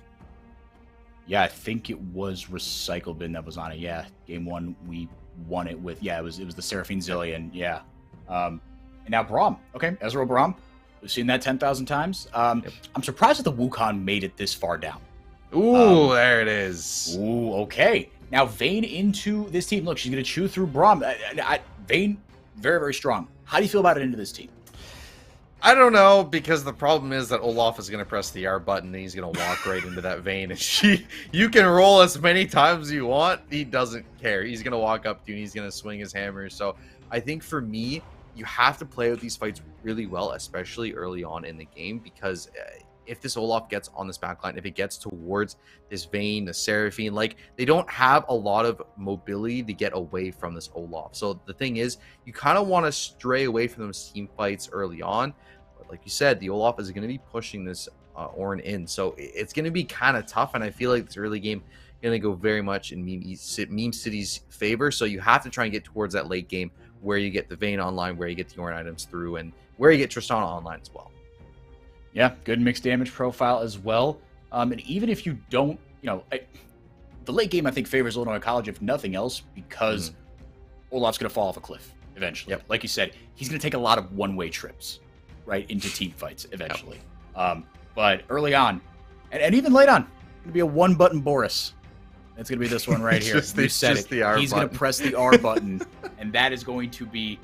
Yeah, I think it was Recycle Bin that was on it. Yeah, game 1 we won it with. Yeah, it was the Seraphine Zillion. Yeah, and now Braum. Okay, Ezreal Braum. We've seen that 10,000 times. I'm surprised that the Wukong made it this far down. Ooh, there it is. Ooh, okay. Now Vayne into this team. Look, she's going to chew through Braum. Vayne, very strong. How do you feel about it into this team? I don't know, because the problem is that Olaf is going to press the R button and he's going to walk right into that Vayne. And you can roll as many times as you want. He doesn't care. He's going to walk up to you and he's going to swing his hammer. So I think for me, you have to play out these fights really well, especially early on in the game, because if this Olaf gets on this backline, if it gets towards this Vayne, the Seraphine, like, they don't have a lot of mobility to get away from this Olaf. So the thing is, you kind of want to stray away from those team fights early on. But like you said, the Olaf is going to be pushing this Ornn in. So it's going to be kind of tough. And I feel like this early game going to go very much in Meme City's favor. So you have to try and get towards that late game where you get the Vayne online, where you get the Ornn items through, and where you get Tristana online as well. Yeah, good mixed damage profile as well. And even if you don't, the late game I think favors Illinois College, if nothing else, because Olaf's going to fall off a cliff eventually. Yep. Like you said, he's going to take a lot of one-way trips, right, into team fights eventually. Yep. But early on, and even late on, going to be a one-button Boris. It's going to be this one right here. He's going to press the R button, and that is going to be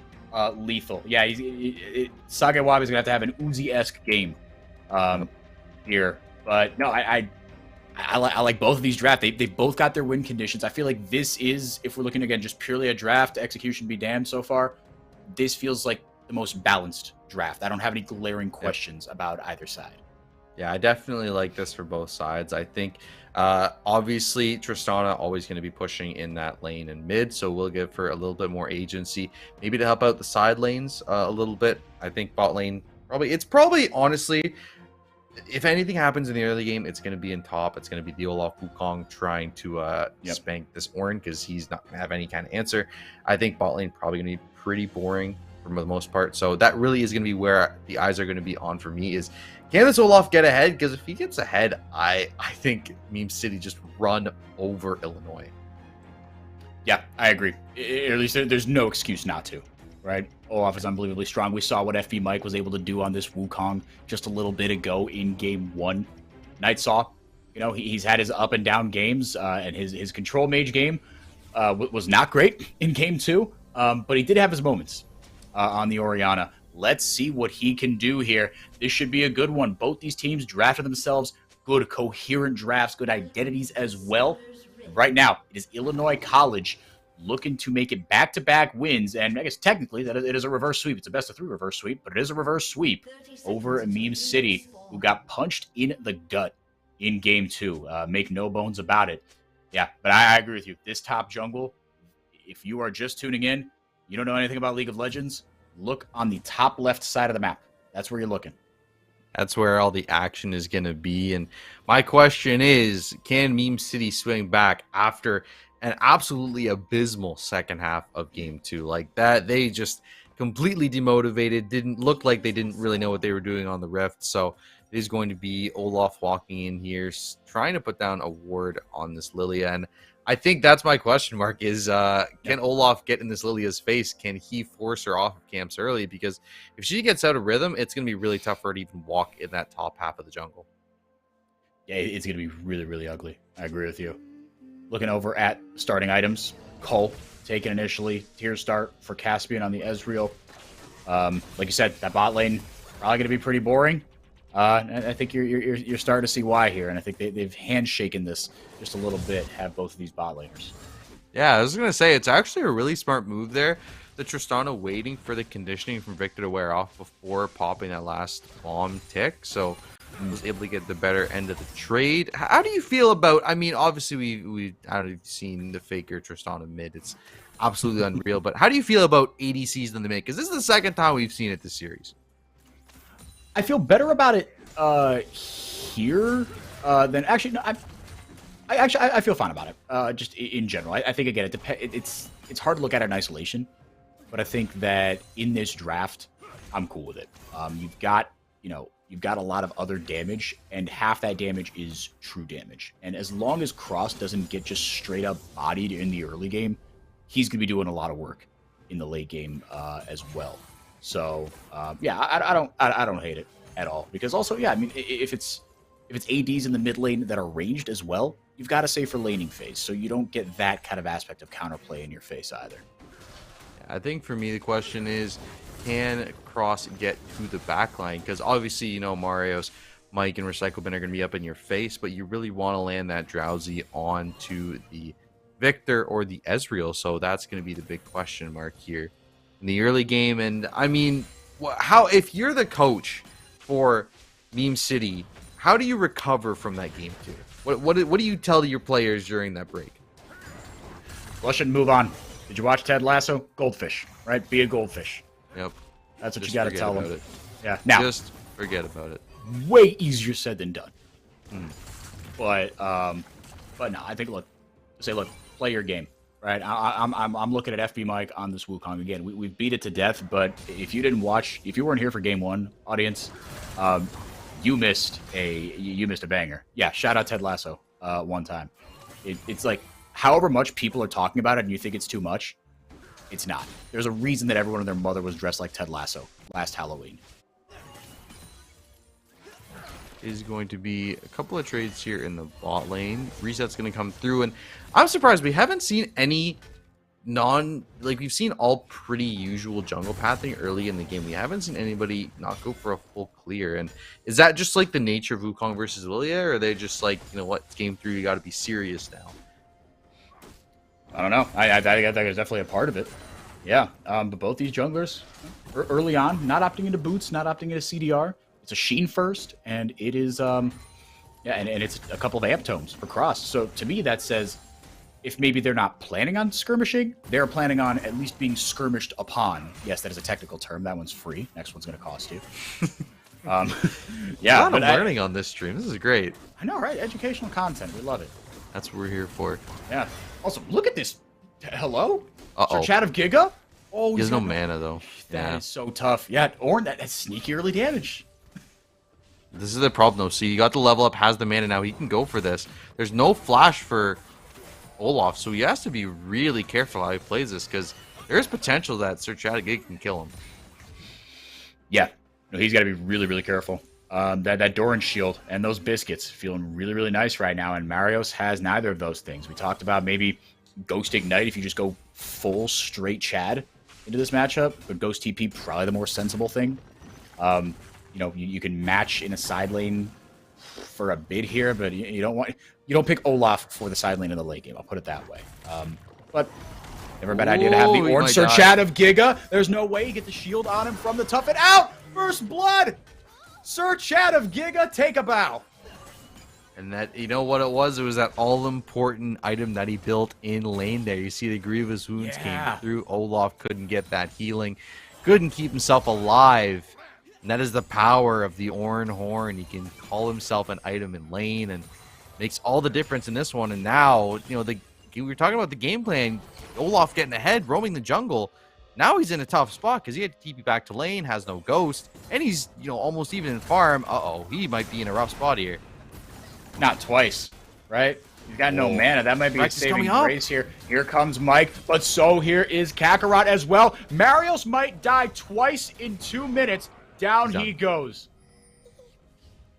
lethal. Yeah, Sage Wabi is going to have an Uzi-esque game here. But no, I like both of these drafts. They both got their win conditions. I feel like this is, if we're looking again just purely a draft, execution be damned so far, this feels like the most balanced draft. I don't have any glaring questions about either side. Yeah, I definitely like this for both sides. I think obviously Tristana always going to be pushing in that lane and mid, so we'll give her a little bit more agency, maybe to help out the side lanes a little bit. I think bot lane probably honestly, if anything happens in the early game, it's going to be in top. It's going to be the Olaf Wukong trying to spank this Ornn because he's not going to have any kind of answer. I think bot lane probably going to be pretty boring for the most part. So that really is going to be where the eyes are going to be on for me is, can this Olaf get ahead? Because if he gets ahead, I think Meme City just run over Illinois. Yeah, I agree. At least there's no excuse not to, right? Olaf is unbelievably strong. We saw what FB Mike was able to do on this Wukong just a little bit ago in game 1. Night Saw, he's had his up and down games, and his control mage game was not great in game 2, but he did have his moments on the Orianna. Let's see what he can do here. This should be a good one. Both these teams drafted themselves good, coherent drafts, good identities as well. And right now, it is Illinois College looking to make it back-to-back wins, and I guess technically that it is a reverse sweep. It's a best-of-3 reverse sweep, but it is a reverse sweep over Meme City, who got punched in the gut in Game 2. Make no bones about it. Yeah, but I agree with you. This top jungle, if you are just tuning in, you don't know anything about League of Legends, look on the top left side of the map. That's where you're looking. That's where all the action is going to be. And my question is, can Meme City swing back after an absolutely abysmal second half of game 2? Like that, they just completely demotivated, didn't look like they didn't really know what they were doing on the Rift. So it is going to be Olaf walking in here, trying to put down a ward on this Lilia. And I think that's my question mark is, can Olaf get in this Lilia's face? Can he force her off of camps early? Because if she gets out of rhythm, it's going to be really tough for her to even walk in that top half of the jungle. Yeah, it's going to be really, really ugly. I agree with you. Looking over at starting items, Cole taken initially, tier start for Caspian on the Ezreal. Like you said, that bot lane probably going to be pretty boring. And I think you're starting to see why here, and I think they've handshaken this just a little bit. Have both of these bot laners. Yeah, I was gonna say it's actually a really smart move there. The Tristana waiting for the conditioning from Victor to wear off before popping that last bomb tick, so was able to get the better end of the trade. How do you feel about? I mean, obviously we I don't know if you've seen the faker Tristana mid. It's absolutely unreal. But how do you feel about ADCs in the mid? Because this is the second time we've seen it this series. I feel better about it here than actually. No, I feel fine about it. Just in general, I think again it's hard to look at it in isolation, but I think that in this draft, I'm cool with it. You've got a lot of other damage, and half that damage is true damage. And as long as Cross doesn't get just straight up bodied in the early game, he's gonna be doing a lot of work in the late game as well. So yeah, I don't hate it at all, because also, yeah, I mean, if it's ADs in the mid lane that are ranged as well, you've got to save for laning phase, so you don't get that kind of aspect of counterplay in your face either. I think for me the question is, can Cross get to the back line? Because obviously, Mario's Mike and Recycle Bin are going to be up in your face, but you really want to land that Drowsy onto the Victor or the Ezreal, so that's going to be the big question mark here in the early game. And I mean, if you're the coach for Meme City, how do you recover from that game 2? What do you tell your players during that break? Flush it and move on. Did you watch Ted Lasso? Goldfish, right? Be a goldfish. Yep. That's what you got to tell them. Yeah. Now, Forget about it. Way easier said than done. Hmm. But no, I think look, play your game, right? I'm looking at FB Mike on this Wukong again. We beat it to death, but if you didn't watch, if you weren't here for game one, audience, you missed a banger. Yeah, shout out Ted Lasso one time. It's like however much people are talking about it and you think it's too much, it's not. There's a reason that everyone and their mother was dressed like Ted Lasso last Halloween. Is going to be a couple of trades here in the bot lane. Reset's going to come through, and I'm surprised we haven't seen any we've seen all pretty usual jungle pathing early in the game. We haven't seen anybody not go for a full clear. And is that just like the nature of Wukong versus Lilia, or are they just like, you know what, it's game 3, you got to be serious now? I don't know. I think that is definitely a part of it. Yeah, but both these junglers early on, not opting into boots, not opting into CDR. It's a Sheen first, and it is and it's a couple of amp tomes for cross. So to me, that says if maybe they're not planning on skirmishing, they're planning on at least being skirmished upon. Yes, that is a technical term. That one's free. Next one's going to cost you. Yeah, a lot of learning on this stream. This is great. I know, right? Educational content. We love it. That's what we're here for. Yeah. Also, look at this. Hello? Uh-oh. Sir Chat of Giga? Oh, He has no mana, though. That is so tough. Yeah, or that's sneaky early damage. This is the problem, though. See, you got the level up, has the mana now. He can go for this. There's no flash for Olaf, so he has to be really careful how he plays this, because there is potential that Sir Chat of Giga can kill him. Yeah. No, he's got to be really, really careful. That Doran shield and those biscuits feeling really, really nice right now, and Marios has neither of those things. We talked about maybe Ghost Ignite if you just go full straight Chad into this matchup, but Ghost TP probably the more sensible thing. You know, you can match in a side lane for a bit here, but you don't pick Olaf for the side lane in the late game. I'll put it that way. But never a bad idea to have the Orange Sir Chat of Giga. There's no way you get the shield on him from the tough and out. First blood. Sir Chat of Giga, take a bow. And that, you know what it was? It was that all-important item that he built in lane there. You see the Grievous Wounds came through. Olaf couldn't get that healing. Couldn't keep himself alive. And that is the power of the Oran Horn. He can call himself an item in lane and makes all the difference in this one. And now, you know, we were talking about the game plan. Olaf getting ahead, roaming the jungle. Now he's in a tough spot because he had to TP back to lane, has no ghost, and he's, you know, almost even in farm. Uh-oh, he might be in a rough spot here. Not twice, right? He's got no mana. That might be a saving grace here. Here comes Mike, but so here is Kakarot as well. Marios might die twice in 2 minutes. Down he goes.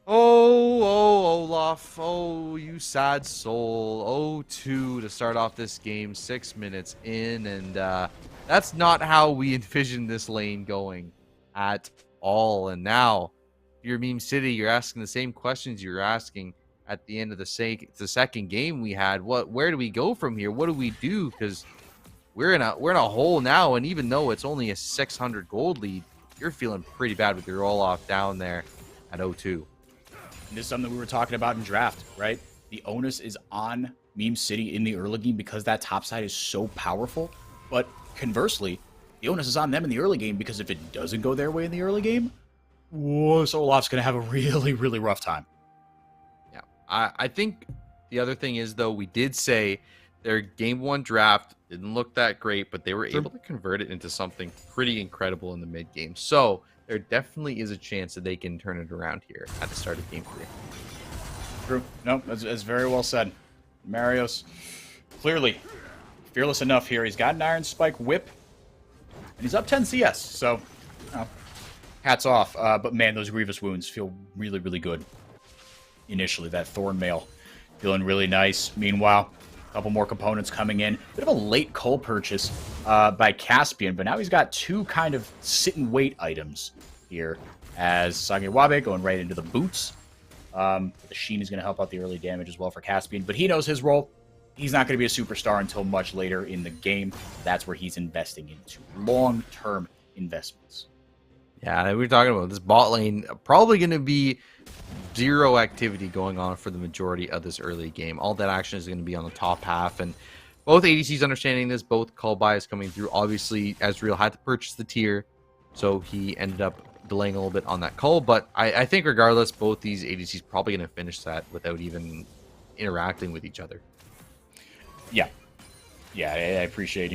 Oh, Olaf. Oh, you sad soul. 0-2 to start off this game, 6 minutes in, and that's not how we envisioned this lane going at all. And now, if you're Meme City, you're asking the same questions you were asking at the end of the second game we had. Where do we go from here? What do we do? Because we're in a hole now, and even though it's only a 600 gold lead, you're feeling pretty bad with your Olaf down there at 0-2. This is something we were talking about in draft, right? The onus is on Meme City in the early game because that top side is so powerful. But conversely, the onus is on them in the early game because if it doesn't go their way in the early game, whoa, so Olaf's going to have a really, really rough time. Yeah, I think the other thing is, though, we did say their game 1 draft didn't look that great, but they were able to convert it into something pretty incredible in the mid game. So there definitely is a chance that they can turn it around here at the start of game 3. True. No, that's very well said. Marios, clearly fearless enough here. He's got an Iron Spike whip, and he's up 10 CS. So, hats off. But man, those Grievous Wounds feel really, really good. Initially, that Thorn Mail feeling really nice. Meanwhile, a couple more components coming in. Bit of a late cull purchase by Caspian, but now he's got 2 kind of sit and wait items here. As Sagewabe going right into the boots. The Sheen is going to help out the early damage as well for Caspian, but he knows his role. He's not going to be a superstar until much later in the game. That's where he's investing into long-term investments. Yeah, we were talking about this bot lane. Probably going to be 0 activity going on for the majority of this early game. All that action is going to be on the top half, and both ADCs understanding this, both call buys coming through. Obviously, Ezreal had to purchase the tier, so he ended up delaying a little bit on that call, but I think regardless, both these ADCs probably going to finish that without even interacting with each other. Yeah. Yeah, I appreciate,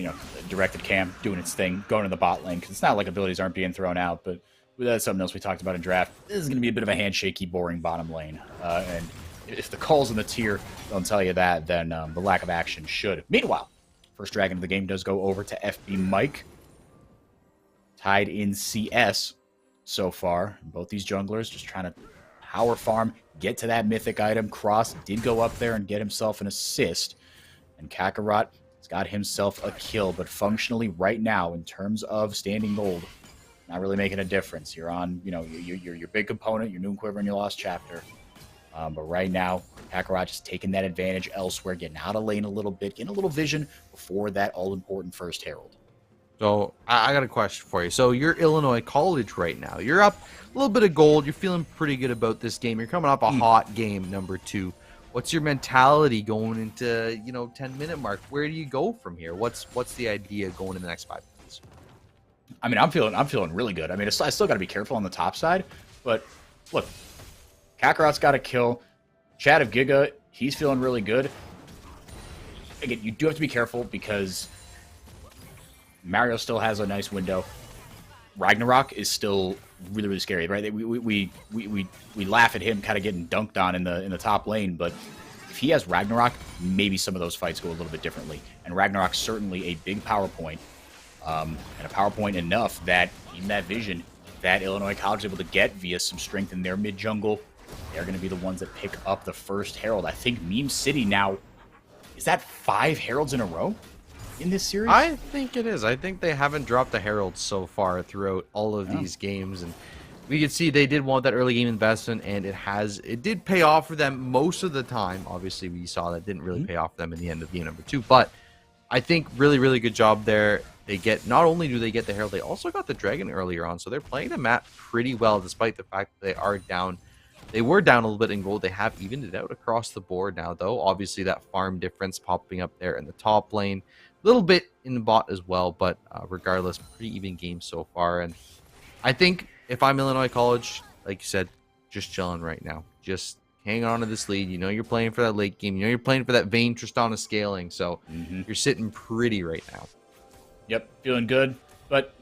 directed cam doing its thing, going to the bot lane, because it's not like abilities aren't being thrown out, but that's something else we talked about in draft. This is going to be a bit of a handshakey, boring bottom lane. And if the calls in the tier don't tell you that, then the lack of action should. Meanwhile, first dragon of the game does go over to FB Mike. Tied in CS so far. Both these junglers just trying to power farm, get to that mythic item. Cross did go up there and get himself an assist. And Kakarot has got himself a kill, but functionally right now, in terms of standing gold, not really making a difference. You're on, your big component, your Noon Quiver and your Lost Chapter. But right now, Kakarot just taking that advantage elsewhere, getting out of lane a little bit, getting a little vision before that all-important first Herald. So I got a question for you. So you're Illinois College right now. You're up a little bit of gold. You're feeling pretty good about this game. You're coming up a hot game, number 2. What's your mentality going into 10-minute mark? Where do you go from here? What's the idea going in the next 5 minutes? I mean, I'm feeling really good. I mean, I still got to be careful on the top side, but look, Kakarot's got a kill. Chad of Giga, he's feeling really good. Again, you do have to be careful because Mario still has a nice window. Ragnarok is still really, really scary, right? We laugh at him kind of getting dunked on in the top lane, but if he has Ragnarok, maybe some of those fights go a little bit differently. And Ragnarok's certainly a big power point, and a power point enough that even that vision that Illinois College is able to get via some strength in their mid jungle, they're going to be the ones that pick up the first Herald. I think Meme City now, is that 5 Heralds in a row in this series? I think it is. I think they haven't dropped the Herald so far throughout all of these games, and we can see they did want that early game investment, and it did pay off for them most of the time. Obviously, we saw that didn't really pay off for them in the end of game number 2, but I think really, really good job there. They get, not only do they get the Herald, they also got the Dragon earlier on, so they're playing the map pretty well, despite the fact that they are down. They were down a little bit in gold. They have evened it out across the board now, though. Obviously, that farm difference popping up there in the top lane. A little bit in the bot as well, but regardless, pretty even game so far. And I think if I'm Illinois College, like you said, just chilling right now. Just hang on to this lead. You know you're playing for that late game. You know you're playing for that Vayne Tristana scaling. So you're sitting pretty right now. Yep, feeling good, but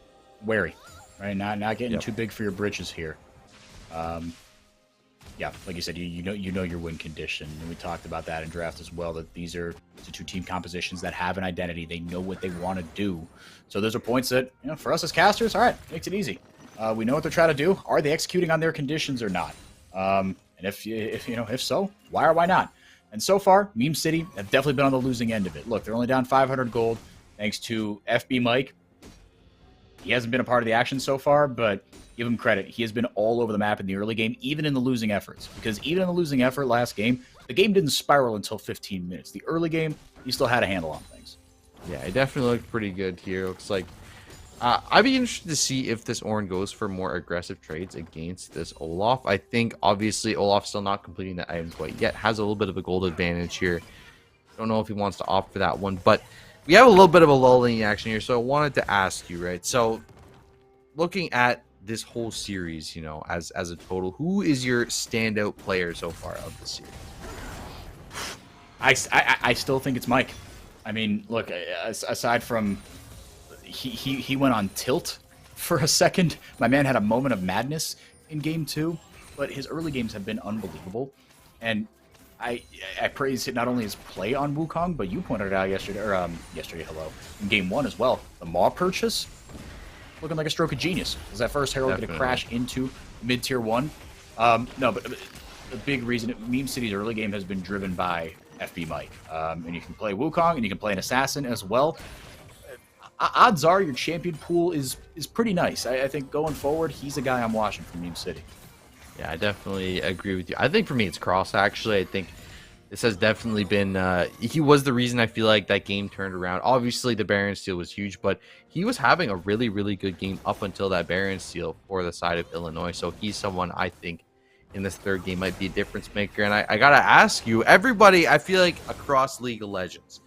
wary, right? Not getting too big for your britches here. Yeah, like you said, you know your win condition, and we talked about that in draft as well. That these are the 2 team compositions that have an identity. They know what they want to do. So those are points that for us as casters, all right, makes it easy. We know what they're trying to do. Are they executing on their conditions or not? And if so, why or why not? And so far, Meme City have definitely been on the losing end of it. Look, they're only down 500 gold thanks to FB Mike. He hasn't been a part of the action so far, but give him credit. He has been all over the map in the early game, even in the losing efforts. Because even in the losing effort last game, the game didn't spiral until 15 minutes. The early game, he still had a handle on things. Yeah, it definitely looked pretty good here. Looks like I'd be interested to see if this Ornn goes for more aggressive trades against this Olaf. I think, obviously, Olaf's still not completing the item quite yet. Has a little bit of a gold advantage here. Don't know if he wants to opt for that one, but we have a little bit of a lull in the action here, so I wanted to ask you, right? So, looking at this whole series, as a total, who is your standout player so far of the series? I still think it's Mike. I mean, look, aside from he went on tilt for a second. My man had a moment of madness in game 2, but his early games have been unbelievable, and I praise not only his play on Wukong, but you pointed it out yesterday, in game 1 as well. The Maw purchase, looking like a stroke of genius. Was that first Herald going to crash into mid-tier 1? No, but the big reason, Meme City's early game has been driven by FB Mike. And you can play Wukong, and you can play an Assassin as well. Odds are your champion pool is pretty nice. I think going forward, he's a guy I'm watching from Meme City. Yeah, I definitely agree with you. I think for me, it's Cross, actually. I think this has definitely been... he was the reason I feel like that game turned around. Obviously, the Baron steal was huge, but he was having a really, really good game up until that Baron steal for the side of Illinois. So he's someone I think in this third game might be a difference maker. And I got to ask you, everybody, I feel like across League of Legends,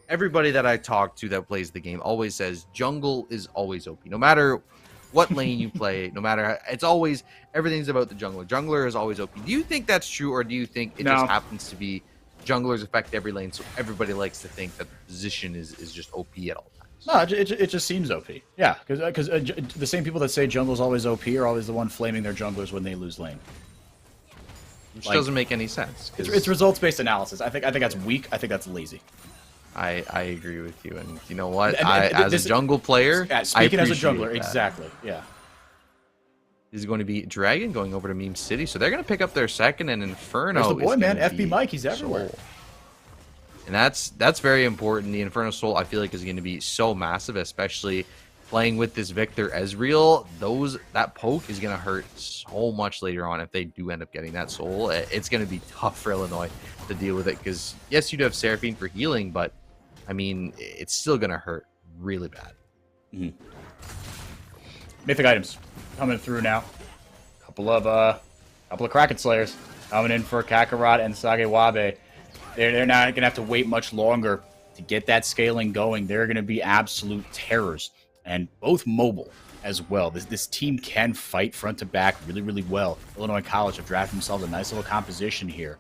everybody that I talk to that plays the game always says jungle is always OP. No matter what lane you play, no matter how, it's always everything's about the jungler. Jungler is always OP. Do you think that's true, or do you think it just happens to be junglers affect every lane, so everybody likes to think that the position is just OP at all times? No, it just seems OP. Yeah, because the same people that say jungle's always OP are always the one flaming their junglers when they lose lane. Which doesn't make any sense. It's results-based analysis. I think that's weak. I think that's lazy. I agree with you, and you know what? As a jungle player, speaking as a jungler, exactly. Yeah. This is going to be Dragon going over to Meme City, so they're going to pick up their second, and Inferno. There's the boy, man. FB Mike, he's everywhere. Soul. And that's very important. The Inferno Soul, I feel like, is going to be so massive, especially playing with this Victor Ezreal. That poke is going to hurt so much later on if they do end up getting that soul. It's going to be tough for Illinois to deal with it, because yes, you do have Seraphine for healing, but I mean, it's still going to hurt really bad. Mm-hmm. Mythic items coming through now. Couple of Kraken Slayers coming in for Kakarot and Sagewabe. They're not going to have to wait much longer to get that scaling going. They're going to be absolute terrors, and both mobile as well. This team can fight front to back really, really well. Illinois College have drafted themselves a nice little composition here.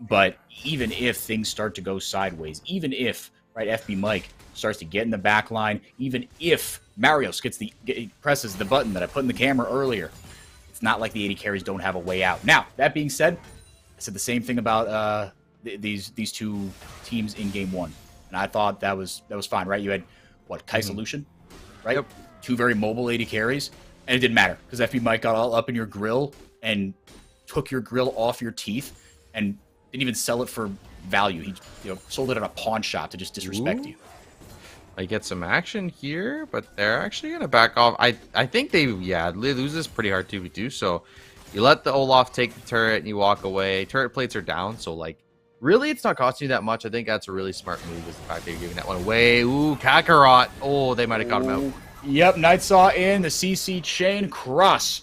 But even if things start to go sideways, even if FB Mike starts to get in the back line, even if Marios presses the button that I put in the camera earlier, it's not like the 80 carries don't have a way out. Now, that being said, I said the same thing about these two teams in game one, and I thought that was fine, right? You had Kai Solution, right? Yep. Two very mobile 80 carries, and it didn't matter because FB Mike got all up in your grill and took your grill off your teeth and didn't even sell it for value. He sold it at a pawn shop to just disrespect you. I get some action here, but they're actually going to back off. I think they lose this pretty hard 2v2, so you let the Olaf take the turret and you walk away. Turret plates are down, so really it's not costing you that much. I think that's a really smart move, is the fact that you're giving that one away. Ooh, Kakarot. Oh, they might have got him out. Yep, Night Saw in, the CC chain. Cross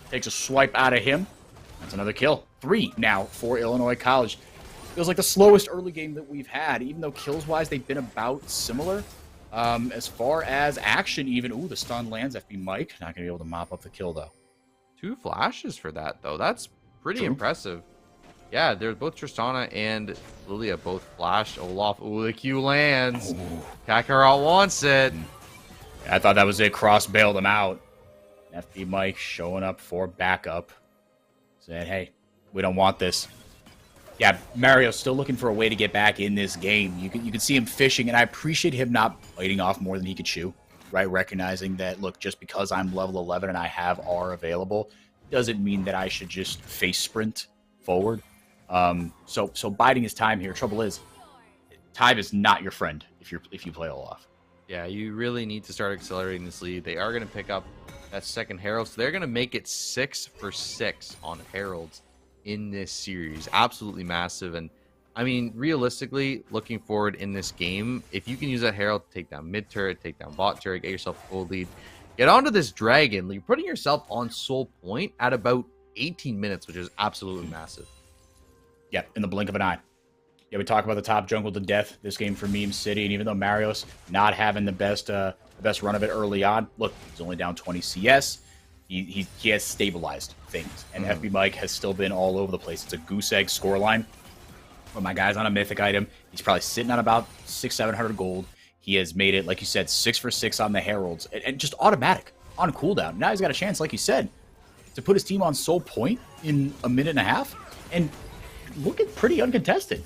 takes a swipe out of him. That's another kill. 3 now for Illinois College. Feels like the slowest early game that we've had, even though kills-wise they've been about similar. As far as action even, ooh, the stun lands. FB Mike not going to be able to mop up the kill, though. 2 flashes for that, though. That's pretty impressive. Yeah, they're both Tristana and Lilia both flashed. Olaf, ooh, the Q lands. Ooh. Kakarot wants it. I thought that was it. Cross bailed him out. FB Mike showing up for backup. Saying, hey, we don't want this. Yeah, Mario's still looking for a way to get back in this game. You can see him fishing, and I appreciate him not biting off more than he could chew, right? Recognizing that, look, just because I'm level 11 and I have R available doesn't mean that I should just face sprint forward. So biding his time here. Trouble is, time is not your friend if you play Olaf. Yeah, you really need to start accelerating this lead. They are going to pick up that second Herald, so they're going to make it 6 for 6 on Heralds in this series. Absolutely massive. And I mean, realistically, looking forward in this game, if you can use that Herald to take down mid turret, take down bot turret, get yourself a gold lead, get onto this Dragon, you're putting yourself on soul point at about 18 minutes, which is absolutely massive. Yeah, in the blink of an eye. Yeah, we talk about the top jungle to death this game for Meme City, and even though Marios not having the best run of it early on, look, he's only down 20 CS. He has stabilized things, and FB Mike has still been all over the place. It's a goose egg scoreline. But my guy's on a mythic item. He's probably sitting on about 600-700 gold. He has made it, like you said, 6 for 6 on the Heralds, and just automatic on cooldown. Now he's got a chance, like you said, to put his team on soul point in a minute and a half, and looking pretty uncontested.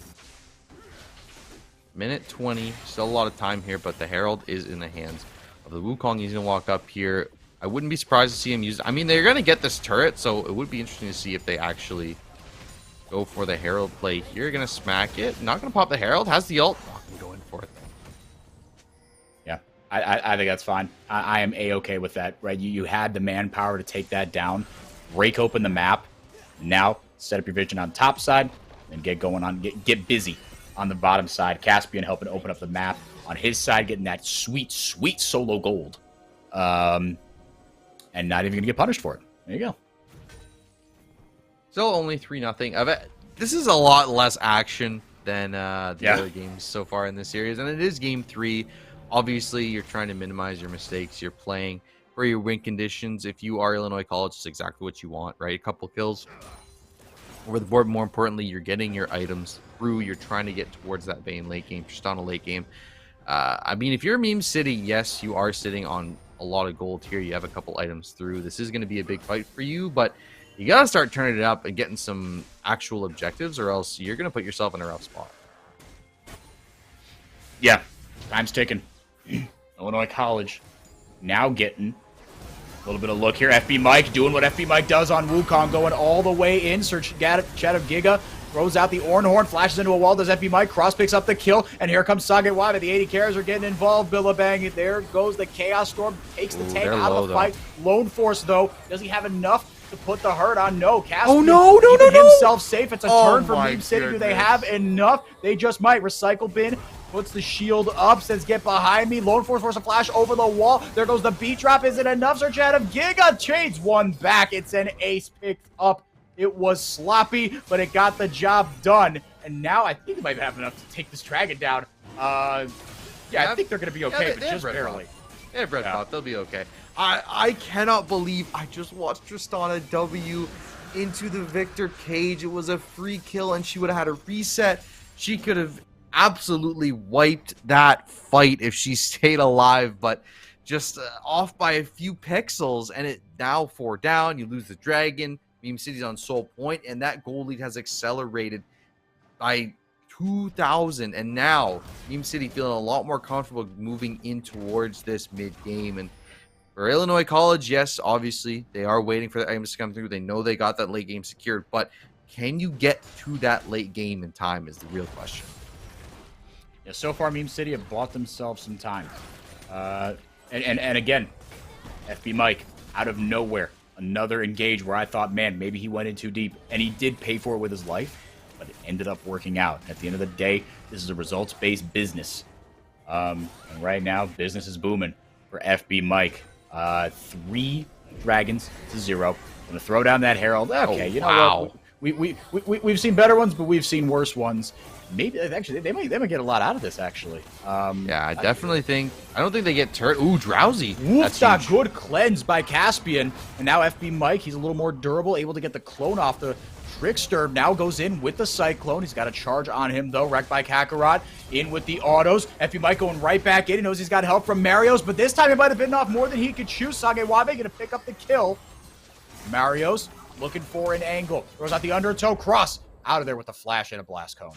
Minute 20, still a lot of time here, but the Herald is in the hands of the Wukong. He's going to walk up here. I wouldn't be surprised to see him use it. I mean, they're going to get this turret, so it would be interesting to see if they actually go for the Herald play here. Going to smack it. Not going to pop the Herald. Has the ult. Not going to go in for it. Yeah, I think that's fine. I am A-okay with that, right? You had the manpower to take that down, break open the map. Now, set up your vision on top side, and get going on, get busy on the bottom side. Caspian helping open up the map. On his side, getting that sweet, sweet solo gold. And not even going to get punished for it. There you go. Still only 3-0. This is a lot less action than the other games so far in this series. And it is game 3. Obviously, you're trying to minimize your mistakes. You're playing for your win conditions. If you are Illinois College, it's exactly what you want, right? A couple kills over the board. More importantly, you're getting your items through. You're trying to get towards that Vayne late game, just on a late game. I mean, if you're Meme City, yes, you are sitting on a lot of gold here. You have a couple items through. This is going to be a big fight for you, but you got to start turning it up and getting some actual objectives, or else you're going to put yourself in a rough spot. Yeah, time's ticking. Illinois College now getting a little bit of look here. FB Mike doing what FB Mike does on Wukong, going all the way in. Search chat of Giga. Throws out the Orn Horn, flashes into a wall, does FB Mike, Cross picks up the kill, and here comes Sage Wabe. The 80 carries are getting involved, Billabang. There goes the Chaos Storm, takes the tank out of the fight. Lone Force, though, does he have enough to put the hurt on? No, Caspian keeping himself safe. It's a turn for Meme City. Do they have enough? They just might. Recycle bin puts the shield up, says get behind me. Lone Force force a flash over the wall. There goes the beat drop. Is it enough? Search out of Giga, trades one back. It's an ace picked up. It was sloppy, but it got the job done. And now I think they might have enough to take this dragon down. I think they're going to be okay, but just barely. They have red pot. They'll be okay. I cannot believe I just watched Tristana W into the Victor cage. It was a free kill, and she would have had a reset. She could have absolutely wiped that fight if she stayed alive, but just off by a few pixels, and it now 4 down. You lose the dragon. Meme City's on Soul Point, and that goal lead has accelerated by 2,000. And now Meme City feeling a lot more comfortable moving in towards this mid-game. And for Illinois College, yes, obviously, they are waiting for the items to come through. They know they got that late game secured, but can you get to that late game in time is the real question. Yeah, so far, Meme City have bought themselves some time. And again, FB Mike, out of nowhere, another engage where I thought, man, maybe he went in too deep. And he did pay for it with his life, but it ended up working out. At the end of the day, this is a results-based business. And right now, business is booming for FB Mike. 3 dragons to 0. I'm going to throw down that Herald. Okay, you know what? We've seen better ones, but we've seen worse ones. Maybe actually they might get a lot out of this actually. Yeah, I definitely think. I don't think they get turret. Ooh, drowsy. That's a good cleanse by Caspian, and now FB Mike. He's a little more durable, able to get the clone off the Trickster. Now goes in with the Cyclone. He's got a charge on him though. Wrecked by Kakarot. In with the autos. FB Mike going right back in. He knows he's got help from Marios, but this time he might have bitten off more than he could chew. Sage Wabe gonna pick up the kill. Marios looking for an angle. Throws out the undertow. Cross out of there with a flash and a blast cone.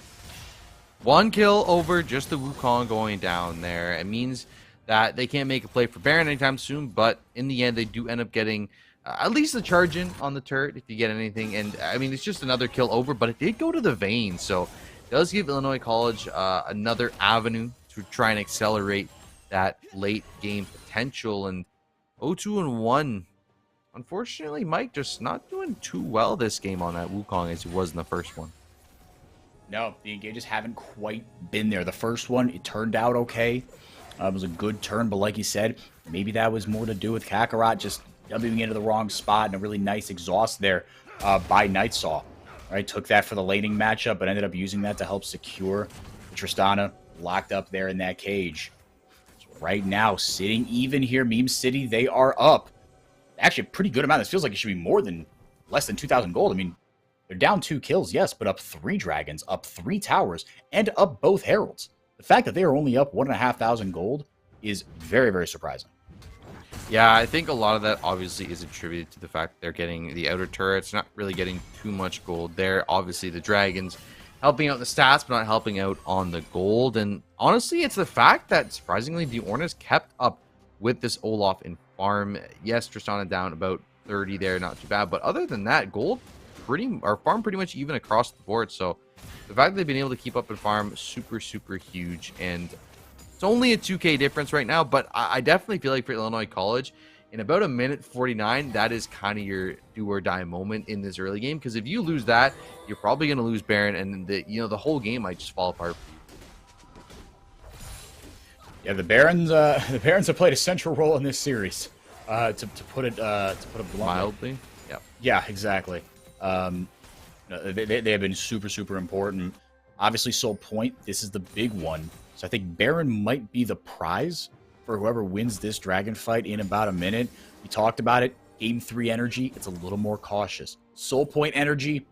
1 kill over just the Wukong going down there. It means that they can't make a play for Baron anytime soon, but in the end, they do end up getting at least a charge in on the turret if you get anything. And I mean, it's just another kill over, but it did go to the Vayne, so it does give Illinois College another avenue to try and accelerate that late game potential. And 0-2-1. Unfortunately, Mike just not doing too well this game on that Wukong as he was in the first one. No, the engages haven't quite been there. The first one, it turned out okay. It was a good turn, but like you said, maybe that was more to do with Kakarot just Wing into the wrong spot and a really nice exhaust there by Nightsaw. Right, took that for the laning matchup, but ended up using that to help secure Tristana locked up there in that cage. So right now, sitting even here, Meme City, they are up. Actually, a pretty good amount. This feels like it should be more than less than 2,000 gold. I mean, they're down 2 kills, yes, but up 3 dragons, up 3 towers, and up both heralds. The fact that they are only up 1,500 gold is very, very surprising. Yeah, I think a lot of that obviously is attributed to the fact that they're getting the outer turrets, not really getting too much gold there. Obviously, the dragons helping out the stats, but not helping out on the gold. And honestly, it's the fact that surprisingly, the Orna's kept up with this Olaf in farm. Yes, Tristana down about 30 there, not too bad. But other than that, gold farm pretty much even across the board. So the fact that they've been able to keep up in farm, super, super huge. And it's only a 2K difference right now, but I definitely feel like for Illinois College, in about 1:49, that is kind of your do or die moment in this early game. Because if you lose that, you're probably going to lose Baron, and the whole game might just fall apart for you. Yeah, the Barons have played a central role in this series. To put it bluntly. Mildly, yeah. Yeah, exactly. They have been super, super important. Obviously, Soul Point, this is the big one. So I think Baron might be the prize for whoever wins this dragon fight in about a minute. We talked about it. Game 3 energy, it's a little more cautious. Soul point energy,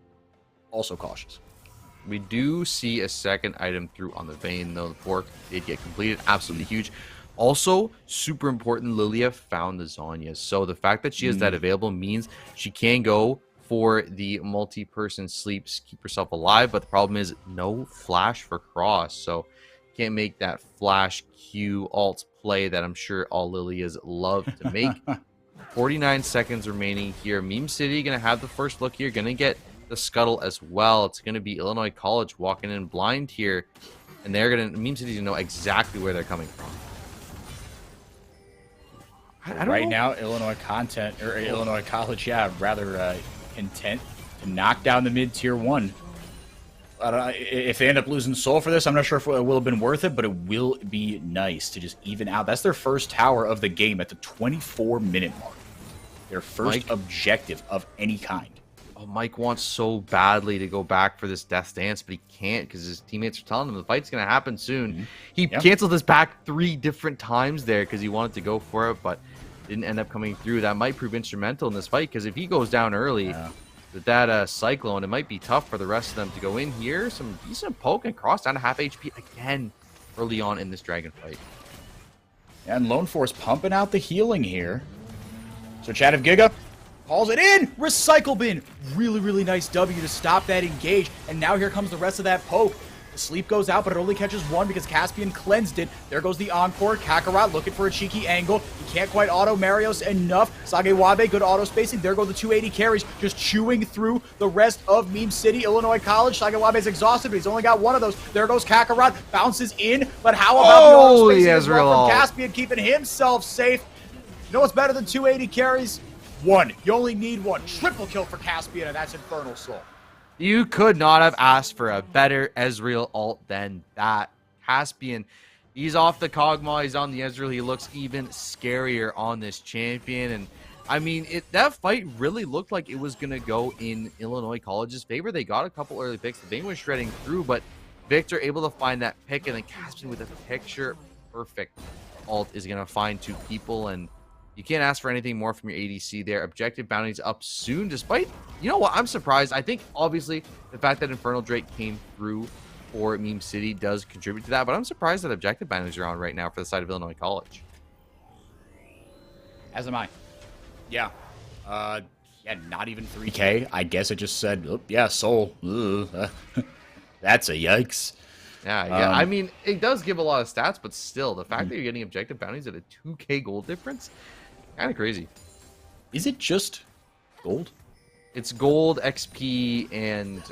also cautious. We do see a second item through on the vein, though. The fork did get completed. Absolutely huge. Also, super important, Lilia found the Zhonya's. So the fact that she has that available means she can go for the multi-person sleeps, keep herself alive. But the problem is no flash for Cross. So can't make that flash Q alt play that I'm sure all Lilias love to make. 49 seconds remaining here. Meme City going to have the first look here. Going to get the scuttle as well. It's going to be Illinois College walking in blind here. And they're going to, Meme City to know exactly where they're coming from. I don't know. Now, Illinois College, yeah, rather content to knock down the mid-tier 1. If they end up losing Soul for this, I'm not sure if it will have been worth it, but it will be nice to just even out. That's their first tower of the game at the 24-minute mark. Their first objective of any kind. Oh, Mike wants so badly to go back for this Death Dance, but he can't because his teammates are telling him the fight's going to happen soon. He canceled his back 3 different times there because he wanted to go for it, but didn't end up coming through. That might prove instrumental in this fight because if he goes down early with that Cyclone, it might be tough for the rest of them to go in here. Some decent poke and Cross down to half HP again early on in this Dragon fight. And Lone Force pumping out the healing here. So Chad of Giga calls it in. Recycle bin. Really, really nice W to stop that engage. And now here comes the rest of that poke. The sleep goes out, but it only catches 1 because Caspian cleansed it. There goes the Encore. Kakarot looking for a cheeky angle. He can't quite auto Marios enough. Sagewabe, good auto spacing. There go the 280 carries, just chewing through the rest of Meme City. Illinois College. Sagewabe's exhausted, but he's only got 1 of those. There goes Kakarot. Bounces in, but how about the auto spacing as well from Caspian, keeping himself safe? You know what's better than 280 carries? 1. You only need 1. Triple kill for Caspian, and that's Infernal Soul. You could not have asked for a better Ezreal ult than that. Caspian, he's off the Kog'Maw, he's on the Ezreal. He looks even scarier on this champion. And I mean, that fight really looked like it was going to go in Illinois College's favor. They got a couple early picks. The Vayne was shredding through, but Victor able to find that pick, and then Caspian with a picture perfect ult is going to find 2 people. And you can't ask for anything more from your ADC there. Objective bounties up soon, despite, you know what, I'm surprised. I think, obviously, the fact that Infernal Drake came through for Meme City does contribute to that, but I'm surprised that objective bounties are on right now for the side of Illinois College. As am I. Yeah. Yeah, not even 3K. I guess it just said, oh, yeah, Soul. That's a yikes. Yeah. I mean, it does give a lot of stats, but still, the fact that you're getting objective bounties at a 2K gold difference, kind of crazy. Is it just gold? It's gold, XP, and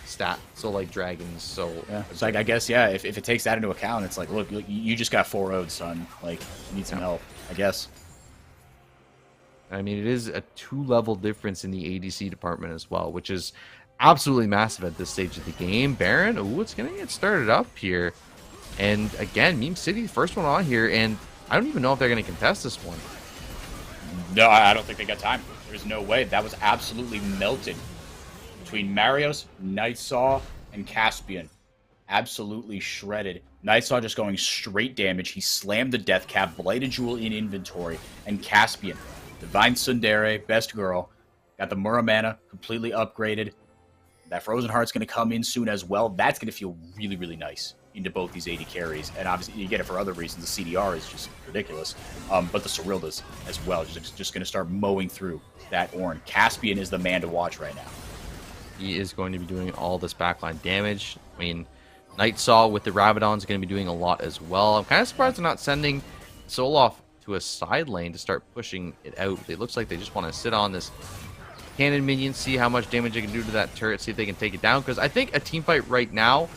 stat. So like dragons. So yeah, it's like, I guess, yeah. If it takes that into account, it's like, look, you just got 4-0'd, son. Like, you need some help, I guess. I mean, it is a 2-level difference in the ADC department as well, which is absolutely massive at this stage of the game. Baron, it's gonna get started up here, and again, Meme City, first one on here, and I don't even know if they're gonna contest this one. No, I don't think they got time. There's no way. That was absolutely melted between Marios, Nightsaw, and Caspian. Absolutely shredded. Nightsaw just going straight damage. He slammed the Death Cap, Blighted Jewel in inventory, and Caspian, Divine Tsundere, best girl, got the Muramana completely upgraded. That Frozen Heart's going to come in soon as well. That's going to feel really, really nice into both these 80 carries. And obviously, you get it for other reasons. The CDR is just ridiculous. But the Cerildas as well. Just going to start mowing through that Ornn. Caspian is the man to watch right now. He is going to be doing all this backline damage. I mean, Nightsaw with the Rabadon is going to be doing a lot as well. I'm kind of surprised they're not sending Soul off to a side lane to start pushing it out. It looks like they just want to sit on this cannon minion, see how much damage they can do to that turret, see if they can take it down, because I think a team fight right now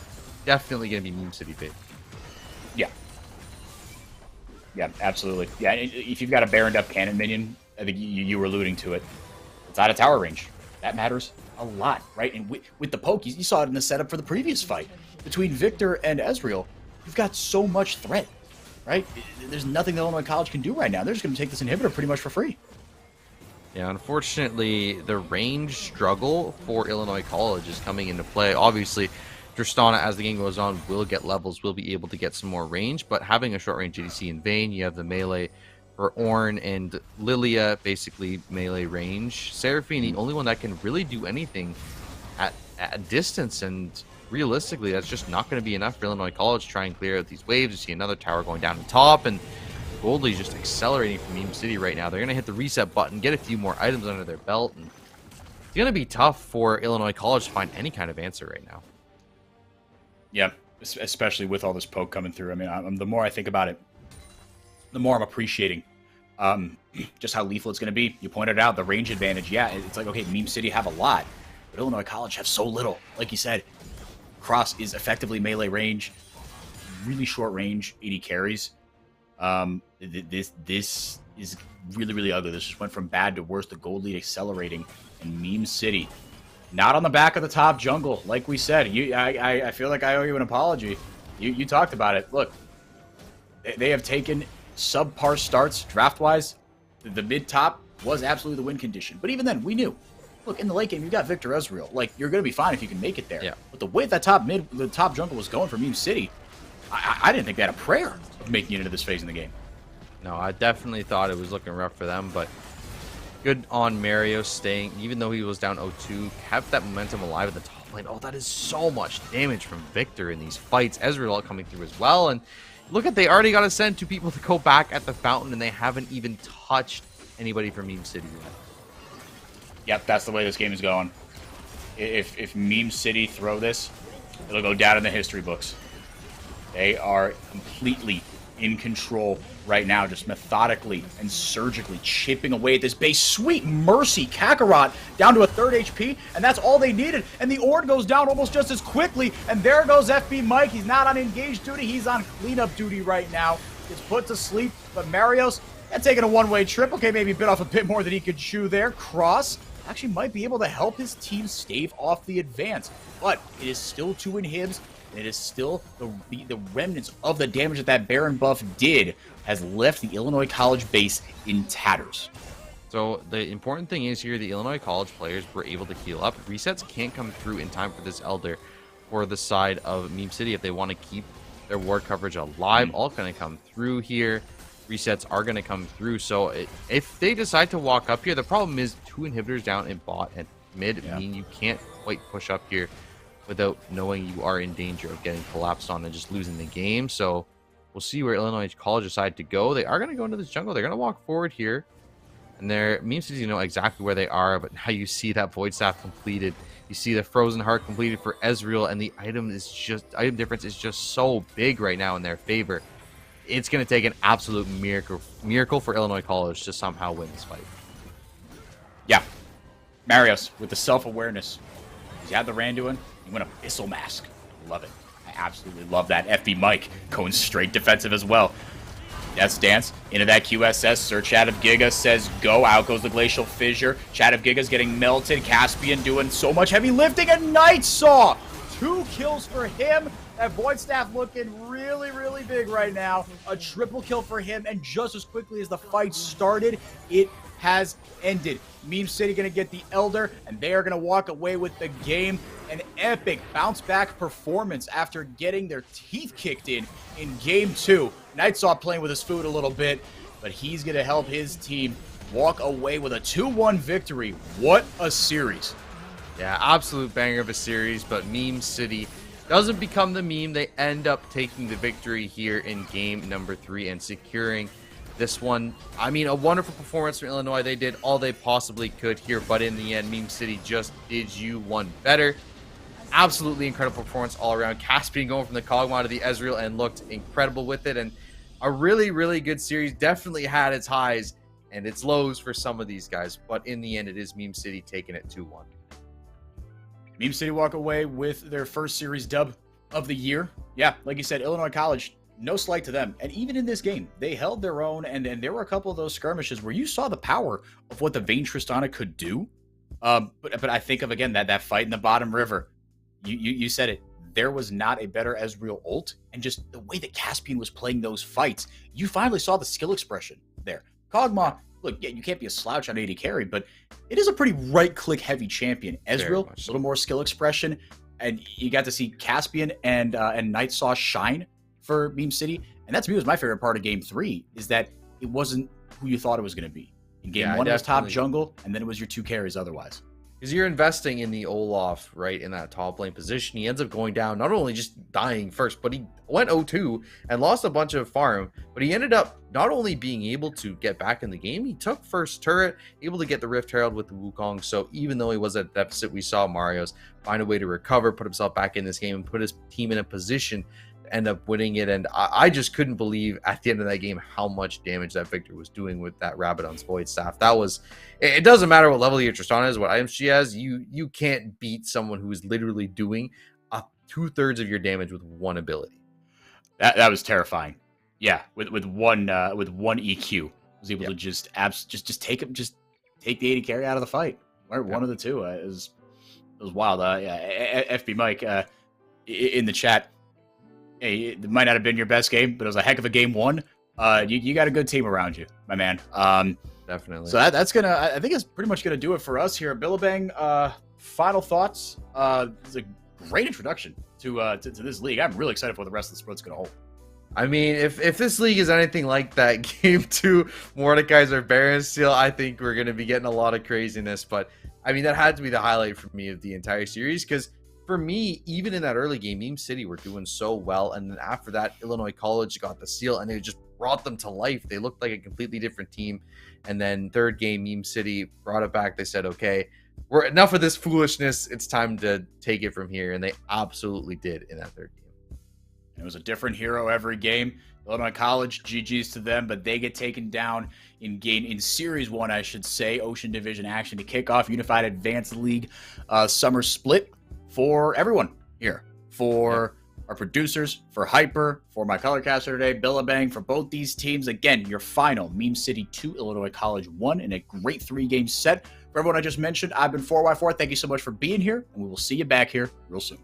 definitely going to be Meme City big. Yeah. Yeah, absolutely. Yeah, if you've got a Baroned up cannon minion, I think you were alluding to it, it's out of tower range. That matters a lot, right? And with the poke, you saw it in the setup for the previous fight. Between Victor and Ezreal, you've got so much threat, right? There's nothing that Illinois College can do right now. They're just going to take this inhibitor pretty much for free. Yeah, unfortunately, the range struggle for Illinois College is coming into play. Obviously, Tristana, as the game goes on, will get levels, will be able to get some more range, but having a short range ADC in Vayne, you have the melee for Ornn and Lilia, basically melee range. Seraphine, the only one that can really do anything at a distance, and realistically, that's just not going to be enough for Illinois College to try and clear out these waves. You see another tower going down the top, and Goldley's just accelerating from Meme City right now. They're going to hit the reset button, get a few more items under their belt, and it's going to be tough for Illinois College to find any kind of answer right now. Yeah, especially with all this poke coming through. I mean, the more I think about it, the more I'm appreciating just how lethal it's going to be. You pointed out the range advantage. Yeah, it's like, okay, Meme City have a lot, but Illinois College have so little. Like you said, Cross is effectively melee range, really short range, 80 carries. This is really, really ugly. This just went from bad to worse. The gold lead accelerating, and Meme City not on the back of the top jungle, like we said. I feel like I owe you an apology. You talked about it. Look, they have taken subpar starts draft-wise. The mid-top was absolutely the win condition. But even then, we knew. Look, in the late game, you got Victor Ezreal. Like, you're going to be fine if you can make it there. Yeah. But the way that the top jungle was going for Meme City, I didn't think they had a prayer of making it into this phase in the game. No, I definitely thought it was looking rough for them, but good on Mario staying, even though he was down 0-2, kept that momentum alive at the top lane. Oh, that is so much damage from Victor in these fights. Ezreal coming through as well, and look at, they already got to send 2 people to go back at the fountain, and they haven't even touched anybody from Meme City yet. Yep, that's the way this game is going. If Meme City throw this, it'll go down in the history books. They are completely in control right now, just methodically and surgically chipping away at this base. Sweet mercy, Kakarot down to a 3rd HP, and that's all they needed. And the Ord goes down almost just as quickly, and there goes FB Mike. He's not on engaged duty, he's on cleanup duty right now. Gets put to sleep, but Marios, taking a one-way trip. Okay, maybe bit off a bit more than he could chew there. Cross actually might be able to help his team stave off the advance, but it is still 2 inhibs. It is still the remnants of the damage that Baron buff did has left the Illinois College base in tatters. So the important thing is here, the Illinois College players were able to heal up. Resets can't come through in time for this Elder for the side of Meme City if they want to keep their ward coverage alive. All going to come through here. Resets are going to come through. So if they decide to walk up here, the problem is 2 inhibitors down in bot and mid mean you can't quite push up here without knowing you are in danger of getting collapsed on and just losing the game. So we'll see where Illinois College decide to go. They are going to go into this jungle. They're going to walk forward here. And their Meme City, you know exactly where they are, but now you see that Void Staff completed. You see the Frozen Heart completed for Ezreal, and the item difference is just so big right now in their favor. It's going to take an absolute miracle for Illinois College to somehow win this fight. Yeah. Marios with the self-awareness. He's had the Randuin. He went Abyssal Mask. Love it. I absolutely love that. FB Mike going straight defensive as well. Yes, Dance into that QSS. Sir Chat of Giga says go. Out goes the Glacial Fissure. Chat of Giga's getting melted. Caspian doing so much heavy lifting. And Night Saw. 2 kills for him. That Void Staff looking really, really big right now. A triple kill for him. And just as quickly as the fight started, it has ended. Meme City going to get the Elder, and they are going to walk away with the game. An epic bounce-back performance after getting their teeth kicked in Game 2. Nightsaw playing with his food a little bit, but he's going to help his team walk away with a 2-1 victory. What a series. Yeah, absolute banger of a series, but Meme City doesn't become the meme. They end up taking the victory here in game number 3 and securing this one. I mean, a wonderful performance from Illinois. They did all they possibly could here, but in the end, Meme City just did you one better. Absolutely incredible performance all around. Caspian going from the Kog'Maw to the Ezreal and looked incredible with it. And a really, really good series. Definitely had its highs and its lows for some of these guys. But in the end, it is Meme City taking it 2-1. Meme City walk away with their first series dub of the year. Yeah, like you said, Illinois College, no slight to them. And even in this game, they held their own. And there were a couple of those skirmishes where you saw the power of what the Vayne Tristana could do. But I think of, again, that fight in the bottom river. You said it. There was not a better Ezreal ult. And just the way that Caspian was playing those fights, you finally saw the skill expression there. Kog'Maw, look, yeah, you can't be a slouch on AD carry, but it is a pretty right-click heavy champion. Ezreal, a little more skill expression. and you got to see Caspian and Night Saw shine for Meme City, and that to me was my favorite part of Game 3, is that it wasn't who you thought it was going to be. In Game 1, it was top jungle, and then it was your 2 carries otherwise. Because you're investing in the Olaf, right, in that top lane position. He ends up going down, not only just dying first, but he went 0-2 and lost a bunch of farm. But he ended up not only being able to get back in the game, he took first turret, able to get the Rift Herald with the Wukong. So even though he was at deficit, we saw Mario's find a way to recover, put himself back in this game, and put his team in a position end up winning it. And I just couldn't believe at the end of that game how much damage that Victor was doing with that Rabadon's Void Staff. That was, it doesn't matter what level your Tristana is, what items she has, you can't beat someone who is literally doing 2/3 of your damage with one ability. That was terrifying. Yeah, with one EQ, was able to just take him, just take the 80 carry out of the fight. Or one of the two. It was wild. FB Mike in the chat. Hey, it might not have been your best game, but it was a heck of a game 1. You got a good team around you, my man. Definitely. So that's gonna, I think it's pretty much gonna do it for us here at Billabang. Final thoughts. It's a great introduction to this league. I'm really excited for what the rest of the split's gonna hold. I mean, if this league is anything like that game 2 Mordekaiser Baron Steel, I think we're gonna be getting a lot of craziness. But I mean, that had to be the highlight for me of the entire series, because for me, even in that early game, Meme City were doing so well. And then after that, Illinois College got the seal, and it just brought them to life. They looked like a completely different team. And then third game, Meme City brought it back. They said, okay, we're enough of this foolishness. It's time to take it from here. And they absolutely did in that third game. It was a different hero every game. Illinois College, GG's to them, but they get taken down in Series 1, I should say. Ocean Division action to kick off Unified Advanced League summer split. For everyone here, for our producers, for Hyper, for my color caster today, Billabang, for both these teams. Again, your final, Meme City 2, Illinois College 1, in a great 3-game set. For everyone I just mentioned, I've been 4x4. Thank you so much for being here, and we will see you back here real soon.